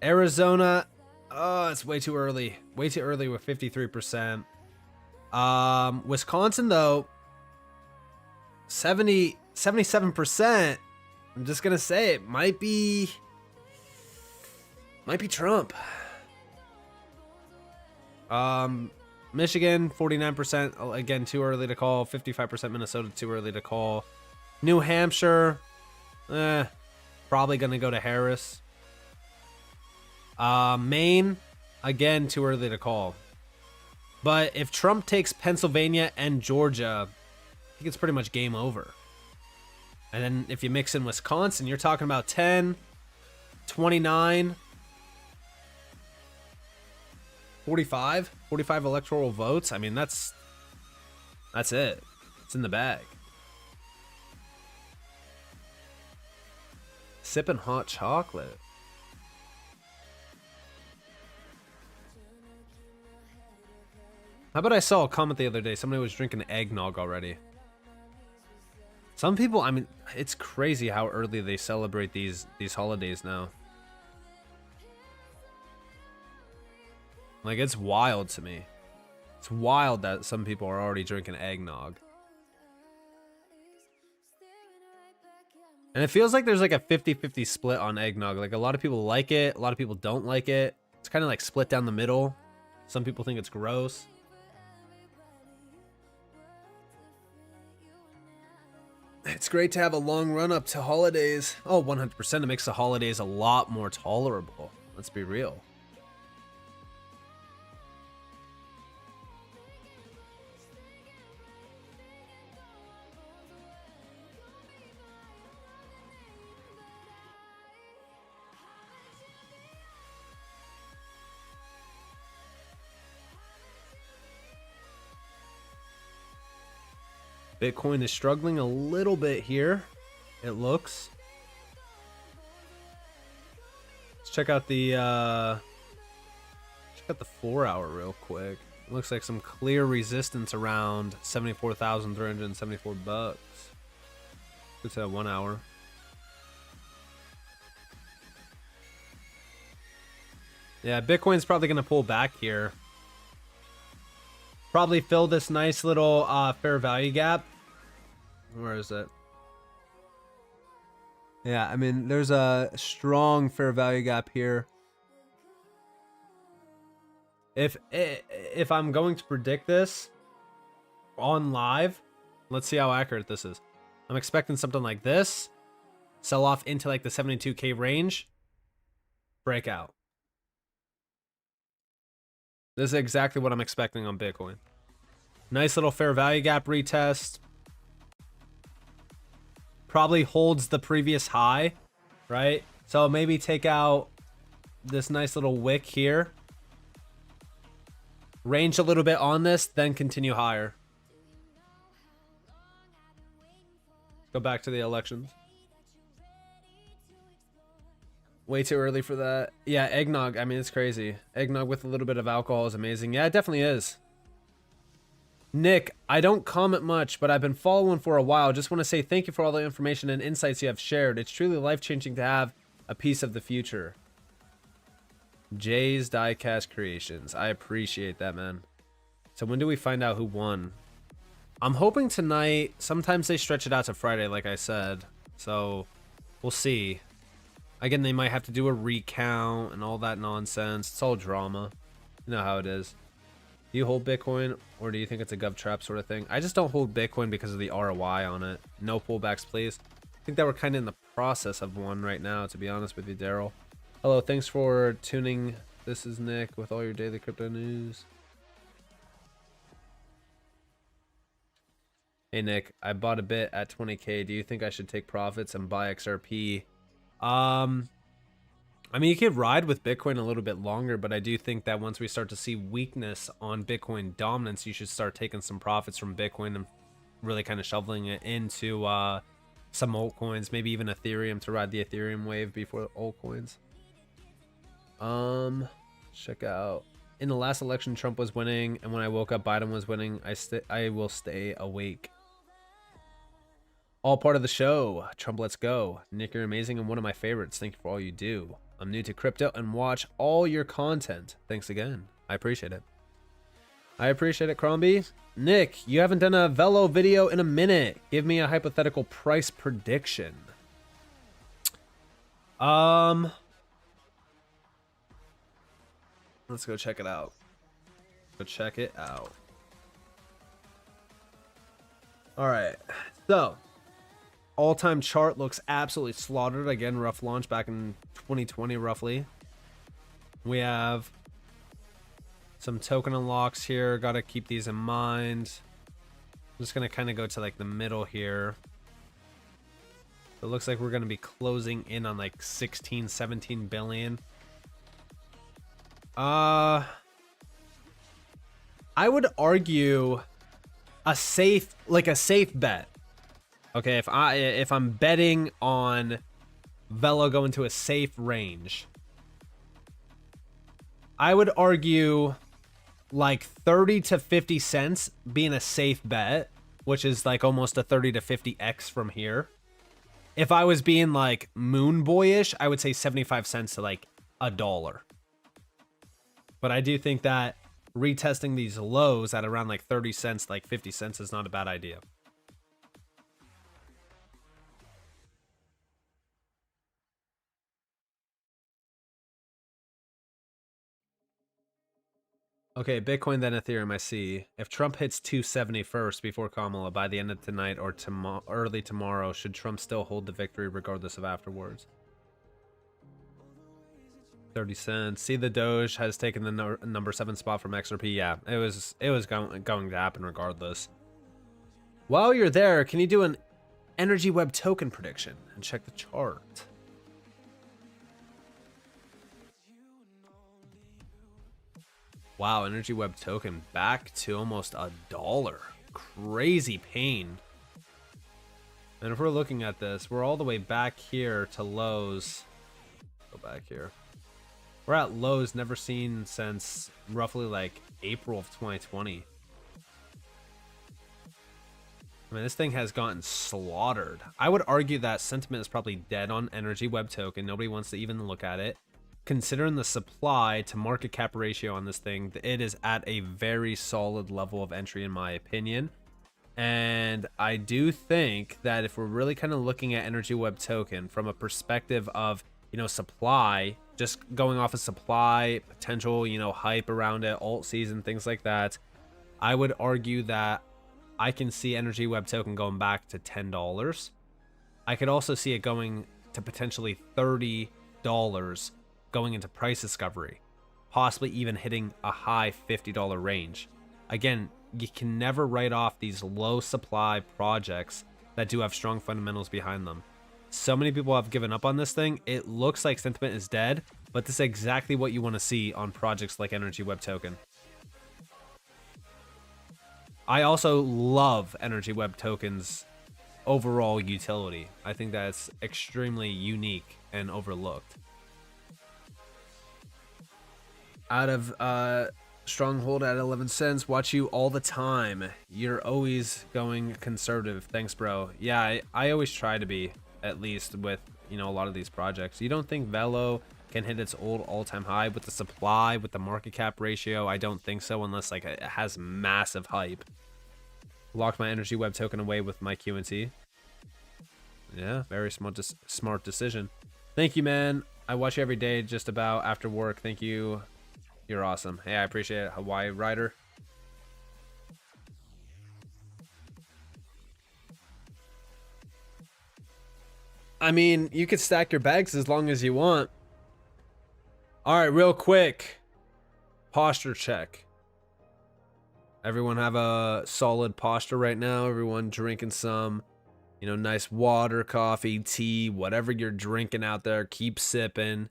Arizona, oh, it's way too early. Way too early with 53%. Wisconsin, though, 77%. I'm just gonna say it might be Trump. Michigan, 49%. Again, too early to call. 55% Minnesota, too early to call. New Hampshire, probably gonna go to Harris. Maine, again, too early to call. But if Trump takes Pennsylvania and Georgia, I think it's pretty much game over. And then if you mix in Wisconsin, you're talking about 10, 29, 45 electoral votes. I mean, that's it. It's in the bag. Sipping hot chocolate. How about I saw a comment the other day? Somebody was drinking eggnog already. Some people, I mean, it's crazy how early they celebrate these holidays now. Like, it's wild to me. It's wild that some people are already drinking eggnog. And it feels like there's like a 50-50 split on eggnog. Like, a lot of people like it, a lot of people don't like it. It's kind of like split down the middle. Some people think it's gross. It's great to have a long run up to holidays. Oh, 100%. It makes the holidays a lot more tolerable. Let's be real. Bitcoin is struggling a little bit here, it looks. Let's check out the 4-hour real quick. It looks like some clear resistance around 74,374 bucks. It's at 1 hour. Yeah, Bitcoin's probably going to pull back here. Probably fill this nice little fair value gap. Where is it? Yeah, I mean, there's a strong fair value gap here. If I'm going to predict this on live, let's see how accurate this is. I'm expecting something like this. Sell off into like the 72K range. Breakout. This is exactly what I'm expecting on Bitcoin. Nice little fair value gap retest. Probably holds the previous high, right? So maybe take out this nice little wick here. Range a little bit on this, then continue higher. Go back to the elections. Way too early for that. Yeah, eggnog. I mean, it's crazy. Eggnog with a little bit of alcohol is amazing. Yeah, it definitely is. Nick, I don't comment much, but I've been following for a while. Just want to say thank you for all the information and insights you have shared. It's truly life-changing to have a piece of the future. Jay's Diecast Creations. I appreciate that, man. So when do we find out who won? I'm hoping tonight. Sometimes they stretch it out to Friday, like I said. So we'll see. Again, they might have to do a recount and all that nonsense. It's all drama. You know how it is. Do you hold Bitcoin, or do you think it's a gov trap sort of thing? I just don't hold Bitcoin because of the ROI on it. No pullbacks, please. I think that we're kind of in the process of one right now, to be honest with you, Daryl. Hello, thanks for tuning. This is Nick with all your daily crypto news. Hey, Nick, I bought a bit at 20K. Do you think I should take profits and buy XRP? I mean, you could ride with Bitcoin a little bit longer, but I do think that once we start to see weakness on Bitcoin dominance, you should start taking some profits from Bitcoin and really kind of shoveling it into some altcoins, maybe even Ethereum to ride the Ethereum wave before altcoins. Check out. In the last election, Trump was winning, and when I woke up, Biden was winning. I will stay awake. All part of the show. Trump, let's go. Nick, you're amazing and one of my favorites. Thank you for all you do. I'm new to crypto and watch all your content. Thanks again. I appreciate it. I appreciate it, Crombie. Nick, you haven't done a Velo video in a minute. Give me a hypothetical price prediction. Let's go check it out. Go check it out. All right. So, all-time chart looks absolutely slaughtered. Again, rough launch back in 2020, roughly. We have some token unlocks here. Got to keep these in mind. I'm just going to kind of go to like the middle here. It looks like we're going to be closing in on like 16, 17 billion. I would argue a safe bet. Okay, if I'm betting on Velo going to a safe range, I would argue like 30 to 50 cents being a safe bet, which is like almost a 30 to 50x from here. If I was being like moon boyish, I would say 75 cents to like $1. But I do think that retesting these lows at around like 30 cents, like 50 cents is not a bad idea. Okay, Bitcoin then Ethereum, I see. If Trump hits 270 first before Kamala by the end of tonight or early tomorrow, should Trump still hold the victory regardless of afterwards? 30 cents. See, the Doge has taken the number 7 spot from XRP. Yeah, it was going to happen regardless. While you're there, can you do an Energy Web token prediction and check the chart? Wow, Energy Web token back to almost $1. Crazy pain. And if we're looking at this, we're all the way back here to lows. Go back here. We're at lows never seen since roughly like April of 2020. I mean, this thing has gotten slaughtered. I would argue that sentiment is probably dead on Energy Web token. Nobody wants to even look at it. considering the supply to market cap ratio on this thing, it is at a very solid level of entry in my opinion. And I do think that if we're really kind of looking at Energy Web token from a perspective of, you know, supply, just going off of supply, potential, you know, hype around it, alt season, things like that, I would argue that I can see Energy Web token going back to $10. I could also see it going to potentially $30 going into price discovery, possibly even hitting a high $50 range. Again, you can never write off these low supply projects that do have strong fundamentals behind them. So many people have given up on this thing. It looks like sentiment is dead, but this is exactly what you want to see on projects like Energy Web token. I also love Energy Web token's overall utility. I think that's extremely unique and overlooked. Out of Stronghold at 11 cents. Watch you all the time. You're always going conservative. Thanks, bro. Yeah, I always try to be, at least with, you know, a lot of these projects. You don't think Velo can hit its old all-time high with the supply, with the market cap ratio? I don't think so, unless like it has massive hype. Locked my Energy Web token away with my QNT. Yeah, very smart decision. Thank you, man. I watch you every day just about after work. Thank you. You're awesome. Hey, I appreciate it, Hawaii Rider. I mean, you could stack your bags as long as you want. All right, real quick. Posture check. Everyone have a solid posture right now. Everyone drinking some, you know, nice water, coffee, tea, whatever you're drinking out there. Keep sipping.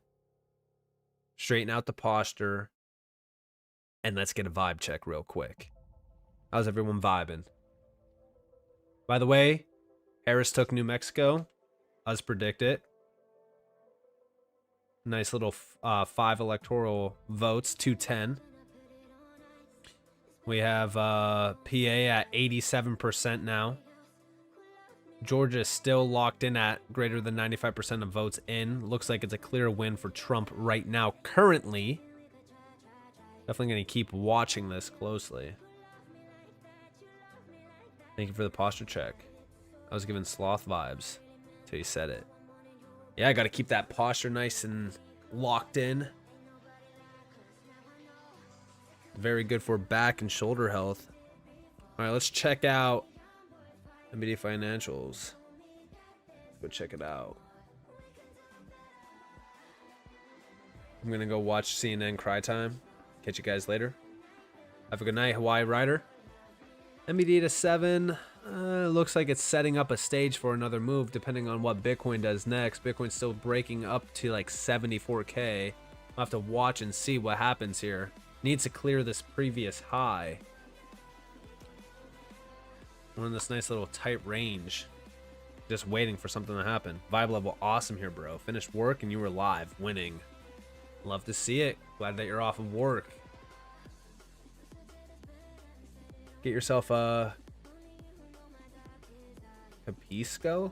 Straighten out the posture. And let's get a vibe check real quick. How's everyone vibing? By the way, Harris took New Mexico, as predicted. Nice little 5 electoral votes, 210. We have PA at 87% now. Georgia is still locked in at greater than 95% of votes in. Looks like it's a clear win for Trump right now, currently. Definitely going to keep watching this closely. Thank you for the posture check. I was giving sloth vibes until you said it. Yeah, I got to keep that posture nice and locked in. Very good for back and shoulder health. All right, let's check out NVIDIA financials. Let's go check it out. I'm going to go watch CNN Cry Time. Catch you guys later. Have a good night, Hawaii Rider. NVIDIA to 7. Looks like it's setting up a stage for another move, depending on what Bitcoin does next. Bitcoin's still breaking up to like 74K. I'll have to watch and see what happens here. Needs to clear this previous high. We're in this nice little tight range. Just waiting for something to happen. Vibe level awesome here, bro. Finished work and you were live, winning. Love to see it. Glad that you're off of work. Get yourself a Capisco?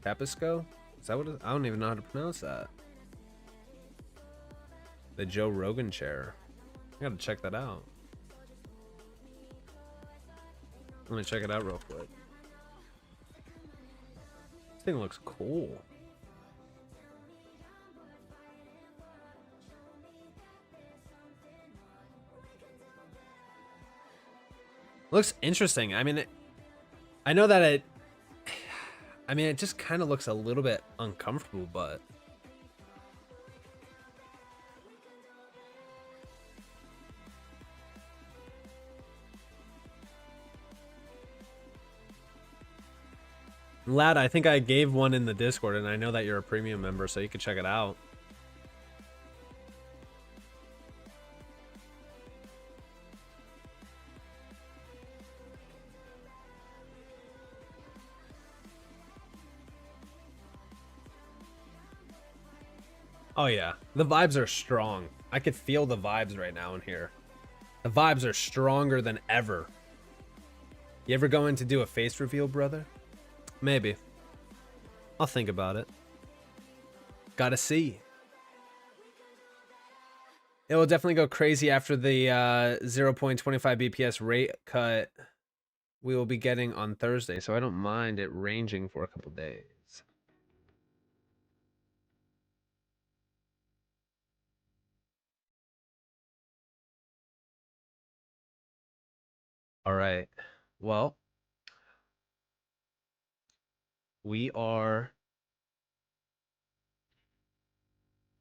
Capisco? Is that what it is? I don't even know how to pronounce that. The Joe Rogan chair. I gotta check that out. Let me check it out real quick. This thing looks cool. Looks interesting. I mean, I know that it just kind of looks a little bit uncomfortable, but Lad, I think I gave one in the Discord, and I know that you're a premium member, so you can check it out. Oh yeah, the vibes are strong. I could feel the vibes right now in here. The vibes are stronger than ever. You ever going to do a face reveal, brother? Maybe. I'll think about it. Gotta see. It will definitely go crazy after the 0.25 BPS rate cut we will be getting on Thursday. So I don't mind it ranging for a couple days. All right. Well, we are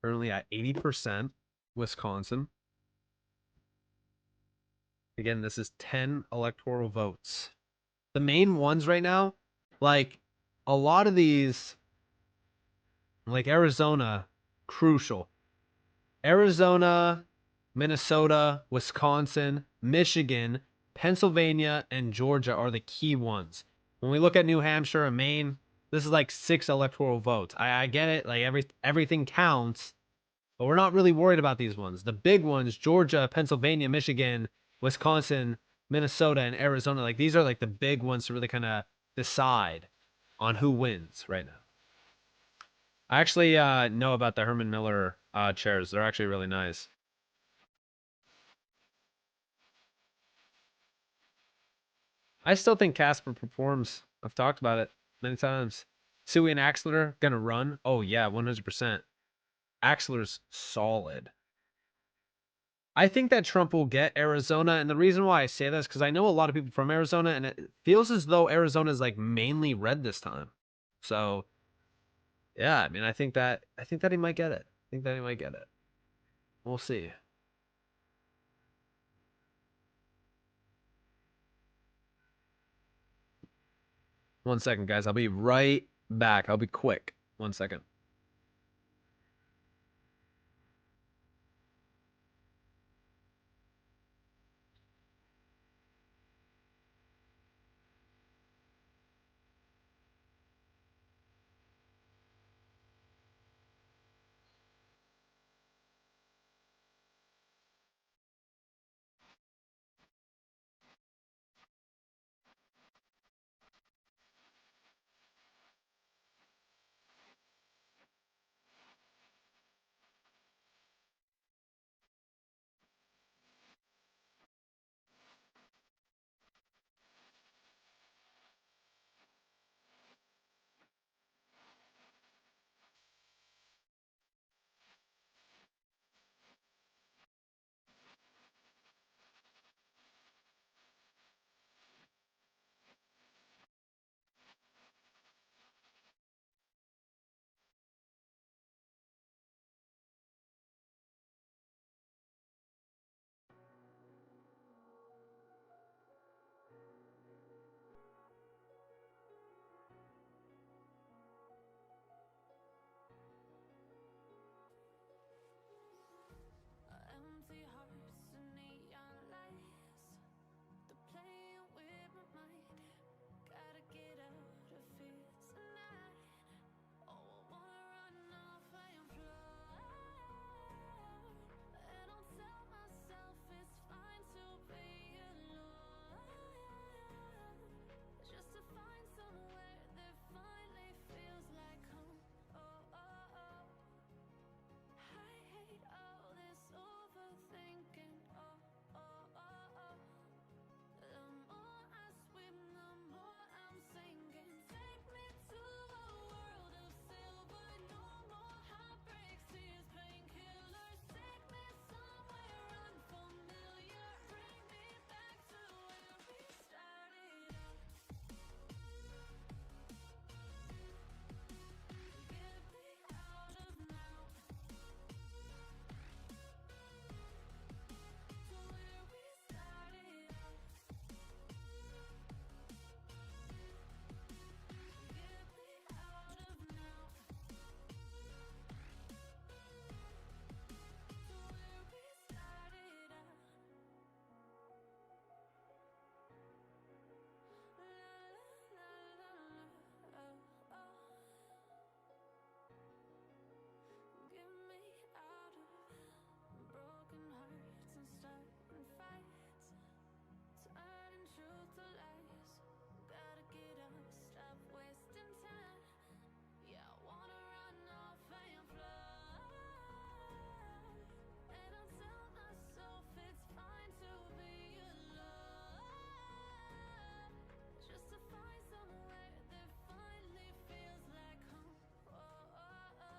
currently at 80% Wisconsin. Again, this is 10 electoral votes. The main ones right now, like a lot of these, like Arizona, crucial. Arizona, Minnesota, Wisconsin, Michigan, Pennsylvania, and Georgia are the key ones. When we look at New Hampshire and Maine, this is like 6 electoral votes. I get it, like everything counts, but we're not really worried about these ones. The big ones, Georgia, Pennsylvania, Michigan, Wisconsin, Minnesota, and Arizona, like these are like the big ones to really kind of decide on who wins right now. I actually know about the Herman Miller chairs. They're actually really nice. I still think Casper performs. I've talked about it many times. Sui and Axler gonna run. Oh yeah, 100%. Axler's solid. I think that Trump will get Arizona, and the reason why I say this because I know a lot of people from Arizona, and it feels as though Arizona is like mainly red this time. So yeah, I mean, I think that he might get it. I think that he might get it. We'll see. One second, guys. I'll be right back. I'll be quick. 1 second.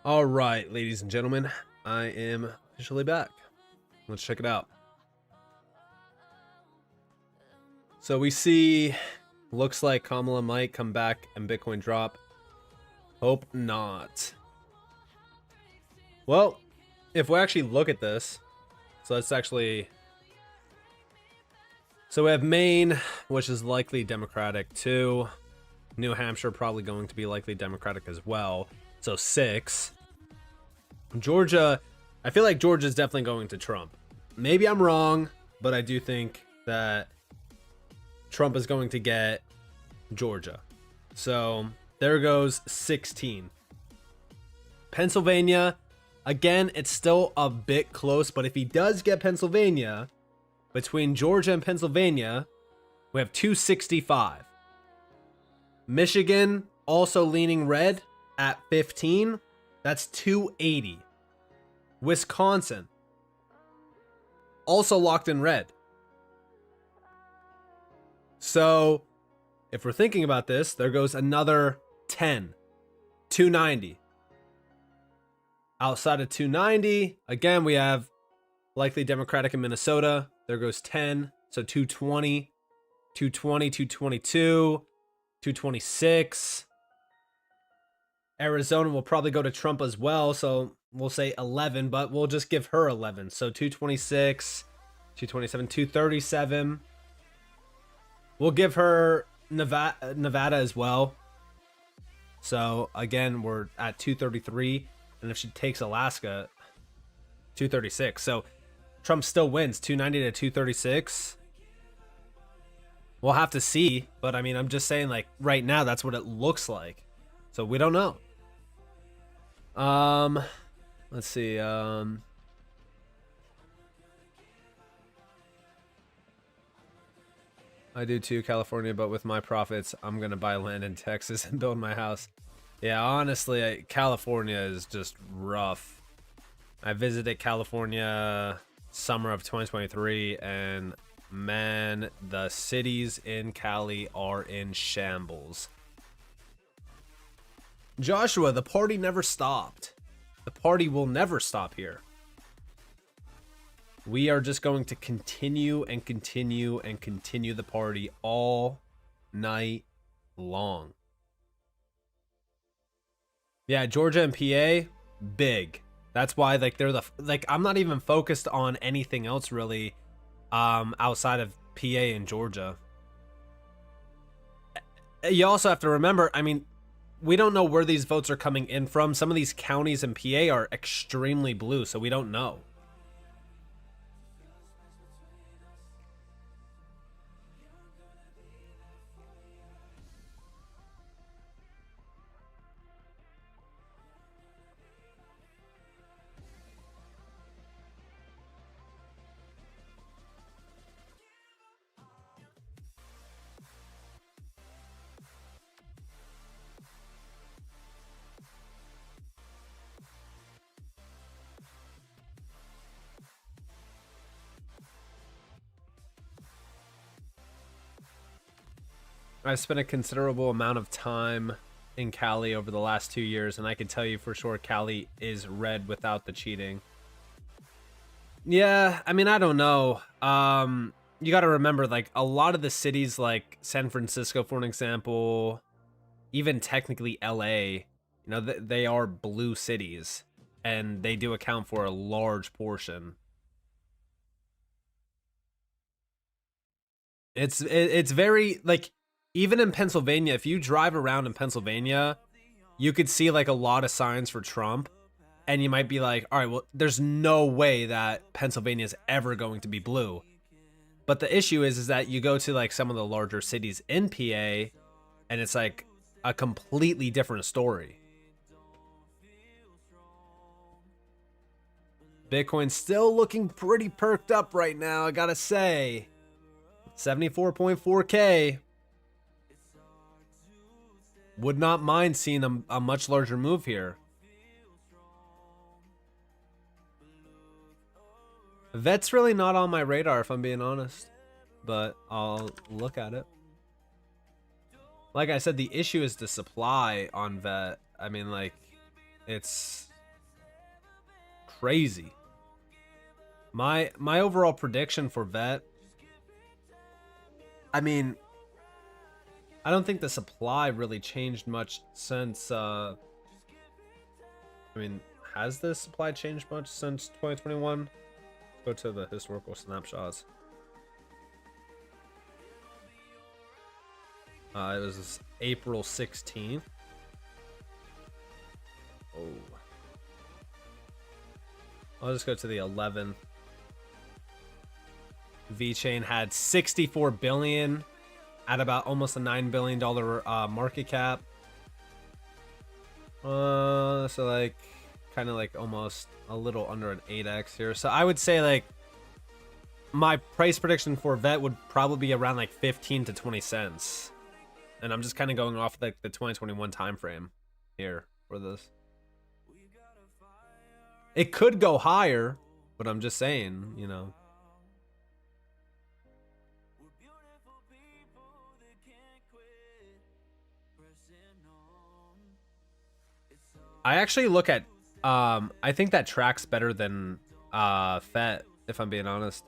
All right, ladies and gentlemen, I am officially back. Let's check it out. So we see, looks like Kamala might come back and Bitcoin drop. Hope not. Well, if we actually look at this, so let's actually, so we have Maine, which is likely Democratic too. New Hampshire probably going to be likely Democratic as well. So 6. Georgia, I feel like Georgia's definitely going to Trump. Maybe I'm wrong, but I do think that Trump is going to get Georgia. So there goes 16. Pennsylvania, again, it's still a bit close, but if he does get Pennsylvania, between Georgia and Pennsylvania, we have 265. Michigan, also leaning red at 15. That's 280. Wisconsin, also locked in red. So, if we're thinking about this, there goes another 10. 290. Outside of 290, again, we have likely Democratic in Minnesota. There goes 10. So 220, 220, 222, 226. Arizona will probably go to Trump as well. So we'll say 11, but we'll just give her 11. So 226, 227, 237. We'll give her Nevada as well. So again, we're at 233. And if she takes Alaska, 236. So Trump still wins 290 to 236. We'll have to see. But I mean, I'm just saying, like, right now, that's what it looks like. So we don't know. Let's see. I do too, California, but with my profits, I'm going to buy land in Texas and build my house. Yeah, honestly, California is just rough. I visited California summer of 2023, and man, the cities in Cali are in shambles. Joshua, the party never stopped. The party will never stop here. We are just going to continue and continue and continue the party all night long. Yeah, Georgia and PA, big. That's why, like, they're the, like, I'm not even focused on anything else really outside of PA and Georgia. You also have to remember, I mean, we don't know where these votes are coming in from. Some of these counties in PA are extremely blue, so we don't know. I've spent a considerable amount of time in Cali over the last 2 years, and I can tell you for sure Cali is red without the cheating. Yeah, I mean, I don't know. You got to remember, like, a lot of the cities, like San Francisco, for an example, even technically LA, you know, they are blue cities, and they do account for a large portion. It's very, like, even in Pennsylvania, if you drive around in Pennsylvania, you could see, like, a lot of signs for Trump, and you might be like, all right, well, there's no way that Pennsylvania is ever going to be blue. But the issue is that you go to, like, some of the larger cities in PA, and it's like a completely different story. Bitcoin's still looking pretty perked up right now, I gotta say. 74.4K. Would not mind seeing a much larger move here. Vet's really not on my radar, if I'm being honest, but I'll look at it. Like I said, the issue is the supply on Vet. I mean, like, it's crazy. My overall prediction for VET, I mean, I don't think the supply really changed much since I mean, has the supply changed much since 2021? Go to the historical snapshots. It was April 16th. Oh. I'll just go to the 11th. VeChain had 64 billion at about almost a $9 billion market cap. So like kind of like almost a little under an 8x here. So I would say like my price prediction for VET would probably be around like 15 to 20 cents. And I'm just kind of going off like the 2021 time frame here for this. It could go higher, but I'm just saying, you know. I actually look at I think that tracks better than FET, if I'm being honest.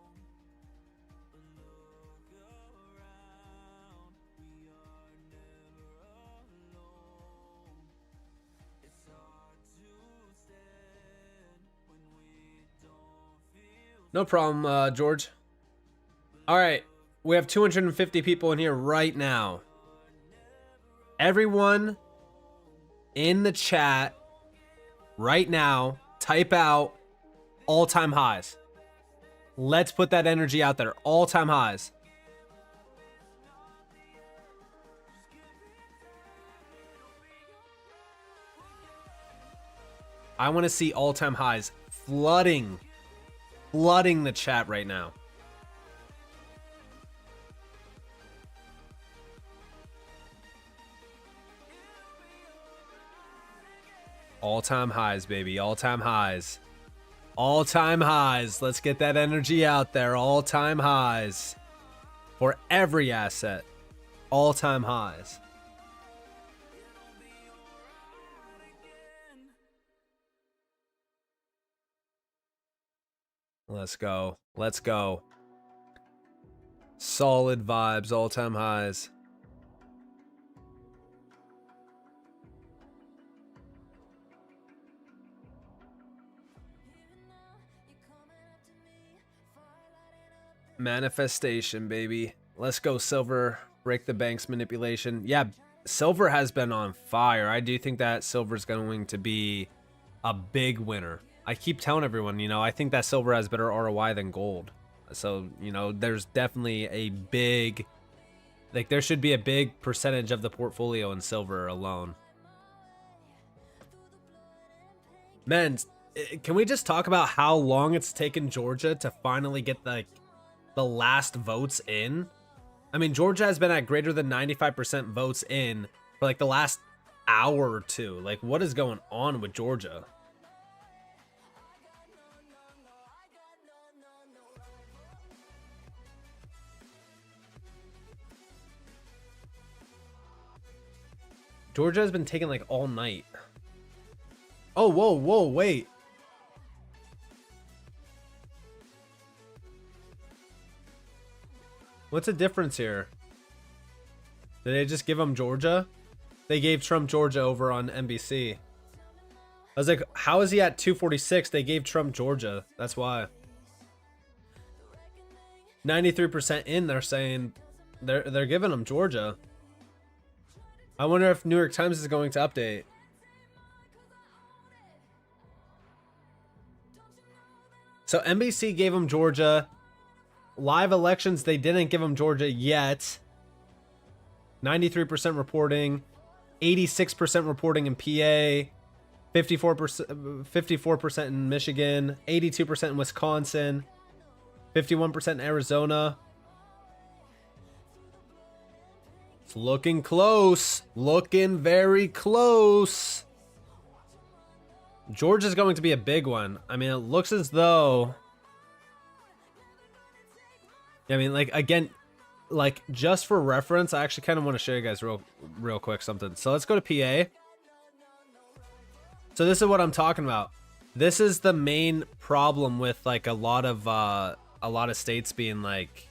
No problem, George. All right, we have 250 people in here right now. Everyone in the chat right now, type out all-time highs. Let's put that energy out there. All-time highs. I want to see all-time highs flooding the chat right now. All-time highs, baby. All-time highs. All-time highs. Let's get that energy out there. All-time highs. For every asset. All-time highs. Let's go. Let's go. Solid vibes. All-time highs. Manifestation, baby. Let's go, Silver. Break the bank's manipulation. Yeah, Silver has been on fire. I do think that Silver is going to be a big winner. I keep telling everyone, you know, I think that Silver has better ROI than gold. So, you know, there's definitely a big, like, there should be a big percentage of the portfolio in Silver alone. Man, can we just talk about how long it's taken Georgia to finally get the last votes in? I mean, Georgia has been at greater than 95% votes in for like the last hour or two. Like, what is going on with Georgia? Georgia has been taking like all night. Oh, whoa, wait. What's the difference here? Did they just give him Georgia? They gave Trump Georgia over on NBC. I was like, how is he at 246? They gave Trump Georgia. That's why. 93% in, they're saying they're giving him Georgia. I wonder if New York Times is going to update. So NBC gave him Georgia. Live elections, they didn't give him Georgia yet. 93% reporting, 86% reporting in PA, 54% in Michigan, 82% in Wisconsin, 51% in Arizona. It's looking close. Looking very close. Georgia's going to be a big one. I mean, it looks as though... I mean, like, again, like, just for reference, I actually kind of want to show you guys real quick something. So let's go to PA. So this is what I'm talking about. This is the main problem with like a lot of states being like,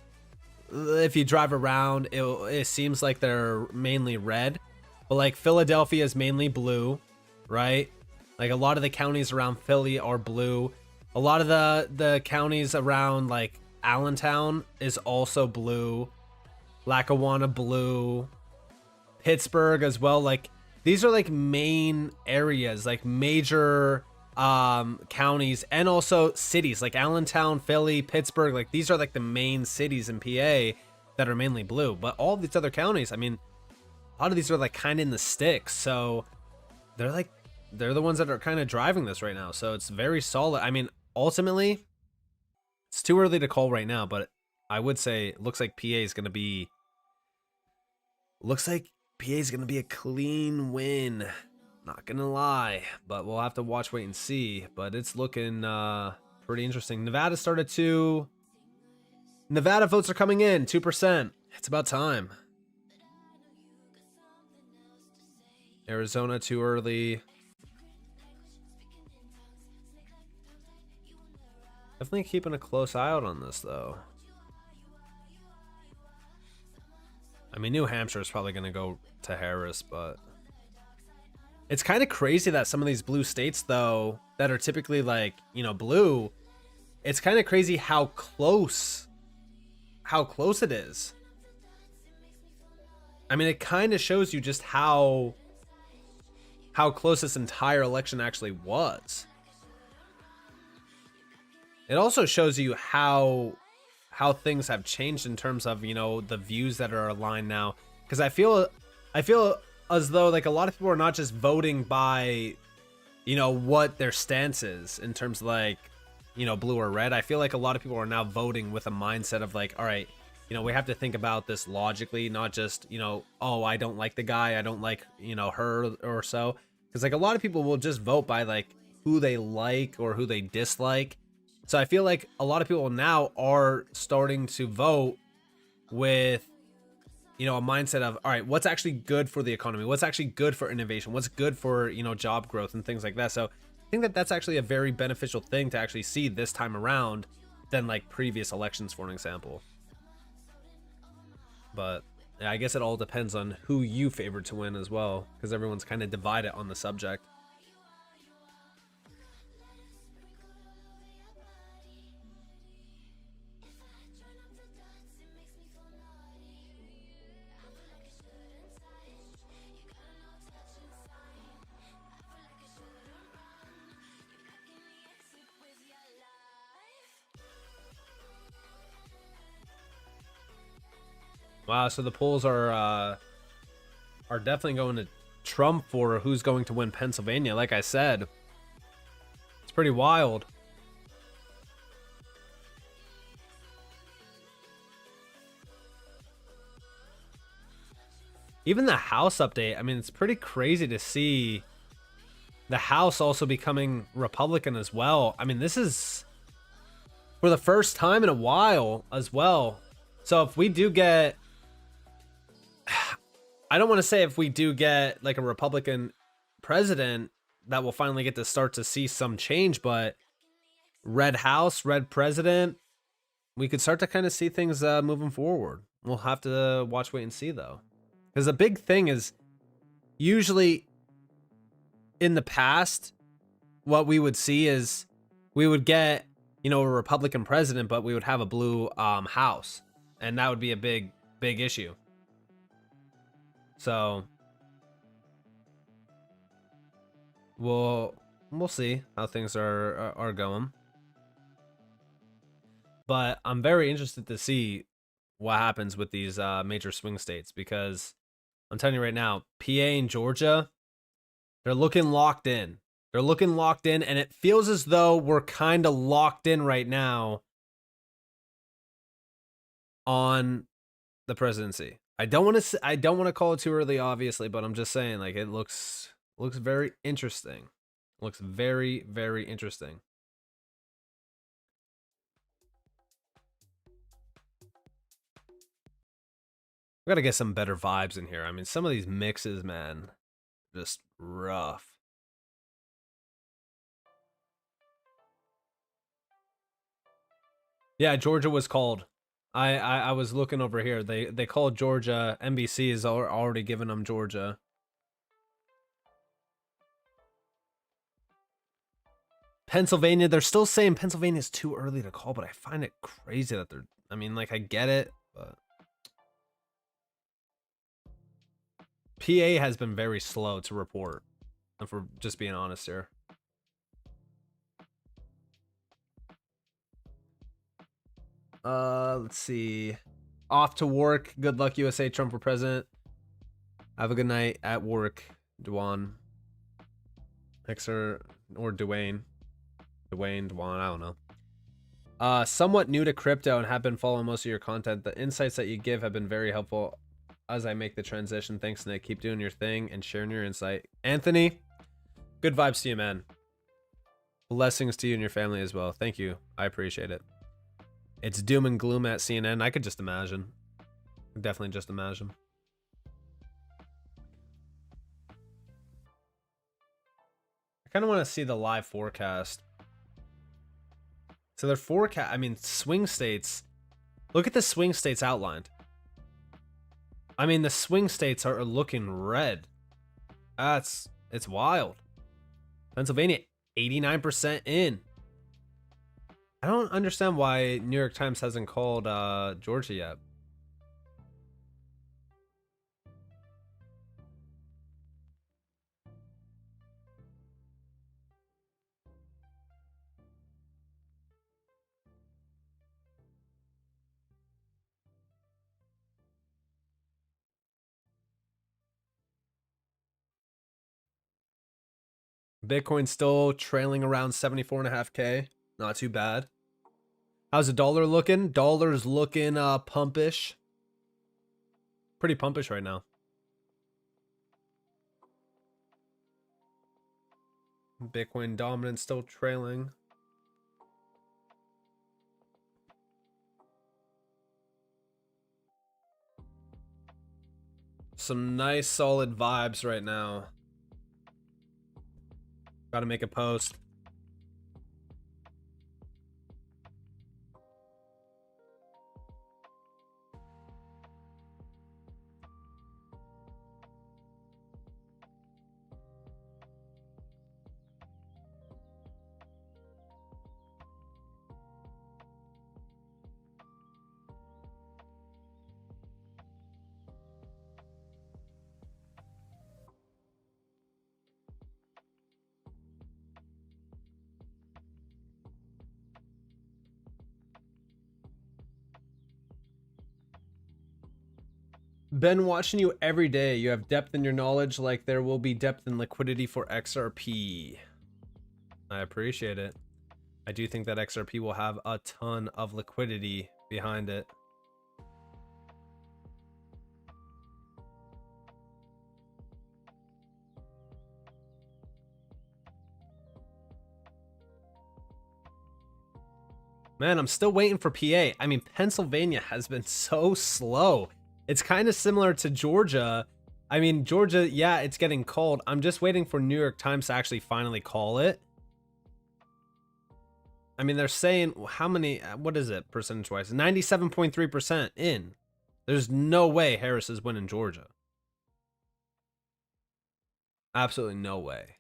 if you drive around, it seems like they're mainly red, but like Philadelphia is mainly blue, right? Like a lot of the counties around Philly are blue. A lot of the counties around like Allentown is also blue. Lackawanna blue. Pittsburgh as well. Like these are like main areas, like major counties, and also cities like Allentown, Philly, Pittsburgh. Like these are like the main cities in PA that are mainly blue. But all of these other counties, I mean, a lot of these are like kind of in the sticks. So they're the ones that are kind of driving this right now. So it's very solid. I mean, ultimately, it's too early to call right now, but I would say it looks like PA is going to be a clean win. Not gonna lie, but we'll have to watch, wait, and see. But it's looking pretty interesting. Nevada votes are coming in, 2%. It's about time. Arizona too early. Definitely keeping a close eye out on this though. I mean, New Hampshire is probably gonna go to Harris, but it's kind of crazy that some of these blue states, though, that are typically like, you know, blue, it's kind of crazy how close it is. I mean, it kind of shows you just how close this entire election actually was. It also shows you how things have changed in terms of, you know, the views that are aligned now. Because I feel as though like a lot of people are not just voting by, you know, what their stance is in terms of like, you know, blue or red. I feel like a lot of people are now voting with a mindset of like, all right, you know, we have to think about this logically, not just, you know, oh, I don't like the guy, I don't like, you know, her or so. Because like a lot of people will just vote by like who they like or who they dislike. So I feel like a lot of people now are starting to vote with, you know, a mindset of, all right, what's actually good for the economy? What's actually good for innovation? What's good for, you know, job growth and things like that? So I think that that's actually a very beneficial thing to actually see this time around than like previous elections, for an example. But yeah, I guess it all depends on who you favored to win as well, because everyone's kind of divided on the subject. Wow, so the polls are definitely going to Trump for who's going to win Pennsylvania. Like I said, it's pretty wild. Even the House update, I mean, it's pretty crazy to see the House also becoming Republican as well. I mean, this is for the first time in a while as well. So if we do get, I don't want to say if we do get like a Republican president that will finally get to start to see some change, but red House, red president, we could start to kind of see things moving forward. We'll have to watch, wait, and see though. Because the big thing is usually in the past, what we would see is we would get, you know, a Republican president, but we would have a blue House. And that would be a big issue. So we'll see how things are going. But I'm very interested to see what happens with these major swing states, because I'm telling you right now, PA and Georgia, they're looking locked in. They're looking locked in, and it feels as though we're kind of locked in right now on the presidency. I don't want to call it too early, obviously, but I'm just saying, like, it looks very interesting. Looks very, very interesting. We gotta get some better vibes in here. I mean, some of these mixes, man, just rough. Yeah, Georgia was called. I was looking over here. They called Georgia. NBC is already giving them Georgia. Pennsylvania, they're still saying Pennsylvania is too early to call, but I find it crazy that they're, I mean, like, I get it, but PA has been very slow to report, if we're just being honest here. Let's see. Off to work. Good luck, USA. Trump for president. Have a good night at work, Dwan. Hexer or Dwayne. Dwan, I don't know. Somewhat new to crypto and have been following most of your content. The insights that you give have been very helpful as I make the transition. Thanks, Nick. Keep doing your thing and sharing your insight. Anthony, good vibes to you, man. Blessings to you and your family as well. Thank you. I appreciate it. It's doom and gloom at CNN. I could just imagine. Definitely just imagine. I kind of want to see the live forecast. So their forecast, I mean, swing states. Look at the swing states outlined. I mean, the swing states are looking red. It's wild. Pennsylvania, 89% in. I don't understand why New York Times hasn't called Georgia yet. Bitcoin still trailing around 74.5K. Not too bad. How's the dollar looking? Dollar's looking pumpish. Pretty pumpish right now. Bitcoin dominant still trailing. Some nice solid vibes right now. Gotta make a post. Been watching you every day. You have depth in your knowledge like there will be depth in liquidity for XRP. I appreciate it. I do think that XRP will have a ton of liquidity behind it. Man, I'm still waiting for PA. I mean, Pennsylvania has been so slow. It's kind of similar to Georgia. I mean, Georgia, yeah, it's getting called. I'm just waiting for New York Times to actually finally call it. I mean, they're saying how many, what is it percentage-wise? 97.3% in. There's no way Harris is winning Georgia. Absolutely no way.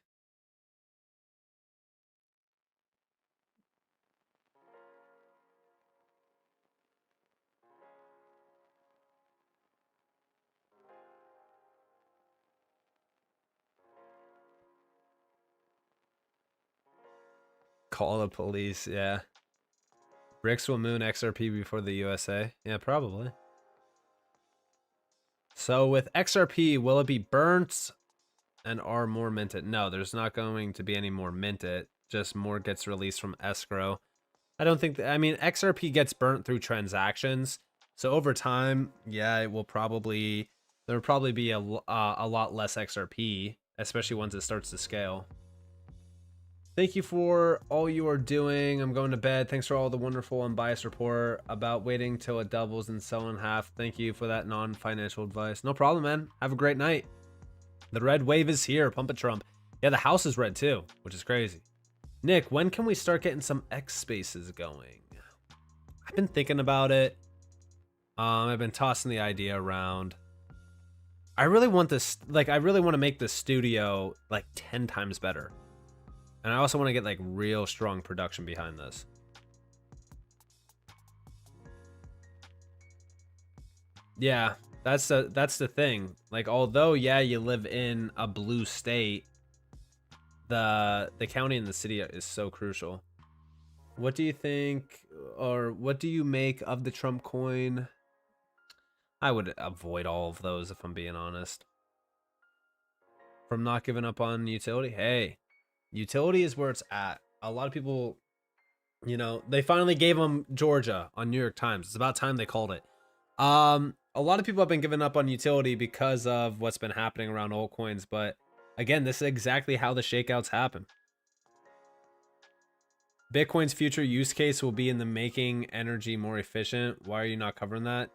Call the police, yeah. Bricks will moon XRP before the USA. Yeah, probably. So with XRP, will it be burnt and are more minted? No, there's not going to be any more minted. Just more gets released from escrow. I don't think I mean, XRP gets burnt through transactions. So over time, yeah, it will probably, there'll probably be a lot less XRP, especially once it starts to scale. Thank you for all you are doing. I'm going to bed. Thanks for all the wonderful unbiased report about waiting till it doubles and sell in half. Thank you for that non-financial advice. No problem, man. Have a great night. The red wave is here. Pump it, Trump. Yeah, the house is red too, which is crazy. Nick, when can we start getting some X spaces going? I've been thinking about it. I've been tossing the idea around. I really want this, like, I really want to make the studio like 10 times better. And I also want to get like real strong production behind this. Yeah, that's the thing. Like, although, yeah, you live in a blue state, the county and the city is so crucial. What do you think, or what do you make of the Trump coin? I would avoid all of those if I'm being honest. From not giving up on utility? Hey, utility is where it's at. A lot of people, you know, they finally gave them Georgia on New York Times. It's about time they called it. A lot of people have been giving up on utility because of what's been happening around altcoins, but again, this is exactly how the shakeouts happen. Bitcoin's future use case will be in the making energy more efficient. Why are you not covering that?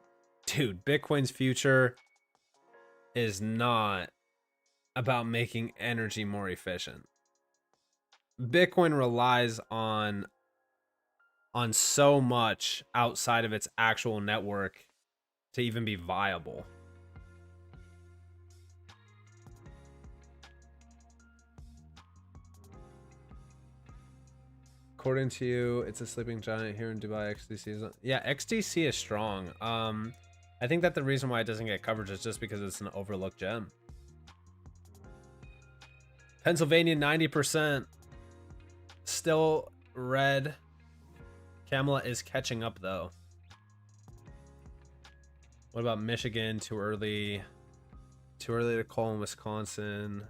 Dude, Bitcoin's future is not about making energy more efficient. Bitcoin relies on so much outside of its actual network to even be viable. According to you, it's a sleeping giant here in Dubai. XDC is, yeah, XDC is strong. I think that the reason why it doesn't get coverage is just because it's an overlooked gem. Pennsylvania 90%, still red. Kamala is catching up though. What about Michigan? Too early to call in Wisconsin.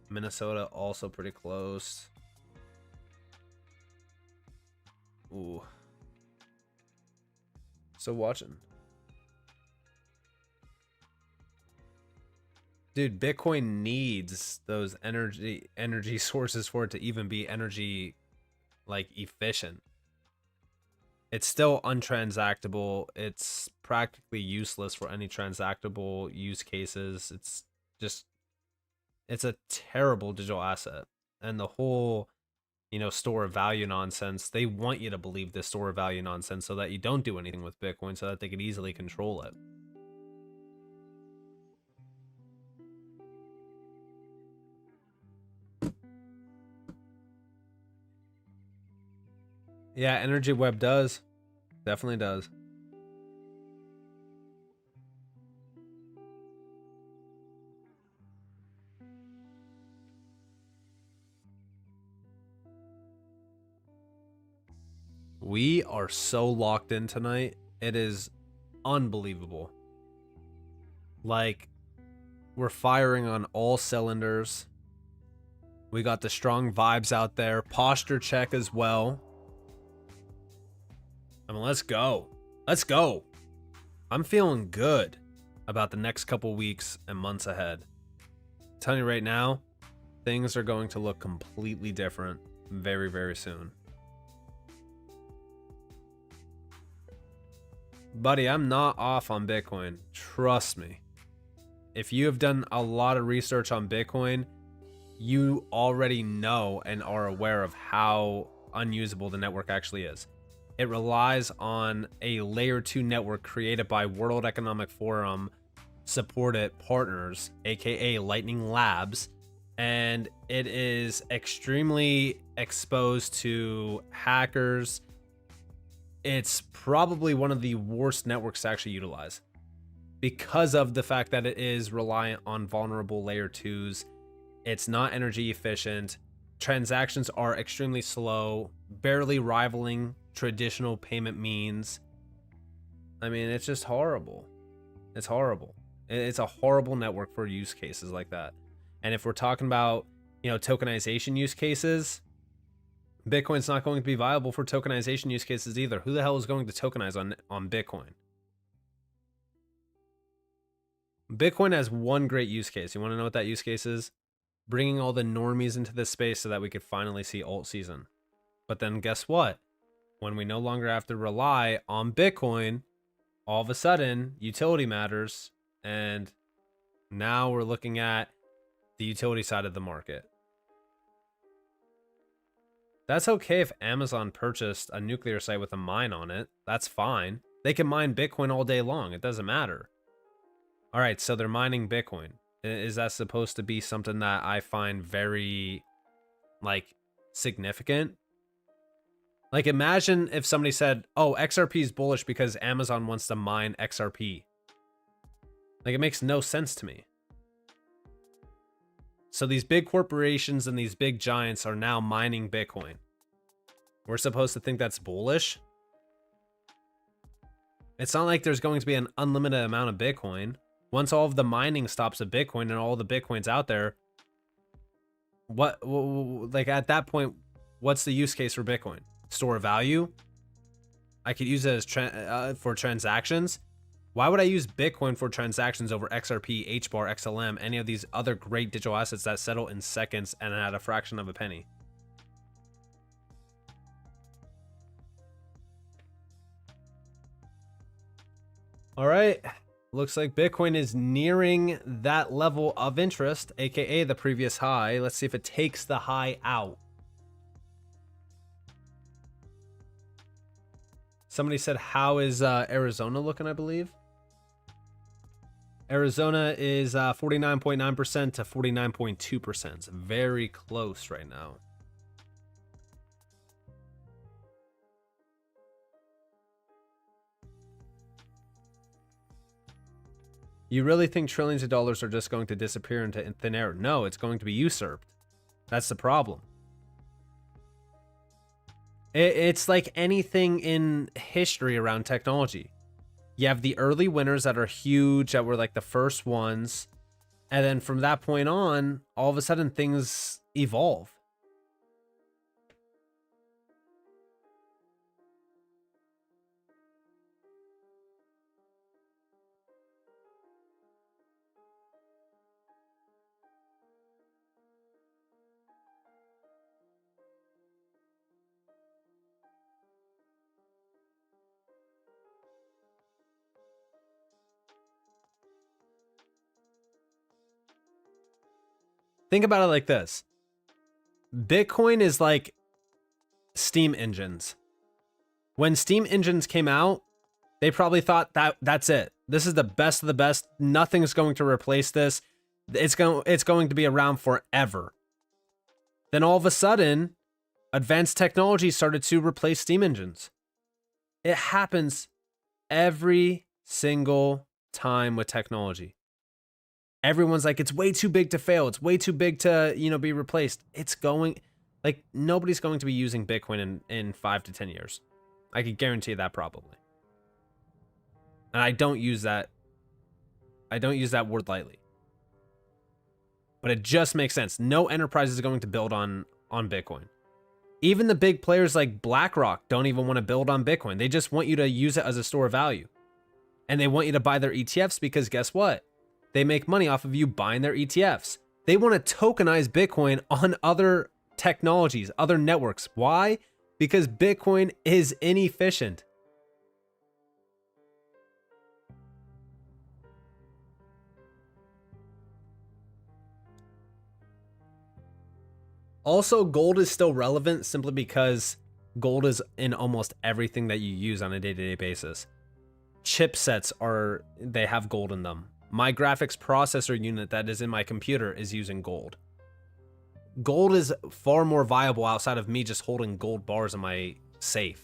Minnesota also pretty close. Ooh. So watching. Dude, Bitcoin needs those energy sources for it to even be energy like efficient. It's still untransactable. It's practically useless for any transactable use cases. It's a terrible digital asset. And the whole, you know, store of value nonsense, they want you to believe this store of value nonsense so that you don't do anything with Bitcoin so that they could easily control it. Yeah, Energy Web does. Definitely does. We are so locked in tonight. It is unbelievable. Like, we're firing on all cylinders. We got the strong vibes out there. Posture check as well. I mean, let's go. Let's go. I'm feeling good about the next couple weeks and months ahead. I'm telling you right now, things are going to look completely different very, very soon. Buddy, I'm not off on Bitcoin. Trust me. If you have done a lot of research on Bitcoin, you already know and are aware of how unusable the network actually is. It relies on a layer 2 network created by World Economic Forum supported partners, aka Lightning Labs, and it is extremely exposed to hackers. It's probably one of the worst networks to actually utilize because of the fact that it is reliant on vulnerable layer 2s. It's not energy efficient. Transactions are extremely slow, barely rivaling traditional payment means. I mean, it's just horrible. It's horrible. It's a horrible network for use cases like that. And if we're talking about, you know, tokenization use cases, Bitcoin's not going to be viable for tokenization use cases either. Who the hell is going to tokenize on Bitcoin? Bitcoin has one great use case. You want to know what that use case is? Bringing all the normies into this space so that we could finally see alt season. But then guess what? When we no longer have to rely on Bitcoin, all of a sudden utility matters, and now we're looking at the utility side of the market. That's okay if Amazon purchased a nuclear site with a mine on it. That's fine. They can mine Bitcoin all day long. It doesn't matter. All right, so they're mining Bitcoin. Is that supposed to be something that I find very, like, significant? Like, imagine if somebody said, oh, XRP is bullish because Amazon wants to mine XRP. Like, it makes no sense to me. So these big corporations and these big giants are now mining Bitcoin. We're supposed to think that's bullish? It's not like there's going to be an unlimited amount of Bitcoin. Once all of the mining stops of Bitcoin and all the Bitcoins out there, what, like at that point, what's the use case for Bitcoin? Store value? I could use it as for transactions. Why would I use Bitcoin for transactions over XRP, HBAR, XLM, any of these other great digital assets that settle in seconds and at a fraction of a penny? All right. Looks like Bitcoin is nearing that level of interest, aka the previous high. Let's see if it takes the high out. Somebody said, how is Arizona looking, I believe? Arizona is 49.9% to 49.2%. It's very close right now. You really think trillions of dollars are just going to disappear into thin air? No, it's going to be usurped. That's the problem. It's like anything in history around technology. You have the early winners that are huge, that were like the first ones. And then from that point on, all of a sudden things evolve. Think about it like this. Bitcoin is like steam engines. When steam engines came out, they probably thought that's it. This is the best of the best. Nothing's going to replace this. It's going to be around forever. Then all of a sudden, advanced technology started to replace steam engines. It happens every single time with technology. Everyone's like, it's way too big to fail. It's way too big to, be replaced. It's going, like, nobody's going to be using Bitcoin in 5 to 10 years. I can guarantee that probably. And I don't use that word lightly. But it just makes sense. No enterprise is going to build on Bitcoin. Even the big players like BlackRock don't even want to build on Bitcoin. They just want you to use it as a store of value. And they want you to buy their ETFs because guess what? They make money off of you buying their ETFs. They want to tokenize Bitcoin on other technologies, other networks. Why? Because Bitcoin is inefficient. Also, gold is still relevant simply because gold is in almost everything that you use on a day-to-day basis. Chipsets they have gold in them. My graphics processor unit that is in my computer is using gold. Gold is far more viable outside of me just holding gold bars in my safe.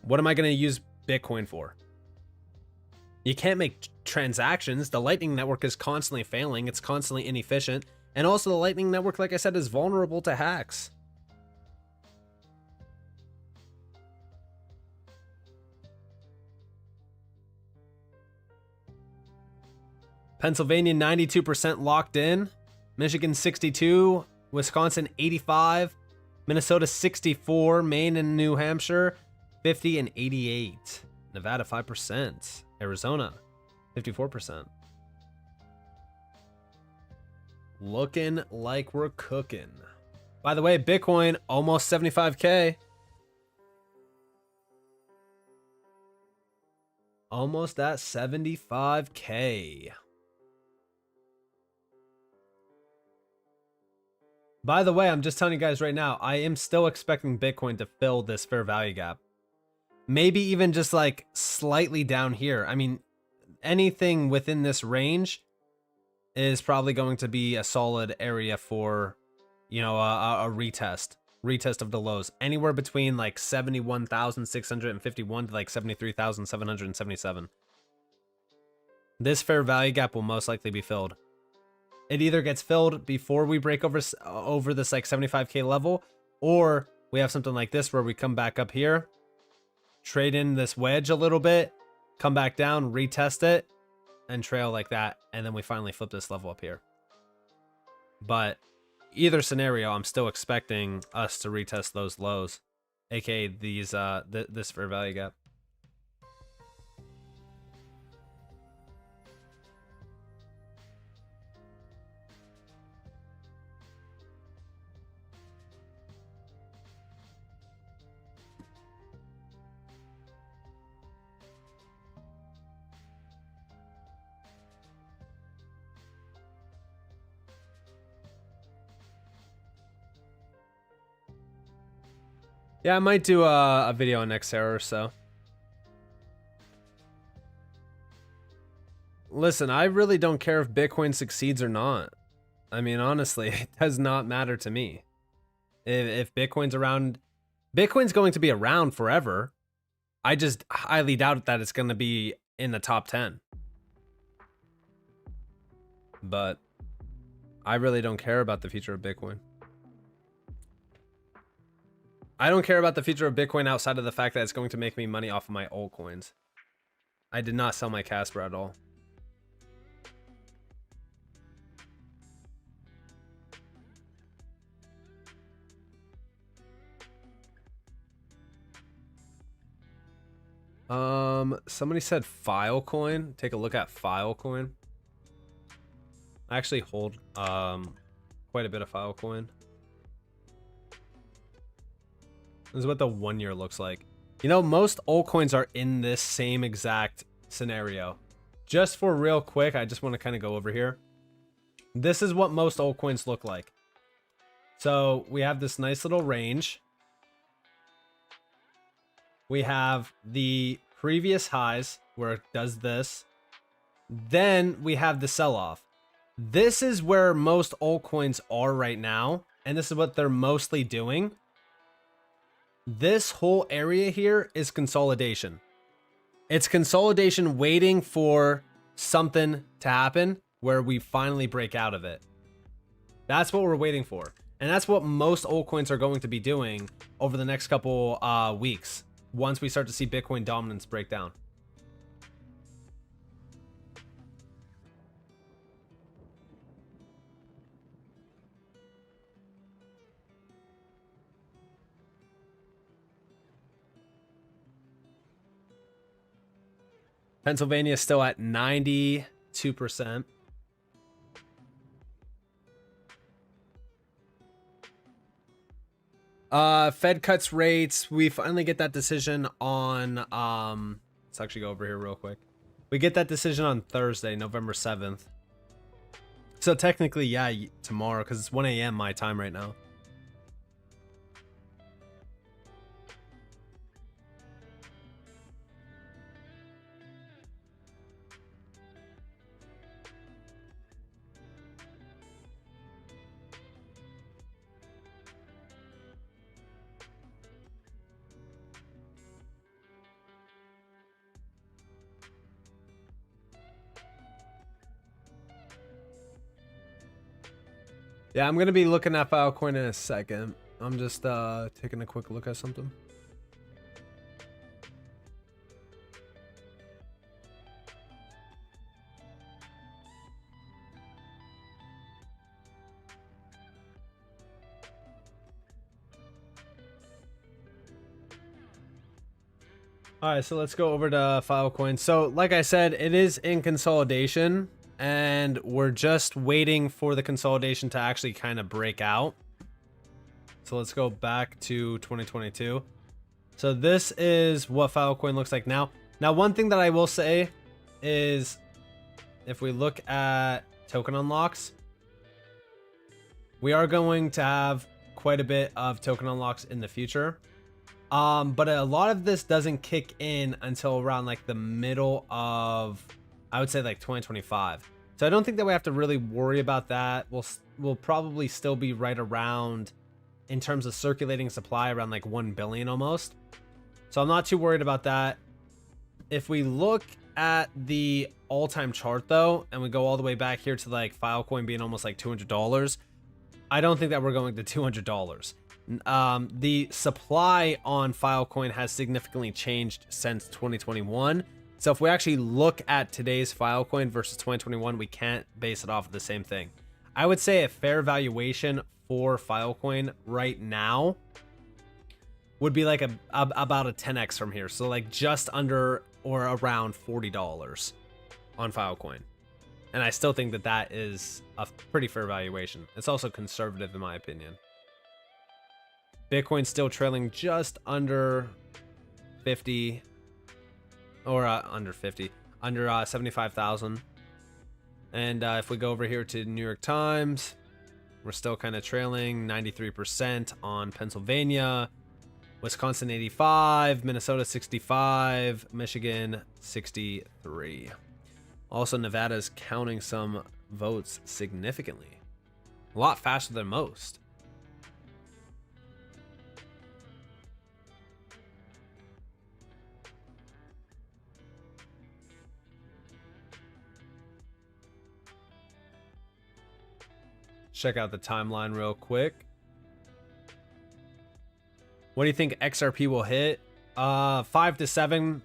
What am I going to use Bitcoin for? You can't make transactions. The Lightning Network is constantly failing. It's constantly inefficient. And also the Lightning Network, like I said, is vulnerable to hacks. Pennsylvania 92% locked in, Michigan 62, Wisconsin 85, Minnesota 64, Maine and New Hampshire 50 and 88, Nevada 5%, Arizona 54%. Looking like we're cooking. By the way, Bitcoin almost 75K. Almost at 75K. By the way, I'm just telling you guys right now, I am still expecting Bitcoin to fill this fair value gap. Maybe even just like slightly down here. I mean, anything within this range is probably going to be a solid area for, you know, a retest of the lows. Anywhere between like 71,651 to like 73,777. This fair value gap will most likely be filled. It either gets filled before we break over this like 75k level, or we have something like this where we come back up here, trade in this wedge a little bit, come back down, retest it, and trail like that, and then we finally flip this level up here. But either scenario, I'm still expecting us to retest those lows, aka these this fair value gap. Yeah, I might do a video on XR or so. Listen, I really don't care if Bitcoin succeeds or not. I mean, honestly, it does not matter to me. If Bitcoin's around, Bitcoin's going to be around forever. I just highly doubt that it's going to be in the top 10. But I really don't care about the future of Bitcoin. I don't care about the future of Bitcoin outside of the fact that it's going to make me money off of my altcoins. I did not sell my Casper at all. Somebody said Filecoin. Take a look at Filecoin. I actually hold quite a bit of Filecoin. This is what the 1 year looks like. You know, most altcoins are in this same exact scenario. Just for real quick, I just want to kind of go over here. This is what most altcoins look like. So we have this nice little range. We have the previous highs where it does this. Then we have the sell-off. This is where most altcoins are right now. And this is what they're mostly doing. This whole area here is consolidation. It's consolidation waiting for something to happen where we finally break out of it. That's what we're waiting for. And that's what most altcoins are going to be doing over the next couple weeks once we start to see Bitcoin dominance break down. Pennsylvania is still at 92%. Fed cuts rates. We finally get that decision on let's actually go over here real quick. We get that decision on Thursday, November 7th. So technically, yeah, tomorrow, because it's 1 a.m. my time right now. Yeah, I'm going to be looking at Filecoin in a second. I'm just taking a quick look at something. All right, so let's go over to Filecoin. So like I said, it is in consolidation. And we're just waiting for the consolidation to actually kind of break out. So let's go back to 2022. So this is what Filecoin looks like now. Now, one thing that I will say is if we look at token unlocks, We are going to have quite a bit of token unlocks in the future. But a lot of this doesn't kick in until around like the middle of, I would say, like 2025. So I don't think that we have to really worry about that. We'll probably still be right around, in terms of circulating supply, around like 1 billion almost. So I'm not too worried about that. If we look at the all-time chart though, and we go all the way back here to like Filecoin being almost like $200, I don't think that we're going to $200. The supply on Filecoin has significantly changed since 2021. So if we actually look at today's Filecoin versus 2021, we can't base it off of the same thing. I would say a fair valuation for Filecoin right now would be like about a 10x from here. So like just under or around $40 on Filecoin. And I still think that that is a pretty fair valuation. It's also conservative in my opinion. Bitcoin's still trailing just under 50 or under 75,000. And if we go over here to New York Times, we're still kind of trailing 93% on Pennsylvania, Wisconsin 85, Minnesota 65, Michigan 63. Also, Nevada's counting some votes significantly, a lot faster than most. Check out the timeline real quick. What do you think XRP will hit? 5 to 7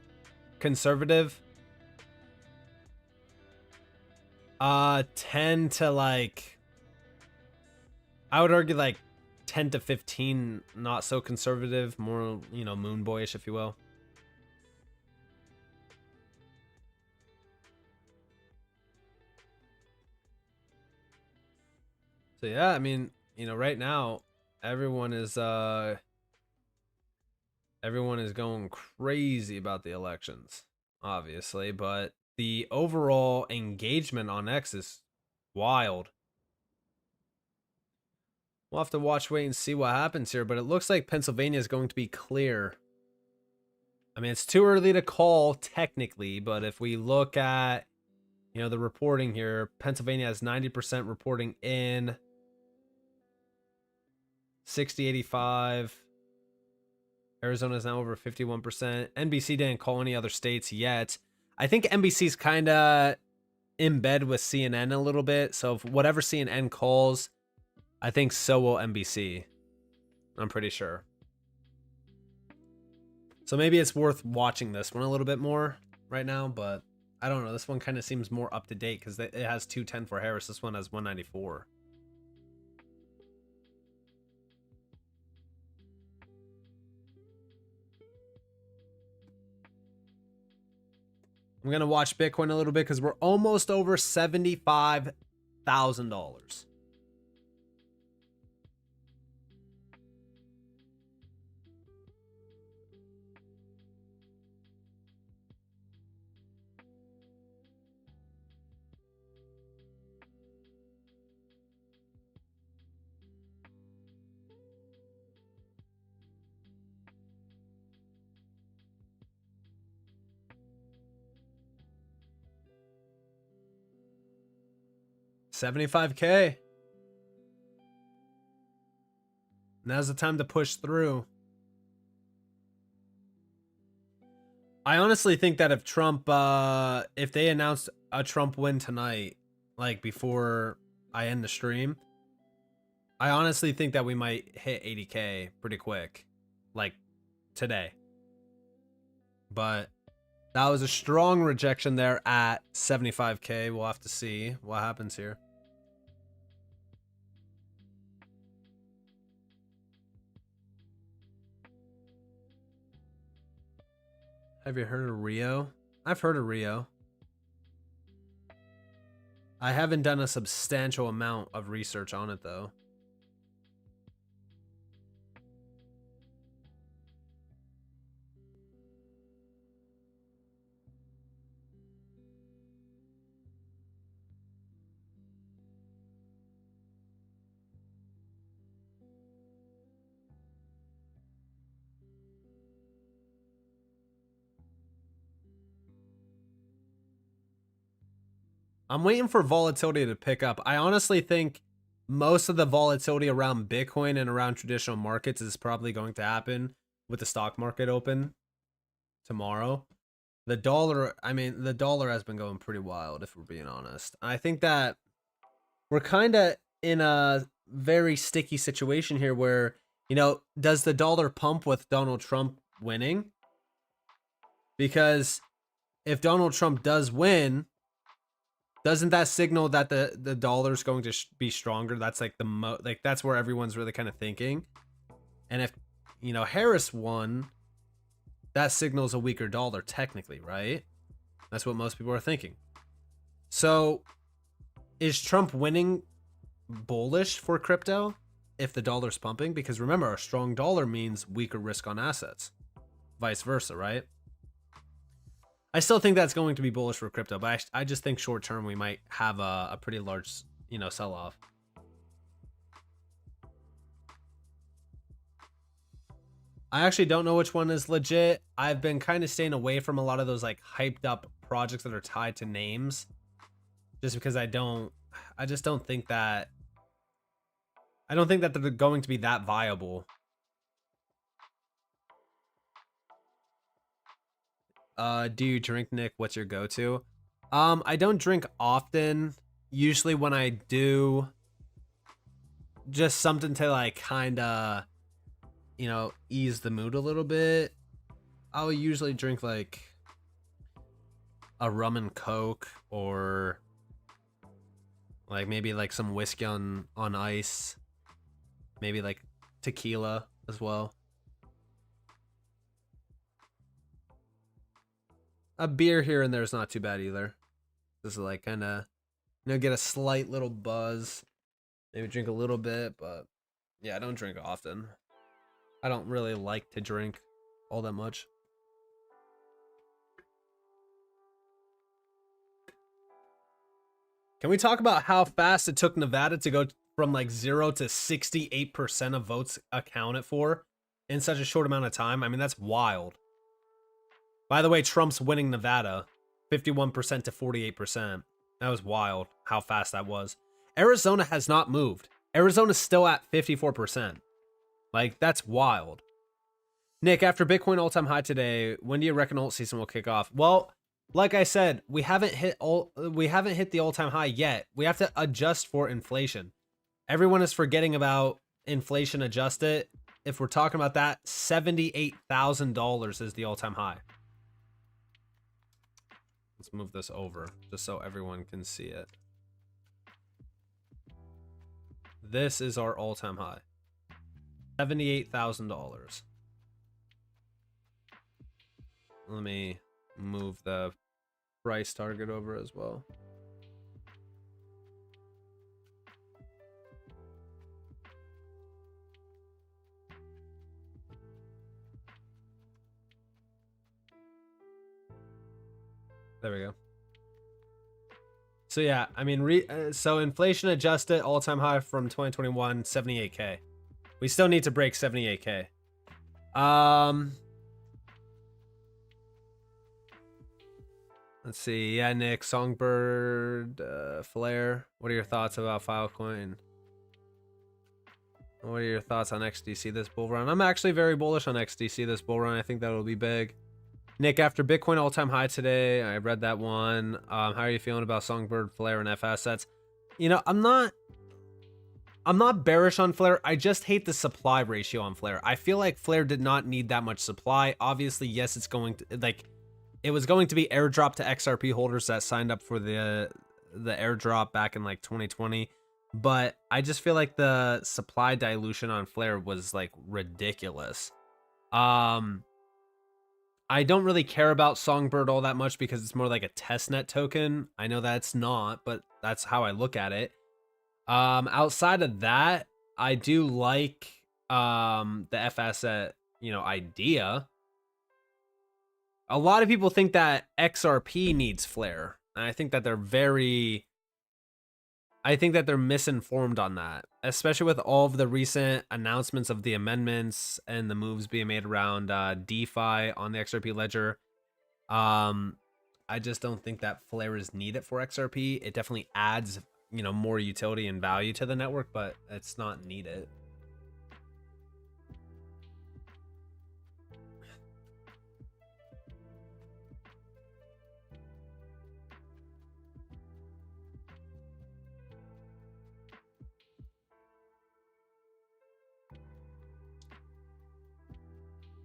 conservative. 10 to like, I would argue like 10 to 15 not so conservative, more, you know, moon boyish, if you will. So yeah, I mean, you know, right now everyone is going crazy about the elections, obviously, but the overall engagement on X is wild. We'll have to watch, wait, and see what happens here, but it looks like Pennsylvania is going to be clear. I mean, it's too early to call technically, but if we look at, you know, the reporting here, Pennsylvania has 90% reporting in, 60-85. Arizona is now over 51%. NBC didn't call any other states yet. I think NBC's kind of in bed with CNN a little bit. So if whatever CNN calls, I think so will NBC. I'm pretty sure. So maybe it's worth watching this one a little bit more right now, but I don't know. This one kind of seems more up to date because it has 210 for Harris. This one has 194. I'm going to watch Bitcoin a little bit because we're almost over $75,000. $75K. Now's the time to push through. I honestly think that if Trump, if they announced a Trump win tonight, like before I end the stream, I honestly think that we might hit 80K pretty quick, like today. But that was a strong rejection there at 75K. We'll have to see what happens here. Have you heard of Rio? I've heard of Rio. I haven't done a substantial amount of research on it though. I'm waiting for volatility to pick up. I honestly think most of the volatility around Bitcoin and around traditional markets is probably going to happen with the stock market open tomorrow. The dollar, I mean, the dollar has been going pretty wild, if we're being honest. I think that we're kind of in a very sticky situation here where, you know, does the dollar pump with Donald Trump winning? Because if Donald Trump does win, doesn't that signal that the dollar's going to be stronger? That's like that's where everyone's really kind of thinking. And if, you know, Harris won, that signals a weaker dollar technically, right? That's what most people are thinking. So is Trump winning bullish for crypto if the dollar's pumping? Because remember, a strong dollar means weaker risk on assets, vice versa, right? I still think that's going to be bullish for crypto, but I just think short term we might have a pretty large, you know, sell off. I actually don't know which one is legit. I've been kind of staying away from a lot of those like hyped up projects that are tied to names, just because I just don't think that they're going to be that viable. Do you drink, Nick? What's your go-to? I don't drink often. Usually when I do, just something to like kind of, you know, ease the mood a little bit. I'll usually drink like a rum and coke, or like maybe like some whiskey on ice, maybe like tequila as well. A beer here and there is not too bad either. Just like kind of, you know, get a slight little buzz, maybe drink a little bit, but yeah, I don't drink often. I don't really like to drink all that much. Can we talk about how fast it took Nevada to go from like 0 to 68% of votes accounted for in such a short amount of time? I mean, that's wild. By the way, Trump's winning Nevada 51% to 48%. That was wild how fast that was. Arizona has not moved. Arizona's still at 54%. Like, that's wild. Nick, after Bitcoin all-time high today, when do you reckon alt season will kick off? Well, like I said, we haven't hit the all-time high yet. We have to adjust for inflation. Everyone is forgetting about inflation adjusted. If we're talking about that, $78,000 is the all-time high. Let's move this over just so everyone can see it. This is our all-time high. $78,000. Let me move the price target over as well. There we go. So yeah, I mean, so inflation adjusted all-time high from 2021, 78K. We still need to break 78K. Let's see. Yeah, Nick, Songbird, Flare. What are your thoughts about Filecoin? What are your thoughts on XDC this bull run? I'm actually very bullish on XDC this bull run. I think that'll be big. Nick, after Bitcoin all-time high today, I read that one. How are you feeling about Songbird, Flare, and F assets? You know, I'm not bearish on Flare. I just hate the supply ratio on Flare. I feel like Flare did not need that much supply. Obviously, yes, it's going to, like, it was going to be airdrop to XRP holders that signed up for the airdrop back in like 2020. But I just feel like the supply dilution on Flare was like ridiculous. I don't really care about Songbird all that much because it's more like a testnet token. I know that's not, but that's how I look at it. Outside of that, I do like the F asset, you know, idea. A lot of people think that XRP needs Flare, and I think that they're misinformed on that, especially with all of the recent announcements of the amendments and the moves being made around DeFi on the XRP ledger. I I just don't think that flare is needed for XRP. It definitely adds, you know, more utility and value to the network, but it's not needed.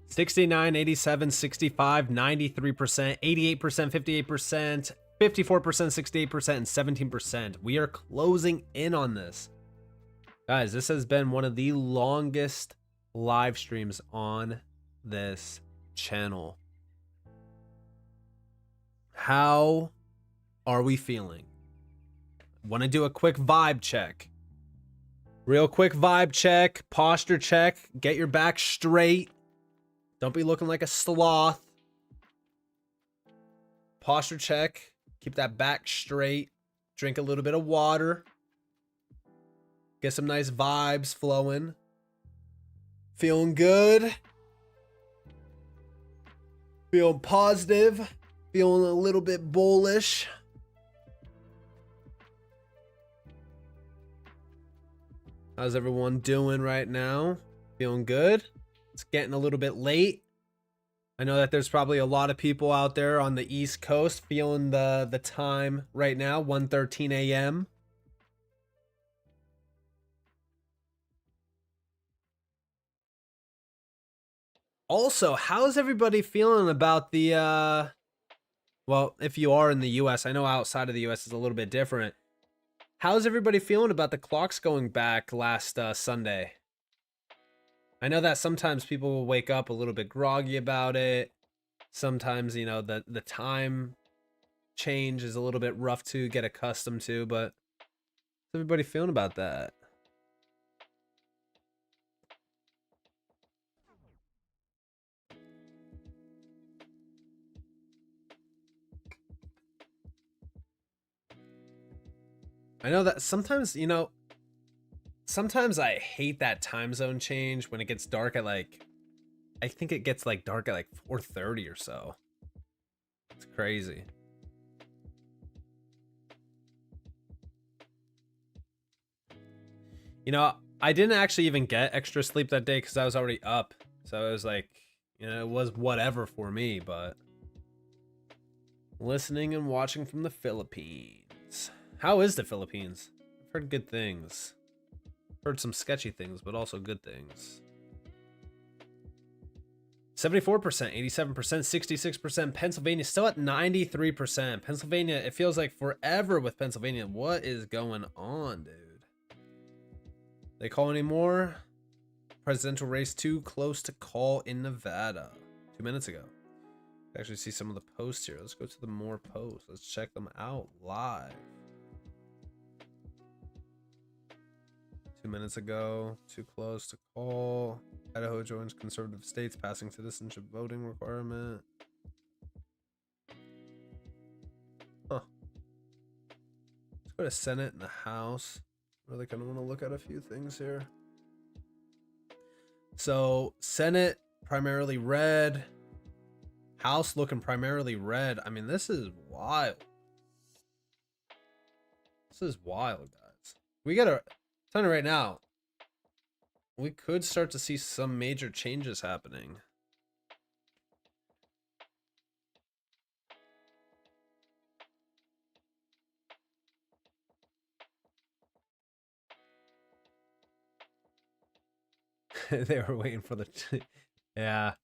$69, $87, $65, $93%, $88%, $58%, $54%, $68%, and $17%. We are closing in on this. Guys, this has been one of the longest live streams on this channel. How are we feeling? Want to do a quick vibe check. Real quick vibe check, posture check, get your back straight. Don't be looking like a sloth. Posture check. Keep that back straight. Drink a little bit of water. Get some nice vibes flowing. Feeling good. Feeling positive. Feeling a little bit bullish. How's everyone doing right now? Feeling good? It's getting a little bit late. I know that there's probably a lot of people out there on the East Coast feeling the time right now, 1:13 a.m. Also, how's everybody feeling about the well, if you are in the US, I know outside of the US is a little bit different. How's everybody feeling about the clocks going back last Sunday? I know that sometimes people will wake up a little bit groggy about it. Sometimes, you know, the time change is a little bit rough to get accustomed to, but how's everybody feeling about that? I know that sometimes, you know, sometimes I hate that time zone change when it gets dark at like, I think it gets like dark at like 4:30 or so. It's crazy. You know, I didn't actually even get extra sleep that day because I was already up. So it was like, you know, it was whatever for me, but listening and watching from the Philippines. How is the Philippines? I've heard good things. Heard some sketchy things, but also good things. 74%, 87%, 66%. Pennsylvania still at 93%. Pennsylvania, it feels like forever with Pennsylvania. What is going on, dude? They call anymore? Presidential race too close to call in Nevada. 2 minutes ago. Actually see some of the posts here. Let's go to the more posts. Let's check them out live. 2 minutes ago, too close to call. Idaho joins conservative states, passing citizenship voting requirement. Huh. Let's go to Senate and the House. Really kind of want to look at a few things here. So, Senate primarily red. House looking primarily red. I mean, this is wild. This is wild, guys. We gotta tell you right now, we could start to see some major changes happening. They were waiting for the yeah.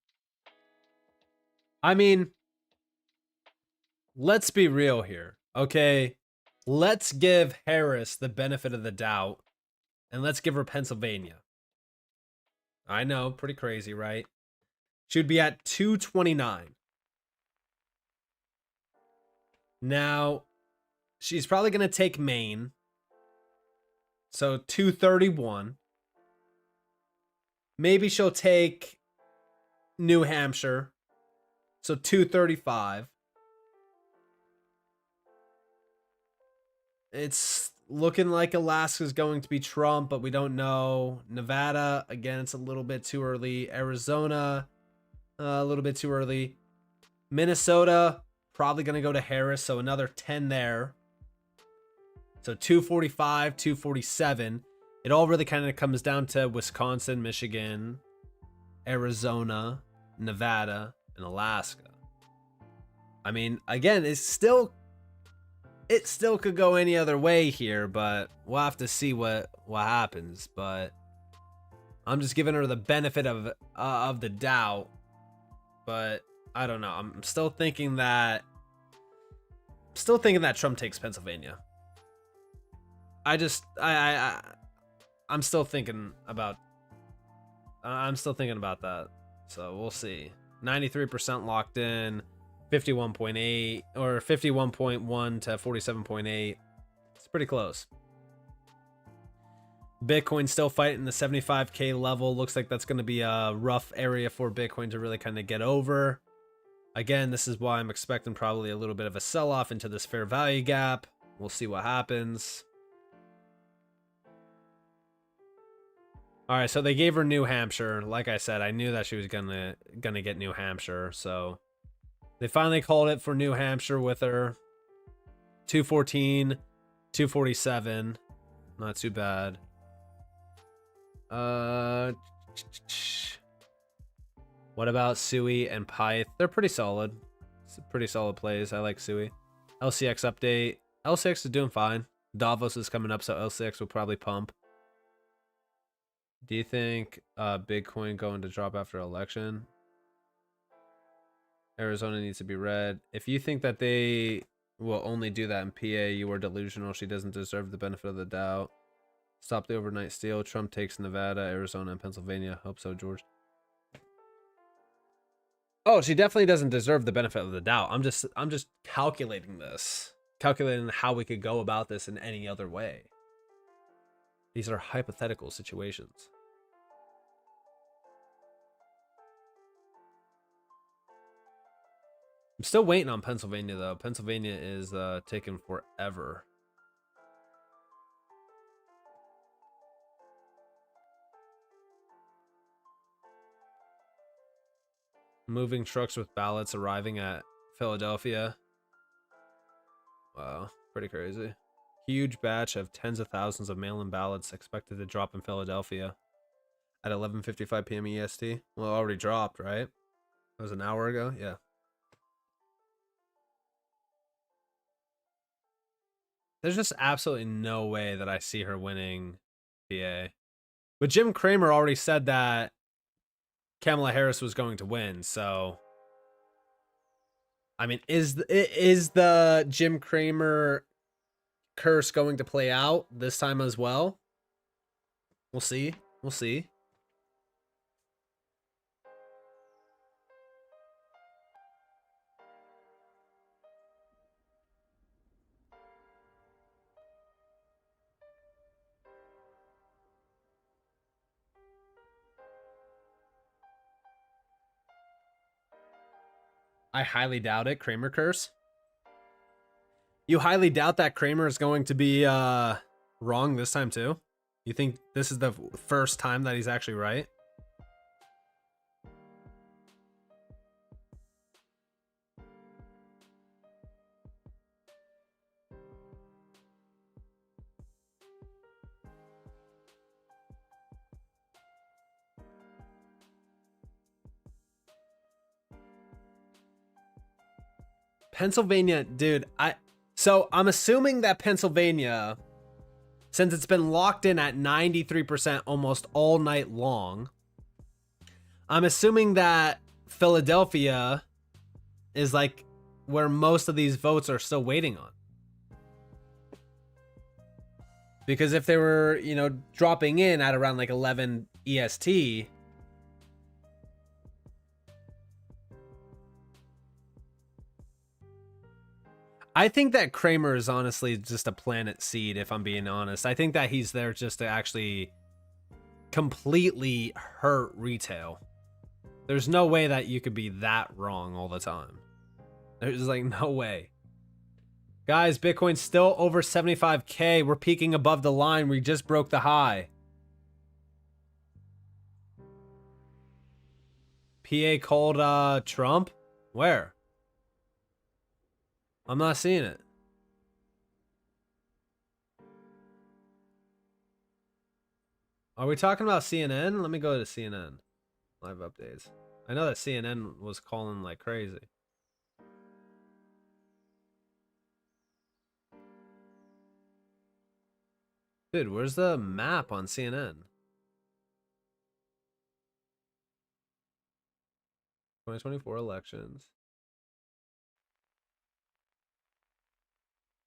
I mean, let's be real here, okay? Let's give Harris the benefit of the doubt, and let's give her Pennsylvania. I know, pretty crazy, right? She would be at 229. Now, she's probably going to take Maine. So 231. Maybe she'll take New Hampshire. So 235. It's looking like Alaska's going to be Trump, but we don't know. Nevada, again, it's a little bit too early. Arizona, a little bit too early. Minnesota, probably going to go to Harris, so another 10 there. So 245, 247. It all really kind of comes down to Wisconsin, Michigan, Arizona, Nevada, and Alaska. I mean, again, it still could go any other way here, but we'll have to see what happens. But I'm just giving her the benefit of the doubt. But I don't know. I'm still thinking that Trump takes Pennsylvania. I'm still thinking about that. So we'll see. 93% locked in, 51.8 or 51.1 to 47.8. It's pretty close. Bitcoin still fighting the 75K level. Looks like that's going to be a rough area for Bitcoin to really kind of get over. Again, this is why I'm expecting probably a little bit of a sell-off into this fair value gap. We'll see what happens. All right, so they gave her New Hampshire. Like I said, I knew that she was gonna get New Hampshire. So they finally called it for New Hampshire with her. 214, 247. Not too bad. What about Sui and Pyth? They're pretty solid. It's a pretty solid plays. I like Sui. LCX update. LCX is doing fine. Davos is coming up, so LCX will probably pump. Do you think Bitcoin going to drop after election? Arizona needs to be red. If you think that they will only do that in PA, you are delusional. She doesn't deserve the benefit of the doubt. Stop the overnight steal. Trump takes Nevada, Arizona, and Pennsylvania. Hope so, George. Oh, she definitely doesn't deserve the benefit of the doubt. I'm just calculating this. Calculating how we could go about this in any other way. These are hypothetical situations. I'm still waiting on Pennsylvania, though. Pennsylvania is taking forever. Moving trucks with ballots arriving at Philadelphia. Wow, pretty crazy. Huge batch of tens of thousands of mail-in ballots expected to drop in Philadelphia at 11:55 p.m. EST. Well, it already dropped, right? That was an hour ago? Yeah. There's just absolutely no way that I see her winning PA. But Jim Cramer already said that Kamala Harris was going to win, so I mean, is the Jim Cramer curse going to play out this time as well? We'll see. We'll see. I highly doubt it. Kramer curse. You highly doubt that Kramer is going to be wrong this time too? You think this is the first time that he's actually right? Pennsylvania, dude, so I'm assuming that Pennsylvania, since it's been locked in at 93% almost all night long, I'm assuming that Philadelphia is like where most of these votes are still waiting on. Because if they were, you know, dropping in at around like 11 EST, I think that Kramer is honestly just a planet seed, if I'm being honest. I think that he's there just to actually completely hurt retail. There's no way that you could be that wrong all the time. There's like no way. Guys, Bitcoin's still over 75K. We're peaking above the line. We just broke the high. PA called Trump? Where? I'm not seeing it. Are we talking about CNN? Let me go to CNN. Live updates. I know that CNN was calling like crazy. Dude, where's the map on CNN? 2024 elections.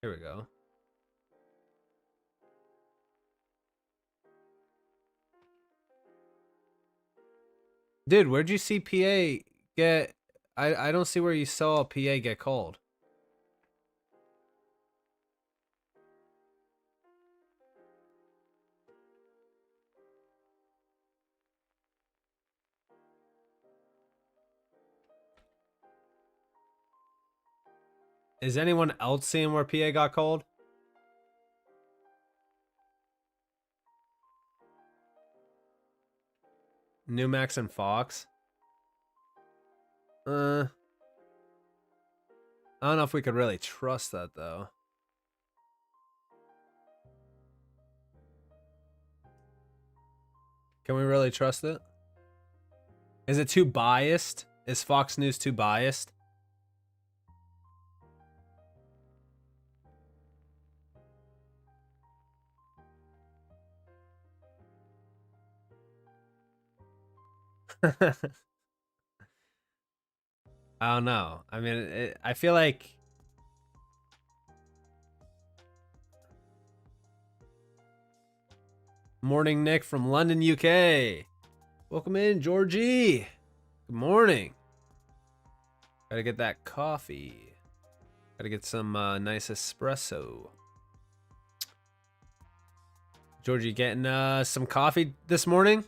Here we go. Dude, where'd you see PA get... I don't see where you saw PA get called. Is anyone else seeing where PA got called? Numax and Fox? I don't know if we could really trust that, though. Can we really trust it? Is it too biased? Is Fox News too biased? I don't know. I mean, I feel like... Morning, Nick from London, UK. Welcome in, Georgie. Good morning. Gotta get that coffee. Gotta get some nice espresso. Georgie getting some coffee this morning?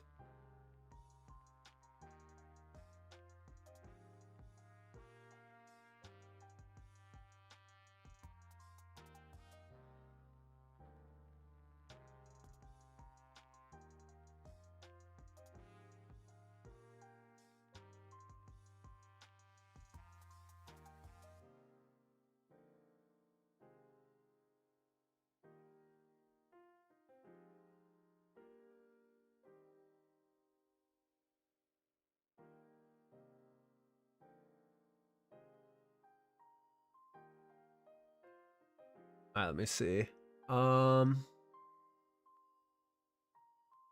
All right, let me see.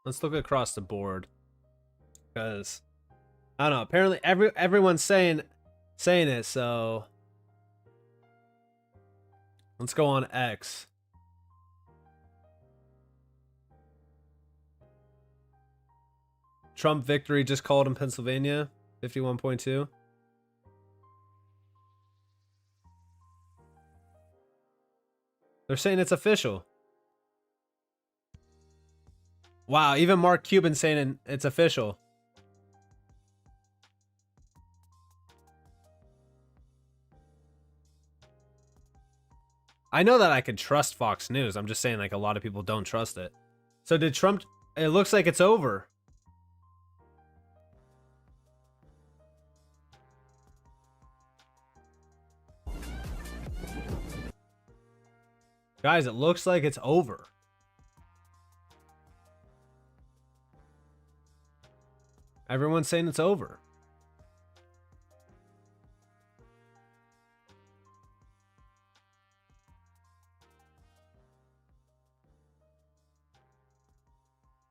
Let's look across the board, because I don't know. Apparently, everyone's saying it. So let's go on X. Trump victory just called in Pennsylvania, 51.2. They're saying it's official. Wow, even Mark Cuban saying it's official. I know that I could trust Fox News. I'm just saying, like, a lot of people don't trust it. So did Trump... It looks like it's over. Guys, it looks like it's over. Everyone's saying it's over.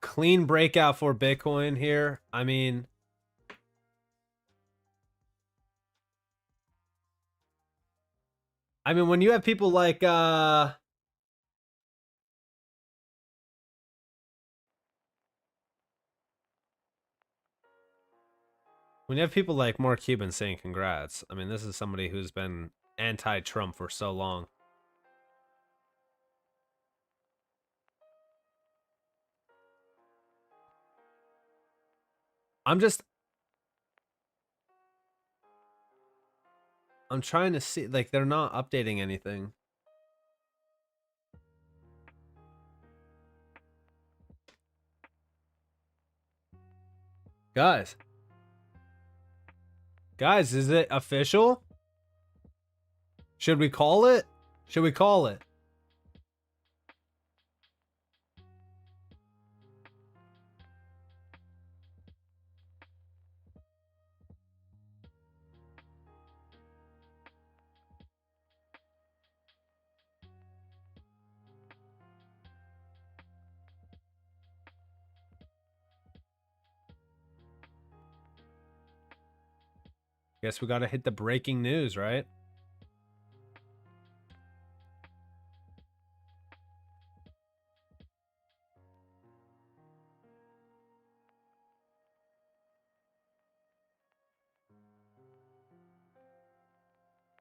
Clean breakout for Bitcoin here. I mean... when you have people like... When you have people like Mark Cuban saying congrats, I mean, this is somebody who's been anti-Trump for so long. I'm trying to see, like, they're not updating anything. Guys, is it official? Should we call it? Should we call it? Guess we gotta hit the breaking news, right?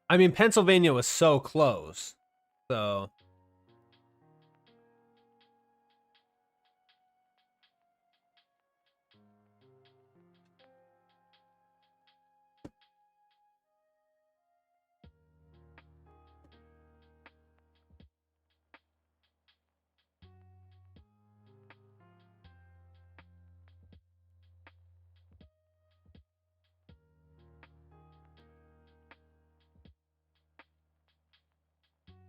I mean, Pennsylvania was so close. So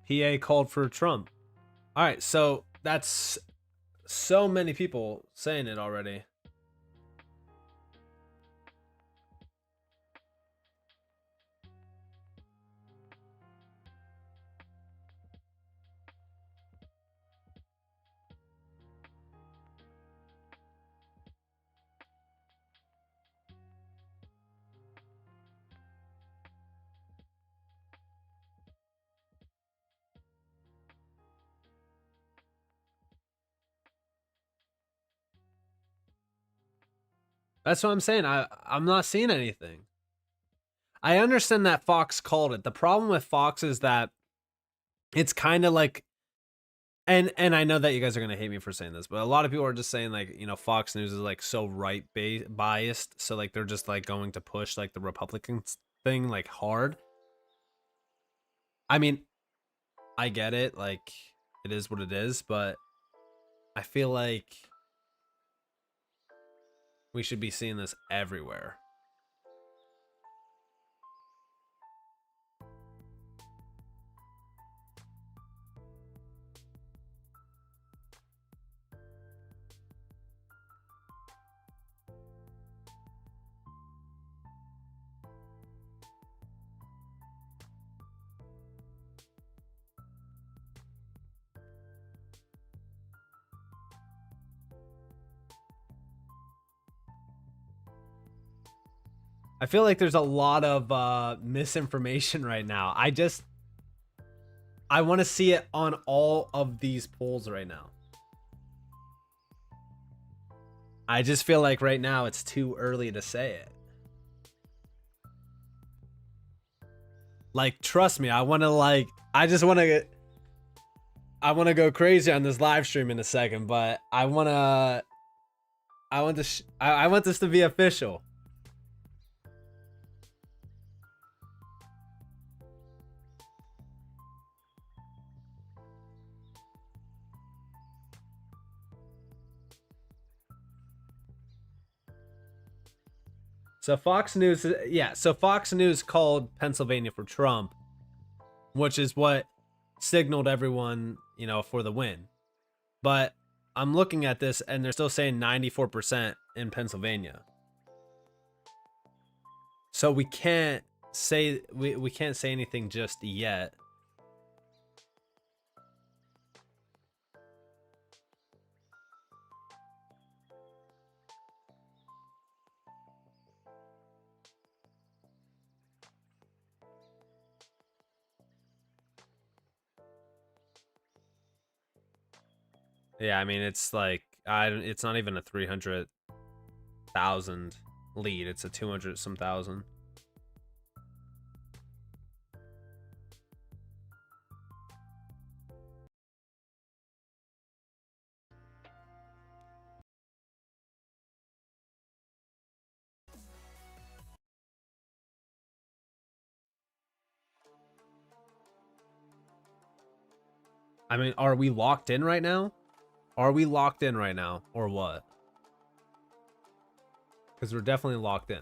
PA called for Trump. All right, so that's so many people saying it already. That's what I'm saying. I'm not seeing anything. I understand that Fox called it. The problem with Fox is that it's kind of like, and I know that you guys are gonna hate me for saying this, but a lot of people are just saying like, you know, Fox News is like so right biased, so like they're just like going to push like the Republicans thing like hard. I mean, I get it, like it is what it is, but I feel like we should be seeing this everywhere. I feel like there's a lot of misinformation right now. I want to see it on all of these polls right now. I just feel like right now it's too early to say it. Like, trust me, I want to go crazy on this live stream in a second, but I want this to be official. So Fox News, yeah, so Fox News called Pennsylvania for Trump, which is what signaled everyone, you know, for the win. But I'm looking at this and they're still saying 94% in Pennsylvania. So we can't say we can't say anything just yet. Yeah, I mean, it's like it's not even a 300,000 lead. It's a 200 some thousand. I mean, are we locked in right now? Are we locked in right now or what? Because we're definitely locked in.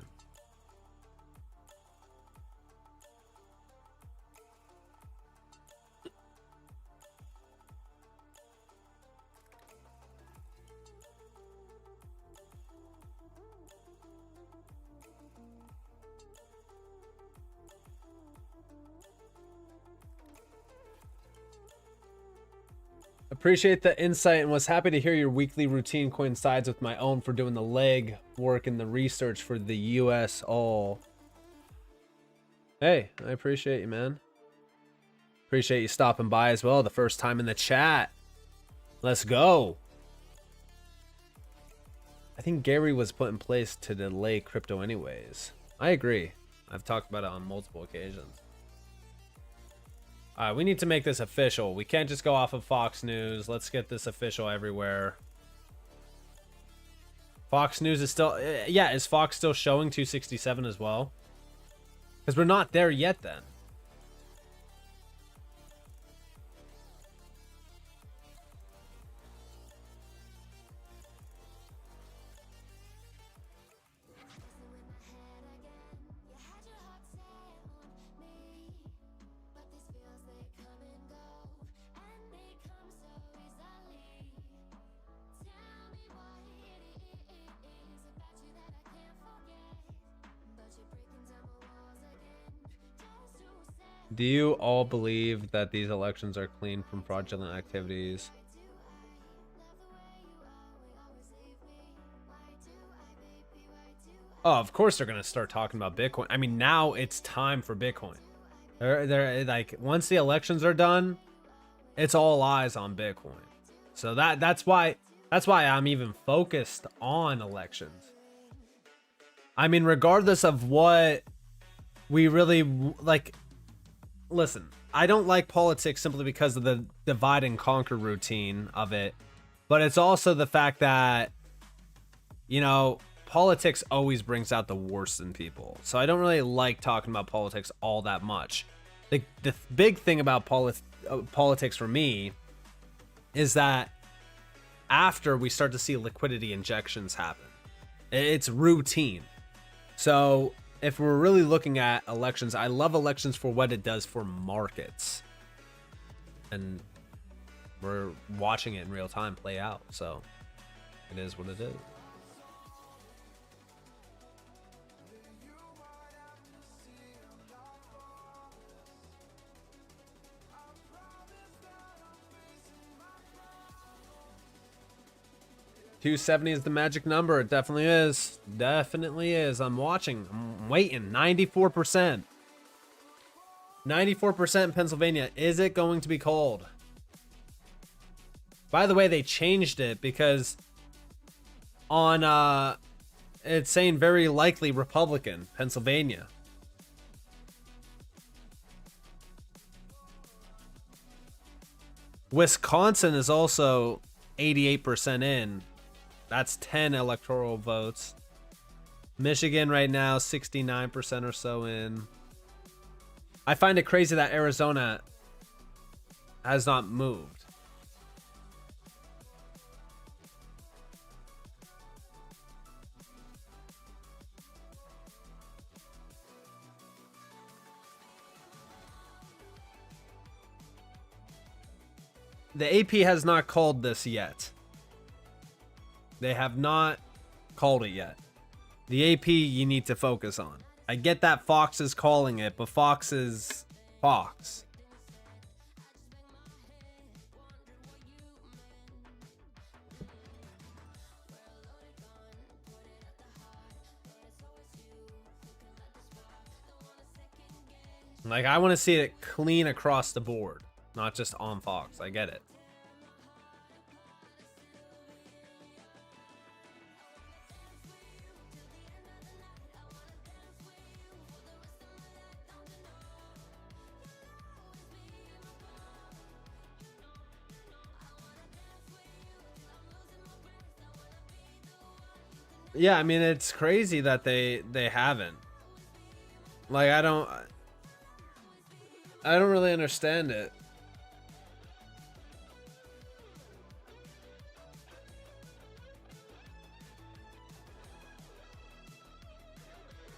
Appreciate the insight and was happy to hear your weekly routine coincides with my own for doing the leg work and the research for the US all. Hey, I appreciate you, man. Appreciate you stopping by as well. The first time in the chat. Let's go. I think Gary was put in place to delay crypto anyways. I agree. I've talked about it on multiple occasions. All right, we need to make this official. We can't just go off of Fox News. Let's get this official everywhere. Fox News is still... Yeah, is Fox still showing 267 as well? Because we're not there yet then. Do you all believe that these elections are clean from fraudulent activities? Oh, of course they're gonna start talking about Bitcoin. I mean, now it's time for Bitcoin. They're like, once the elections are done, it's all eyes on Bitcoin. So that's why I'm even focused on elections. I mean, regardless of what we really like. Listen, I don't like politics simply because of the divide and conquer routine of it, but it's also the fact that, you know, politics always brings out the worst in people. So I don't really like talking about politics all that much. The big thing about politics for me is that after we start to see liquidity injections happen, it's routine. So if we're really looking at elections, I love elections for what it does for markets. And we're watching it in real time play out. So it is what it is. $270 is the magic number. It definitely is. Definitely is. I'm watching. I'm waiting. 94%. 94% in Pennsylvania. Is it going to be cold? By the way, they changed it because on it's saying very likely Republican, Pennsylvania. Wisconsin is also 88% in. That's 10 electoral votes. Michigan right now, 69% or so in. I find it crazy that Arizona has not moved. The AP has not called this yet. They have not called it yet. The AP you need to focus on. I get that Fox is calling it, but Fox is Fox. Like, I want to see it clean across the board, not just on Fox. I get it. Yeah, I mean, it's crazy that they haven't. Like, I don't really understand it.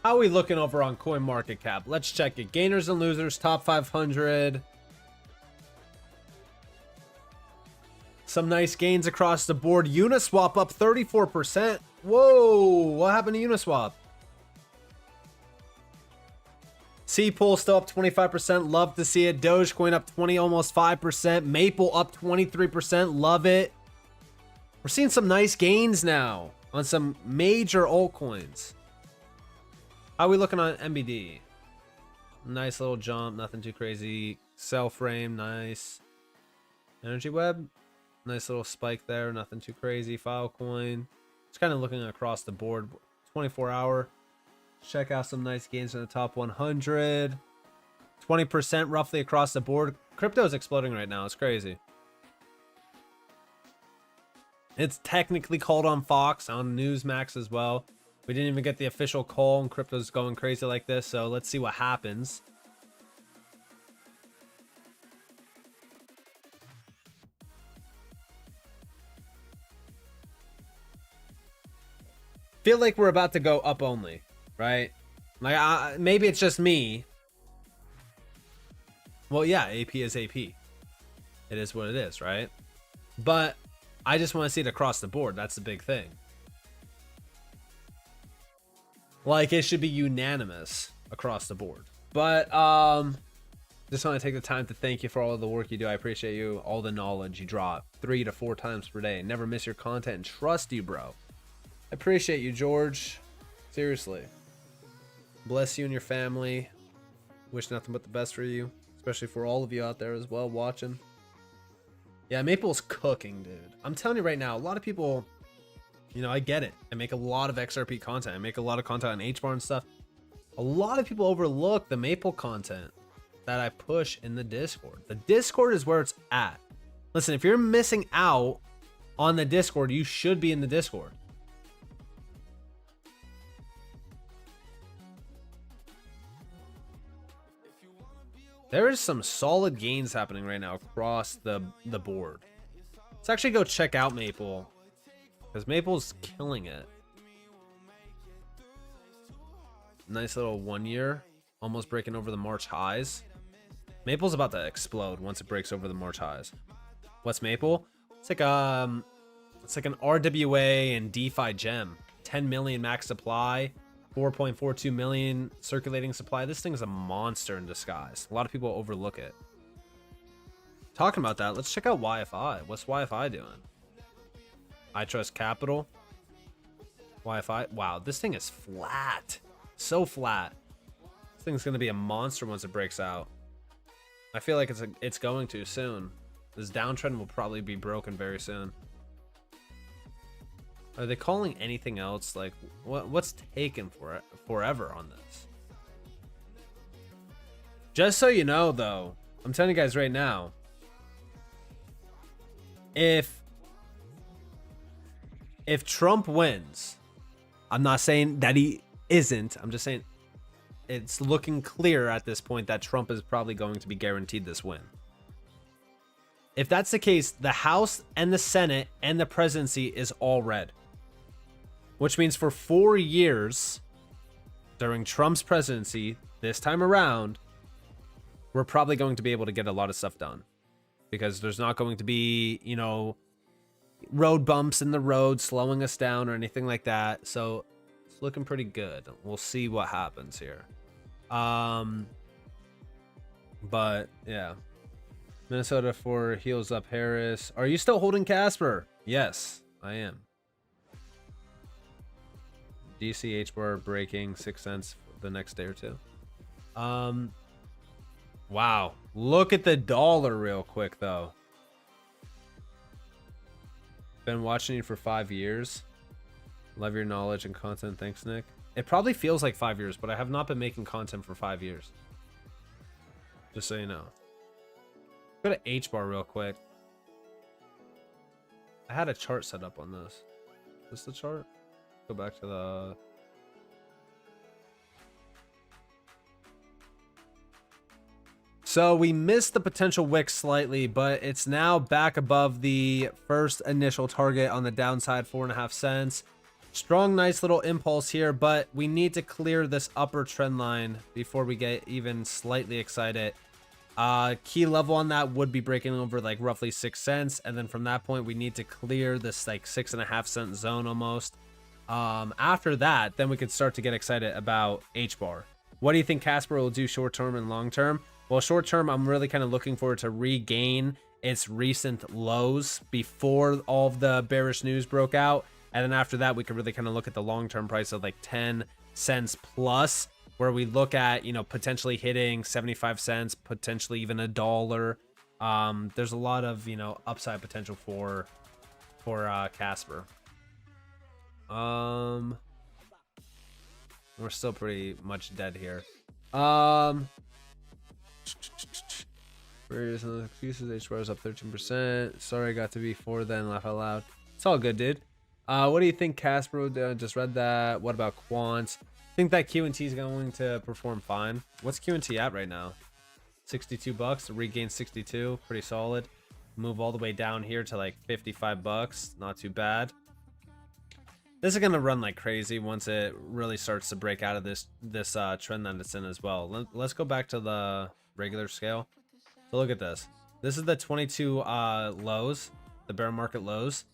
How are we looking over on CoinMarketCap? Let's check it. Gainers and losers, top 500. Some nice gains across the board. Uniswap up 34%. Whoa, what happened to Uniswap? C-Pool still up 25%. Love to see it. Dogecoin up 20, almost 5%. Maple up 23%. Love it. We're seeing some nice gains now on some major altcoins. How are we looking on MBD? Nice little jump. Nothing too crazy. Cell frame. Nice. Energy Web. Nice little spike there. Nothing too crazy. Filecoin. Just kind of looking across the board. 24-hour. Check out some nice gains in the top 100. 20% roughly across the board. Crypto is exploding right now. It's crazy. It's technically called on Fox, on Newsmax as well. We didn't even get the official call, and crypto's going crazy like this. So let's see what happens. Feel like we're about to go up only. Right? Like, maybe it's just me. Well, yeah, AP is AP. It is what it is, right? But I just want to see it across the board. That's the big thing. Like, it should be unanimous across the board. But just want to take the time to thank you for all of the work you do. I appreciate you. All the knowledge you drop 3 to 4 times per day. Never miss your content and trust you, bro. I appreciate you, George. Seriously. Bless you and your family. Wish nothing but the best for you, especially for all of you out there as well watching. Yeah, Maple's cooking, dude. I'm telling you right now, a lot of people, you know, I get it. I make a lot of XRP content. I make a lot of content on HBAR and stuff. A lot of people overlook the Maple content that I push in the Discord. The Discord is where it's at. Listen, if you're missing out on the Discord, you should be in the Discord. There is some solid gains happening right now across the board. Let's actually go check out Maple, because Maple's killing it. Nice little 1 year, almost breaking over the March highs. Maple's about to explode once it breaks over the March highs. What's Maple? It's like an RWA and DeFi gem. 10 million max supply. 4.42 million circulating supply. This thing is a monster in disguise. A lot of people overlook it. Talking about that, let's check out YFI. What's YFI doing? I Trust Capital. YFI. Wow, this thing is flat. So flat. This thing's going to be a monster once it breaks out. I feel like it's going to soon. This downtrend will probably be broken very soon. Are they calling anything else? Like, what's taken forever on this? Just so you know, though, I'm telling you guys right now, if Trump wins, I'm not saying that he isn't. I'm just saying it's looking clear at this point that Trump is probably going to be guaranteed this win. If that's the case, the House and the Senate and the presidency is all red. Which means for 4 years during Trump's presidency, this time around, we're probably going to be able to get a lot of stuff done. Because there's not going to be, you know, road bumps in the road slowing us down or anything like that. So it's looking pretty good. We'll see what happens here. But yeah. Minnesota for heels up Harris. Are you still holding Casper? Yes, I am. DC HBAR breaking 6 cents the next day or two. Wow, look at the dollar real quick though. Been watching you for 5 years. Love your knowledge and content. Thanks, Nick. It probably feels like 5 years, but I have not been making content for 5 years. Just so you know. Go to HBAR real quick. I had a chart set up on this. Is this the chart? Go back to the... So we missed the potential wick slightly, but it's now back above the first initial target on the downside, 4.5 cents. Strong, nice little impulse here, but we need to clear this upper trend line before we get even slightly excited. Key level on that would be breaking over like roughly 6 cents, and then from that point we need to clear this like 6.5 cent zone almost. After that, then we could start to get excited about HBAR. What do you think Casper will do short term and long term? Well, short term, I'm really kind of looking for it to regain its recent lows before all of the bearish news broke out. And then after that, we could really kind of look at the long-term price of like 10 cents plus, where we look at, you know, potentially hitting 75 cents, potentially even $1. There's a lot of, you know, upside potential for Casper. We're still pretty much dead here. Excuses, HBAR is up 13%. Sorry, I got to be 4 then, laugh out loud. It's all good, dude. What do you think Casper just read that? What about quants? Think that QNT is going to perform fine. What's QNT at right now? 62 bucks, regain 62, pretty solid. Move all the way down here to like 55 bucks, not too bad. This is gonna run like crazy once it really starts to break out of this trend that it's in as well. Let's go back to the regular scale. So look at this. This is the 22 lows, the bear market lows.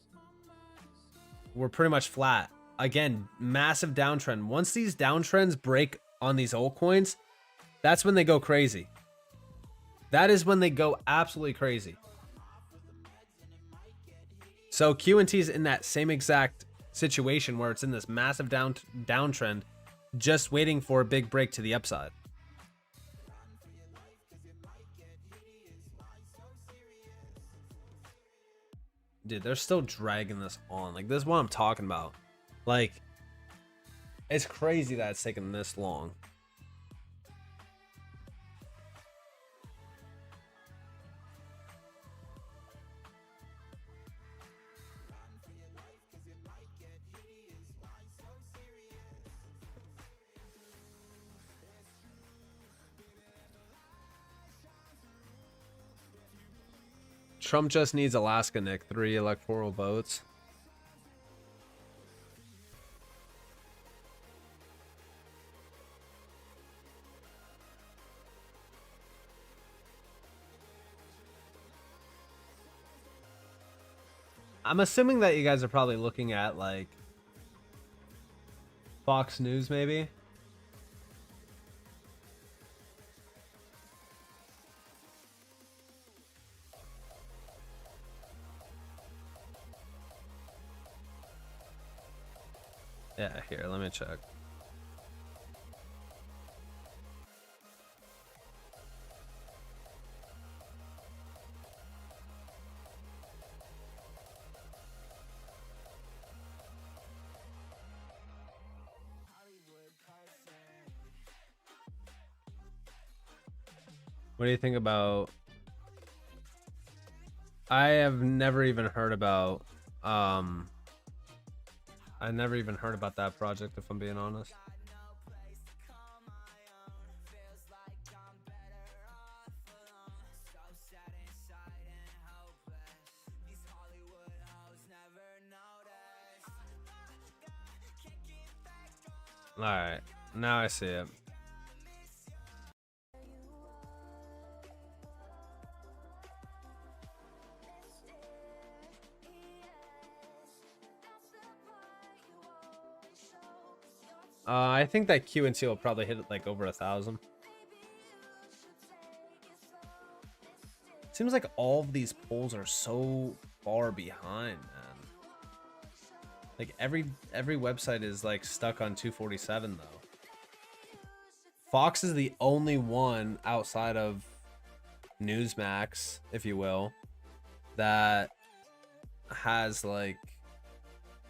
We're pretty much flat. Again, massive downtrend. Once these downtrends break on these altcoins, that's when they go crazy. That is when they go absolutely crazy. So QNT is in that same exact situation where it's in this massive downtrend, just waiting for a big break to the upside. Dude, they're still dragging this on. Like, this is what I'm talking about. Like, it's crazy that it's taken this long. Trump just needs Alaska, Nick. 3 electoral votes. I'm assuming that you guys are probably looking at like Fox News, maybe. Yeah, here, let me check. What do you think about... I have never even heard about I never even heard about that project, if I'm being honest. All right, now I see it. I think that QNT will probably hit it like over 1,000. Seems like all of these polls are so far behind, man. Like every website is like stuck on 247 though. Fox is the only one outside of Newsmax, if you will, that has like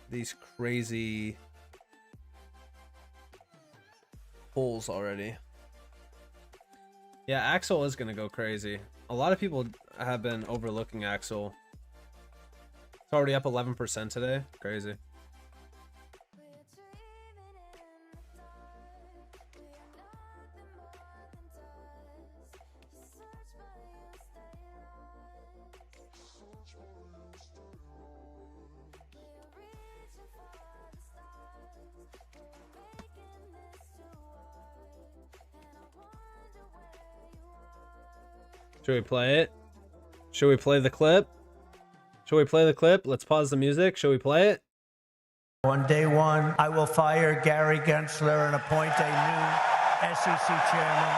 these crazy polls already. Yeah, Axel is gonna go crazy. A lot of people have been overlooking Axel. It's already up 11% today. Crazy. Should we play it? Should we play the clip? Should we play the clip? Let's pause the music. Should we play it? On day one, I will fire Gary Gensler and appoint a new SEC chairman.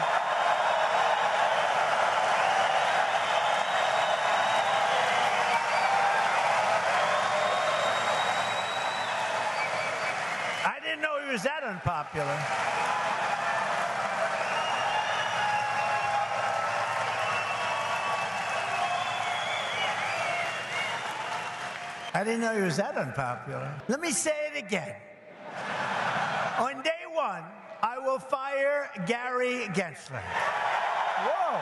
I didn't know he was that unpopular. I didn't know he was that unpopular. Let me say it again. On day one, I will fire Gary Gensler. Whoa.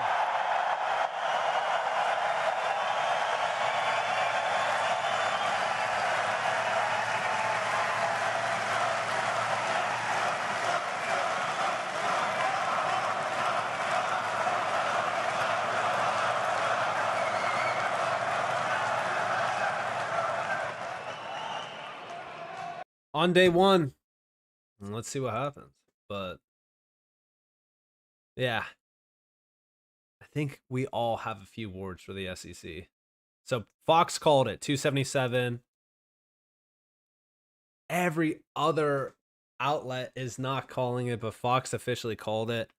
On day one, let's see what happens. But yeah, I think we all have a few wards for the SEC. So Fox called it 277. Every other outlet is not calling it, but Fox officially called it.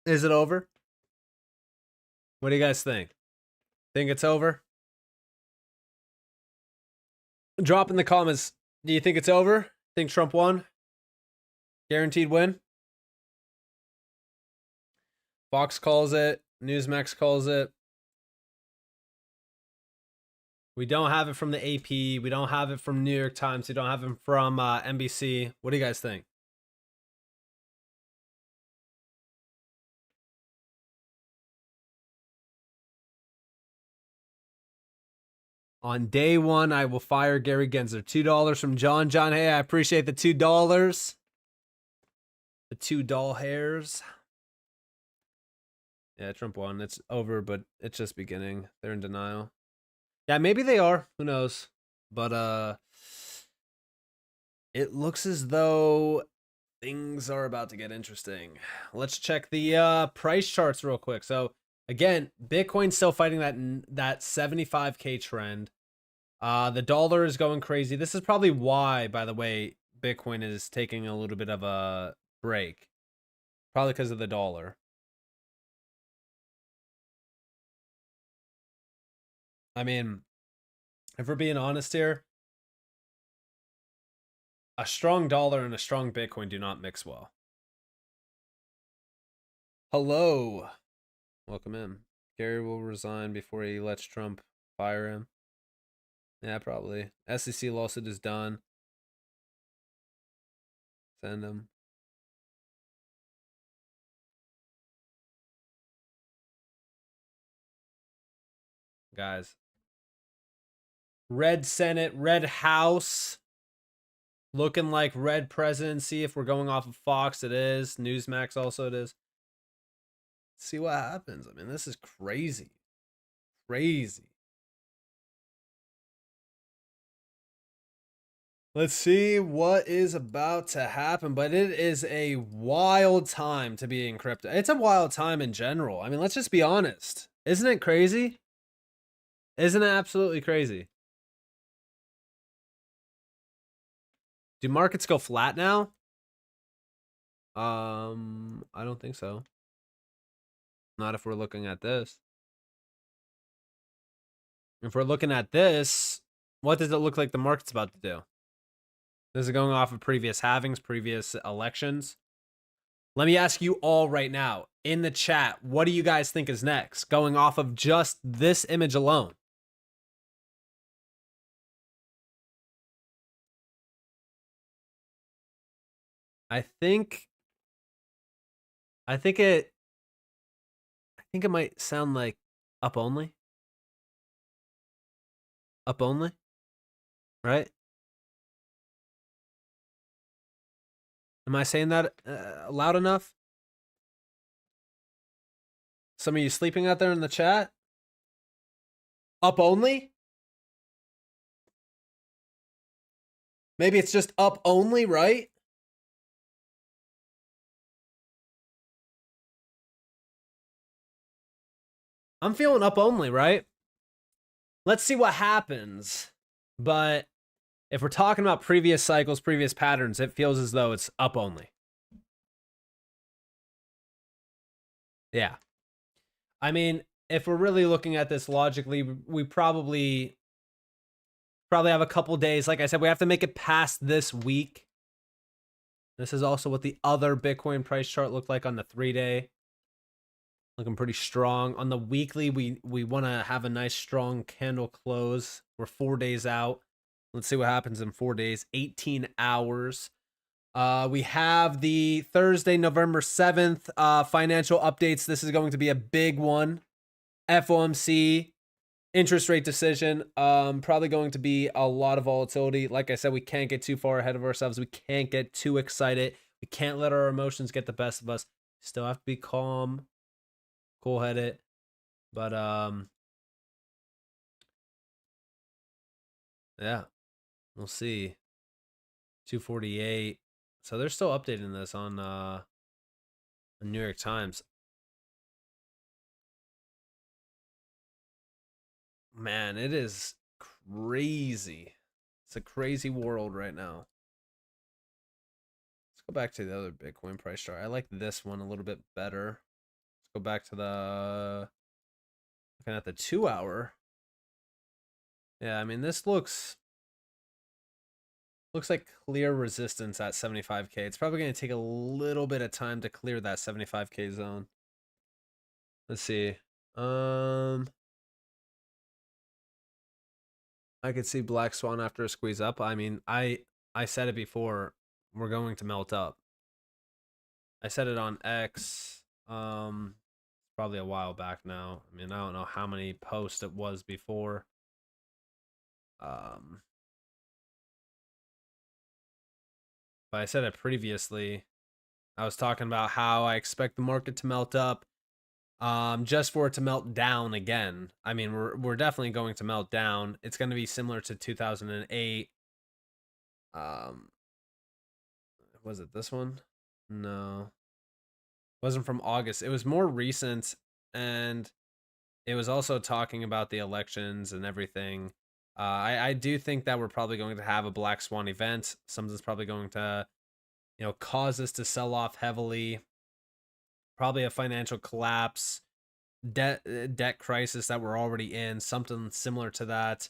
Is it over? What do you guys think? Think it's over? Drop in the comments. Do you think it's over? Think Trump won? Guaranteed win? Fox calls it. Newsmax calls it. We don't have it from the AP. We don't have it from New York Times. We don't have it from NBC. What do you guys think? On day one, I will fire Gary Gensler. $2 from John. John, hey, I appreciate the $2. The $2 hairs. Yeah, Trump won. It's over, but it's just beginning. They're in denial. Yeah, maybe they are. Who knows? But it looks as though things are about to get interesting. Let's check the price charts real quick. So again, Bitcoin's still fighting that 75K trend. The dollar is going crazy. This is probably why, by the way, Bitcoin is taking a little bit of a break. Probably because of the dollar. I mean, if we're being honest here, a strong dollar and a strong Bitcoin do not mix well. Hello. Welcome in. Gary will resign before he lets Trump fire him. Yeah, probably. SEC lawsuit is done. Send him. Guys. Red Senate, red House. Looking like red presidency. If we're going off of Fox, it is. Newsmax also it is. Let's see what happens. I mean, this is crazy. Crazy. Let's see what is about to happen, but it is a wild time to be in crypto. It's a wild time in general. I mean, let's just be honest. Isn't it crazy? Isn't it absolutely crazy? Do markets go flat now? I don't think so. Not if we're looking at this. If we're looking at this, what does it look like the market's about to do? This is going off of previous halvings, previous elections. Let me ask you all right now in the chat, what do you guys think is next? Going off of just this image alone. I think it might sound like up only. Up only, right? Am I saying that loud enough? Some of you sleeping out there in the chat? Up only? Maybe it's just up only, right? I'm feeling up only, right? Let's see what happens. But if we're talking about previous cycles, previous patterns, it feels as though it's up only. Yeah. I mean, if we're really looking at this logically, we probably have a couple days. Like I said, we have to make it past this week. This is also what the other Bitcoin price chart looked like on the 3-day. Looking pretty strong. On the weekly, we want to have a nice strong candle close. We're 4 days out. Let's see what happens in 4 days. 18 hours. We have the Thursday, November 7th financial updates. This is going to be a big one. FOMC interest rate decision. Probably going to be a lot of volatility. Like I said, we can't get too far ahead of ourselves. We can't get too excited. We can't let our emotions get the best of us. Still have to be calm, cool-headed. But yeah, we'll see. 248. So they're still updating this on the New York Times. Man, it is crazy. It's a crazy world right now. Let's go back to the other Bitcoin price chart. I like this one a little bit better. Let's go back to the looking at the 2 hour. Yeah, I mean this looks like clear resistance at 75k. It's probably going to take a little bit of time to clear that 75k zone. Let's see. I could see Black Swan after a squeeze up. I mean, I said it before. We're going to melt up. I said it on X. Probably a while back now. I mean, I don't know how many posts it was before. But I said it previously. I was talking about how I expect the market to melt up. Just for it to melt down again. I mean, we're definitely going to melt down. It's going to be similar to 2008. Was it this one? No. It wasn't from August. It was more recent, and it was also talking about the elections and everything. I do think that we're probably going to have a Black Swan event. Something's probably going to, cause us to sell off heavily. Probably a financial collapse, debt crisis that we're already in, something similar to that.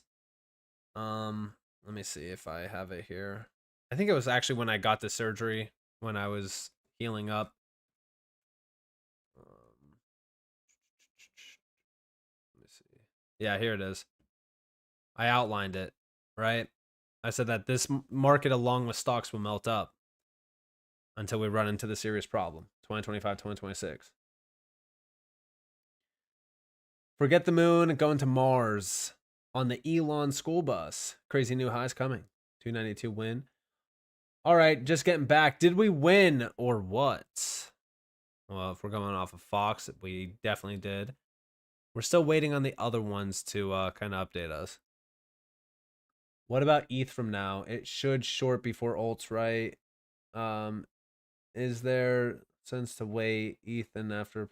Let me see if I have it here. I think it was actually when I got the surgery, when I was healing up. Let me see. Yeah, here it is. I outlined it, right? I said that this market along with stocks will melt up until we run into the serious problem. 2025, 2026. Forget the moon and going to Mars on the Elon school bus. Crazy new highs coming. 292 win. All right, just getting back. Did we win or what? Well, if we're going off of Fox, we definitely did. We're still waiting on the other ones to kind of update us. What about ETH from now? It should short before alts, right? Is there sense to wait ETH and after?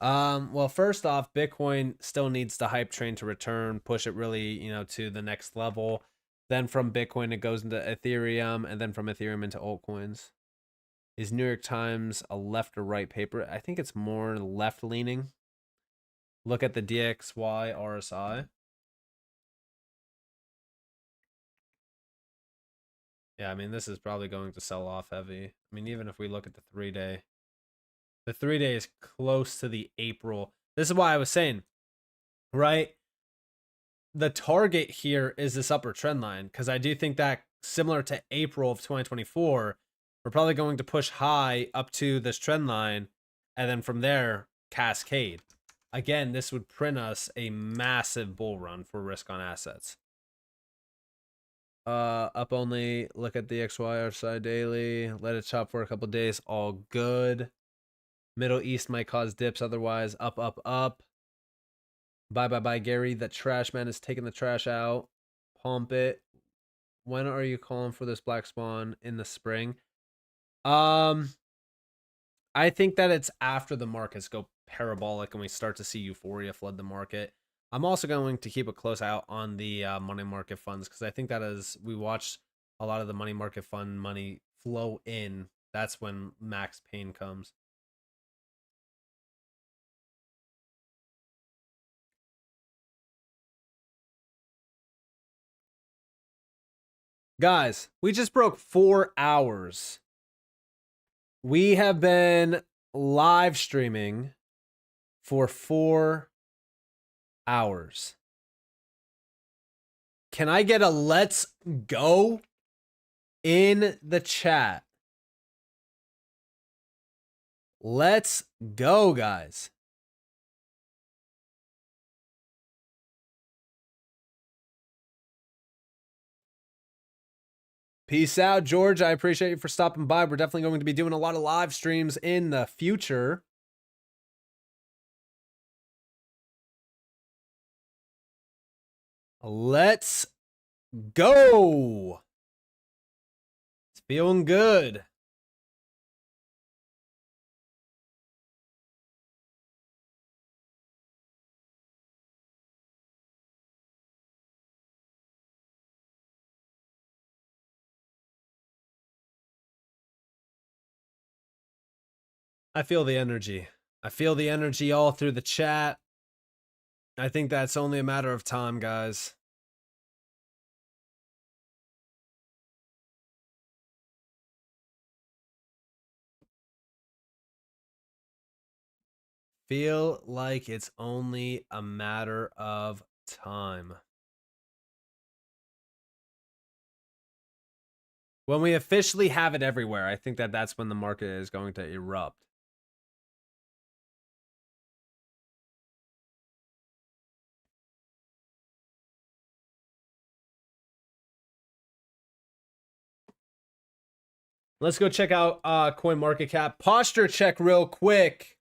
Well, first off, Bitcoin still needs the hype train to return, push it really, to the next level. Then from Bitcoin, it goes into Ethereum, and then from Ethereum into altcoins. Is New York Times a left or right paper? I think it's more left leaning. Look at the DXY RSI. Yeah, I mean, this is probably going to sell off heavy. I mean, even if we look at the 3-day. The 3-day is close to the April. This is why I was saying, right? The target here is this upper trend line, because I do think that similar to April of 2024, we're probably going to push high up to this trend line, and then from there, cascade. Again, this would print us a massive bull run for risk on assets. Up only, look at the XYR side daily, let it chop for a couple days, all good. Middle East might cause dips, otherwise up, up, up. Bye, Gary. The trash man is taking the trash out. Pump it. When are you calling for this Black Swan? In the spring? I think that it's after the markets go parabolic and we start to see euphoria flood the market. I'm also going to keep a close eye on the money market funds, because I think that as we watch a lot of the money market fund money flow in, that's when max pain comes. Guys, we just broke 4 hours. We have been live streaming for 4 hours. Can I get a let's go in the chat? Let's go, guys. Peace out, George. I appreciate you for stopping by. We're definitely going to be doing a lot of live streams in the future. Let's go. It's feeling good. I feel the energy. I feel the energy all through the chat. I think that's only a matter of time, guys. Feel like it's only a matter of time. When we officially have it everywhere, I think that that's when the market is going to erupt. Let's go check out CoinMarketCap. Posture check real quick.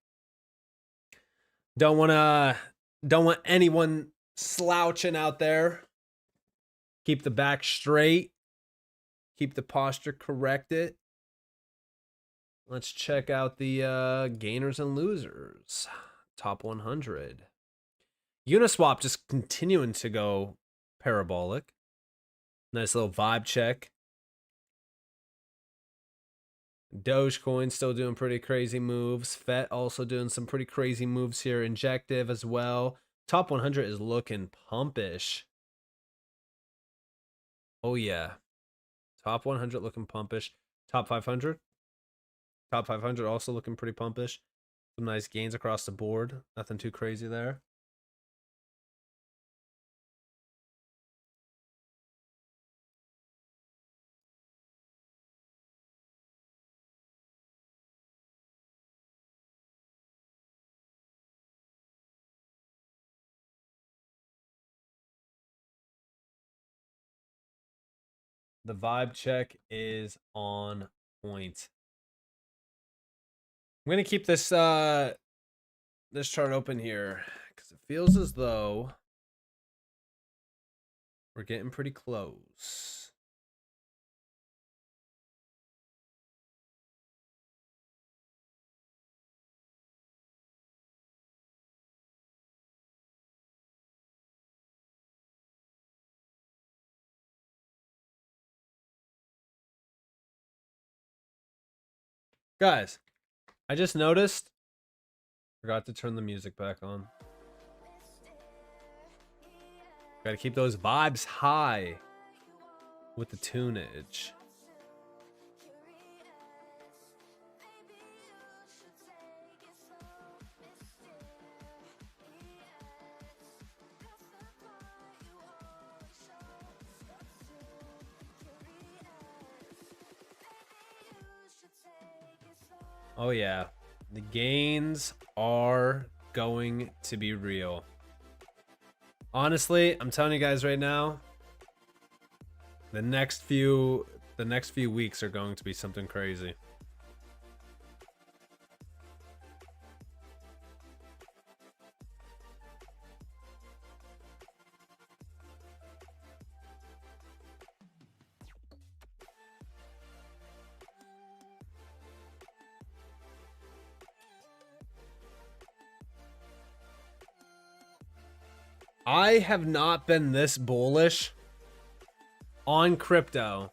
Don't want anyone slouching out there. Keep the back straight. Keep the posture corrected. Let's check out the gainers and losers. Top 100. Uniswap just continuing to go parabolic. Nice little vibe check. Dogecoin still doing pretty crazy moves. FET also doing some pretty crazy moves here. Injective as well. Top 100 is looking pumpish. Oh yeah. Top 100 looking pumpish. Top 500. Top 500 also looking pretty pumpish. Some nice gains across the board. Nothing too crazy there. The vibe check is on point. I'm gonna keep this this chart open here because it feels as though we're getting pretty close. Guys, I just noticed. Forgot to turn the music back on. Gotta keep those vibes high with the tunage. Oh yeah, the gains are going to be real. Honestly, I'm telling you guys right now, the next few weeks are going to be something crazy. I have not been this bullish on crypto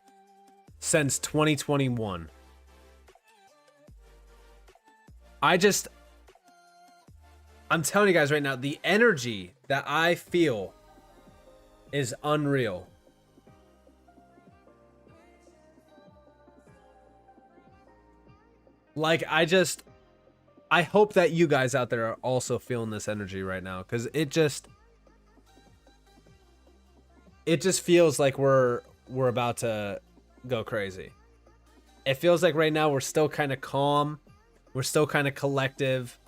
since 2021. I'm telling you guys right now, the energy that I feel is unreal. Like, I hope that you guys out there are also feeling this energy right now, because it just feels like we're about to go crazy. It feels like right now we're still kind of calm, we're still kind of collective.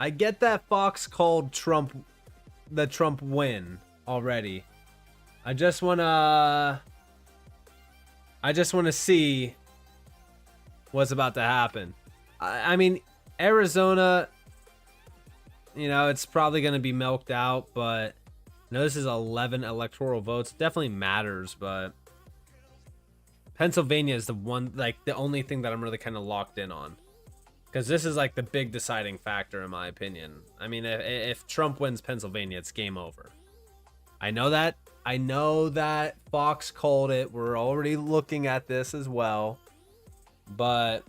I get that Fox called Trump the Trump win already. I just wanna see what's about to happen. I mean, Arizona, you know, it's probably gonna be milked out, but I know this is 11 electoral votes. It definitely matters, but Pennsylvania is the one, like the only thing that I'm really kind of locked in on. Because this is like the big deciding factor in my opinion. I mean, if Trump wins Pennsylvania, it's game over. I know that Fox called it. We're already looking at this as well. But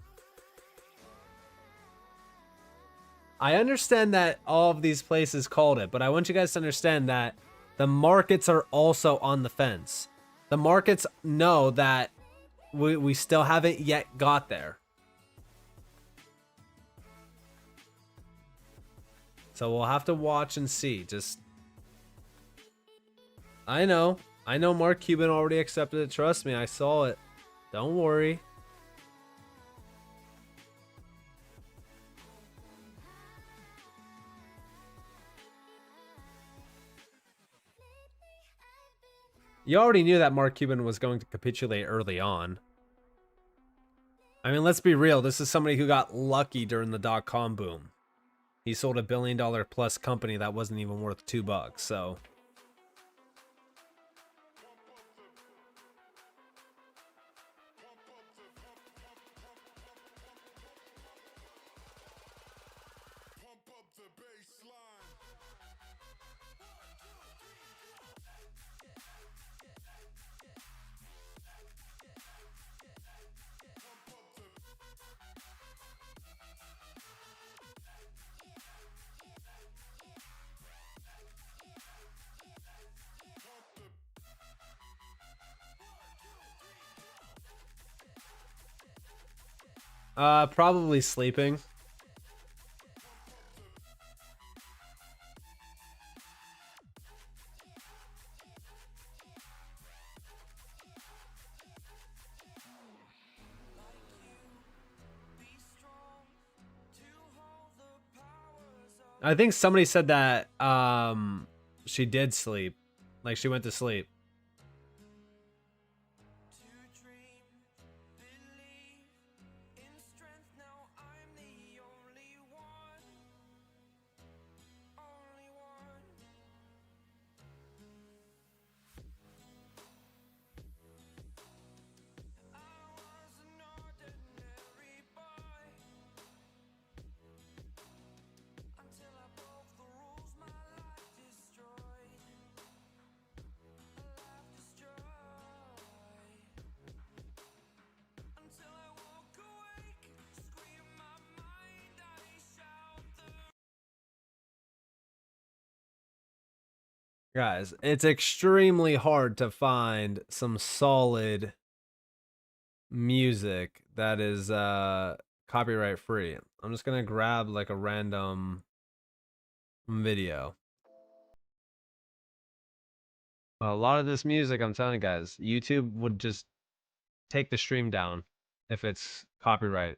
I understand that all of these places called it. But I want you guys to understand that the markets are also on the fence. The markets know that we still haven't yet got there. So we'll have to watch and see. Just, I know Mark Cuban already accepted it. Trust me, I saw it. Don't worry. You already knew that Mark Cuban was going to capitulate early on. I mean, let's be real. This is somebody who got lucky during the dot-com boom. He sold $1 billion plus company that wasn't even worth $2, so. Probably sleeping. I think somebody said that she did sleep. Like she went to sleep. Guys, it's extremely hard to find some solid music that is copyright free. I'm just gonna grab like a random video. A lot of this music, I'm telling you guys, YouTube would just take the stream down if it's copyright.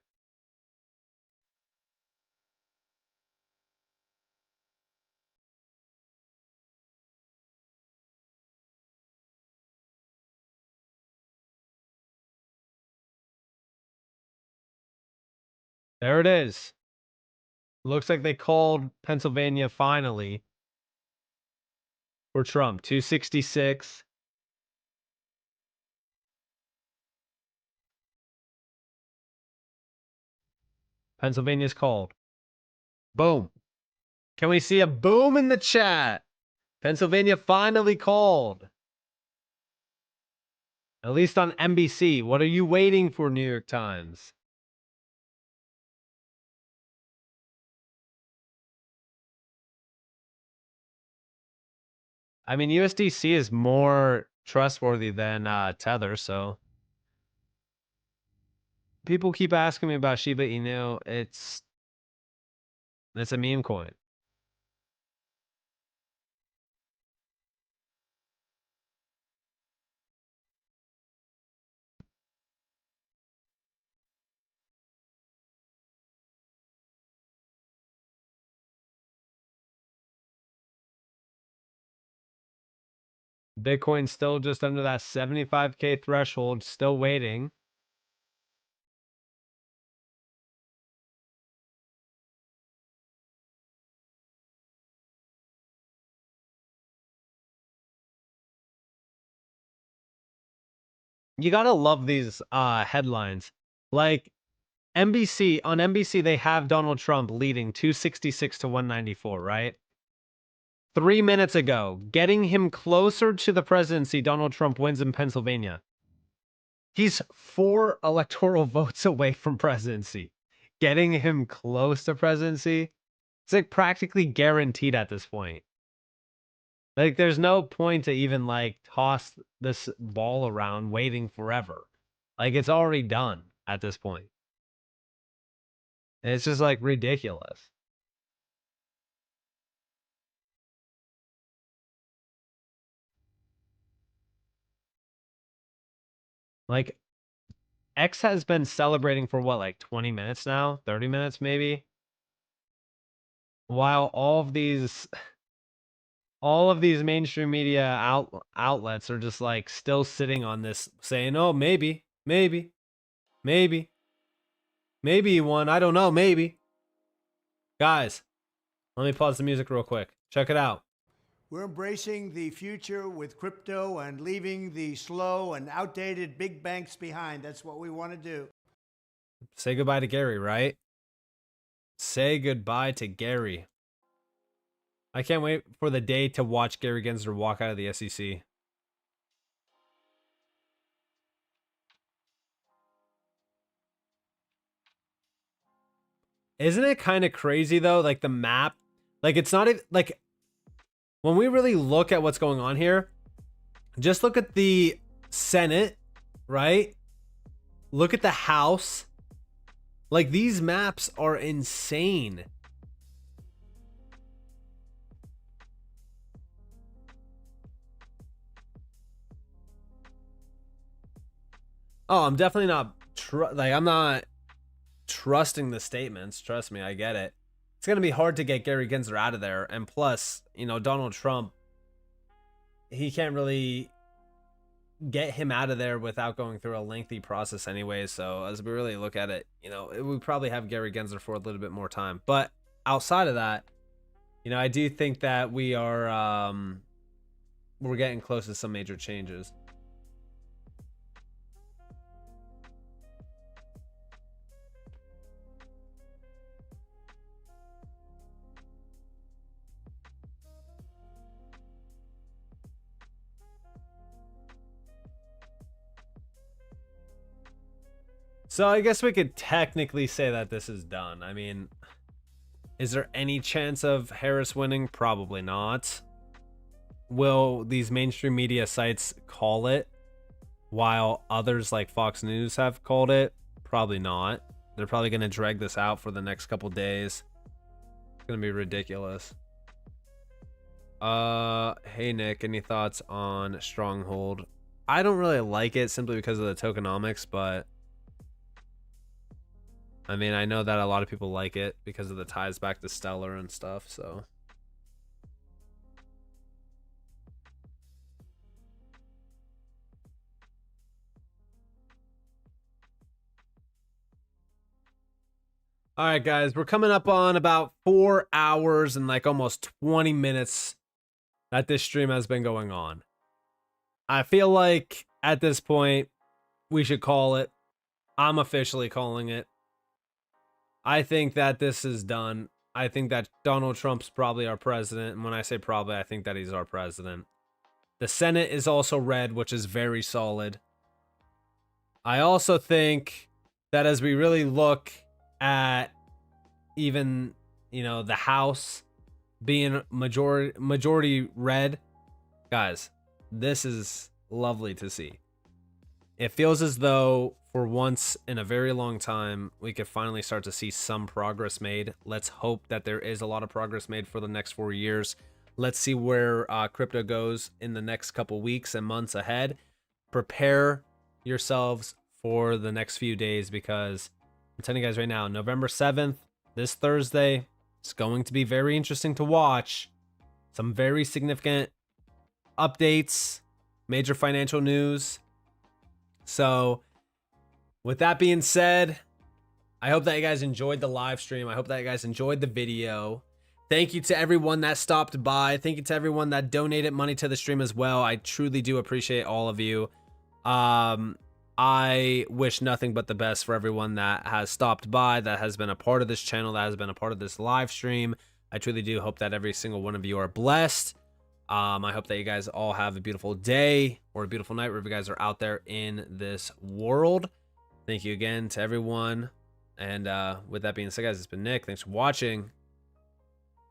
There it is. Looks like they called Pennsylvania finally for Trump. 266. Pennsylvania's called. Boom. Can we see a boom in the chat? Pennsylvania finally called. At least on NBC. What are you waiting for, New York Times? I mean, USDC is more trustworthy than Tether, so people keep asking me about Shiba Inu. It's a meme coin. Bitcoin still just under that 75K threshold, still waiting. You gotta love these headlines. Like NBC, on NBC, they have Donald Trump leading 266 to 194, right? 3 minutes ago, getting him closer to the presidency, Donald Trump wins in Pennsylvania. He's 4 electoral votes away from presidency. Getting him close to presidency, it's like practically guaranteed at this point. Like, there's no point to even like toss this ball around waiting forever. Like, it's already done at this point. And it's just like ridiculous. Like, X has been celebrating for what, like 20 minutes now? 30 minutes maybe? While all of these mainstream media outlets are just like still sitting on this saying, "Oh, maybe he won. I don't know, maybe." Guys, let me pause the music real quick. Check it out. We're embracing the future with crypto and leaving the slow and outdated big banks behind. That's what we want to do. Say goodbye to Gary, right? Say goodbye to Gary. I can't wait for the day to watch Gary Gensler walk out of the SEC. Isn't it kind of crazy though? Like the map, like it's not even like when we really look at what's going on here, just look at the Senate, right? Look at the House. Like these maps are insane. Oh, I'm definitely not I'm not trusting the statements. Trust me, I get it. It's going to be hard to get Gary Gensler out of there. And plus, you know, Donald Trump, he can't really get him out of there without going through a lengthy process anyway. So as we really look at it, you know, we probably have Gary Gensler for a little bit more time. But outside of that, you know, I do think that we are, we're getting close to some major changes. So I guess we could technically say that this is done. I mean, is there any chance of Harris winning? Probably not. Will these mainstream media sites call it while others like Fox News have called it? Probably not. They're probably going to drag this out for the next couple days. It's going to be ridiculous. Hey Nick, any thoughts on Stronghold? I don't really like it simply because of the tokenomics, but I mean, I know that a lot of people like it because of the ties back to Stellar and stuff, so. All right, guys, we're coming up on about 4 hours and like almost 20 minutes that this stream has been going on. I feel like at this point, we should call it. I'm officially calling it. I think that this is done. I think that Donald Trump's probably our president. And when I say probably, I think that he's our president. The Senate is also red, which is very solid. I also think that as we really look at even, you know, the house being majority red, guys, this is lovely to see. It feels as though for once in a very long time, we could finally start to see some progress made. Let's hope that there is a lot of progress made for the next 4 years. Let's see where crypto goes in the next couple weeks and months ahead. Prepare yourselves for the next few days, because I'm telling you guys right now, November 7th, this Thursday, it's going to be very interesting to watch. Some very significant updates, major financial news. So with that being said, I hope that you guys enjoyed the live stream. I hope that you guys enjoyed the video. Thank you to everyone that stopped by. Thank you to everyone that donated money to the stream as well. I truly do appreciate all of you. I wish nothing but the best for everyone that has stopped by, that has been a part of this channel, that has been a part of this live stream. I truly do hope that every single one of you are blessed. I hope that you guys all have a beautiful day or a beautiful night wherever you guys are out there in this world. Thank you again to everyone. And with that being said, guys, it's been Nick. Thanks for watching.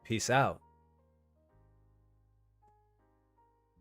Peace out.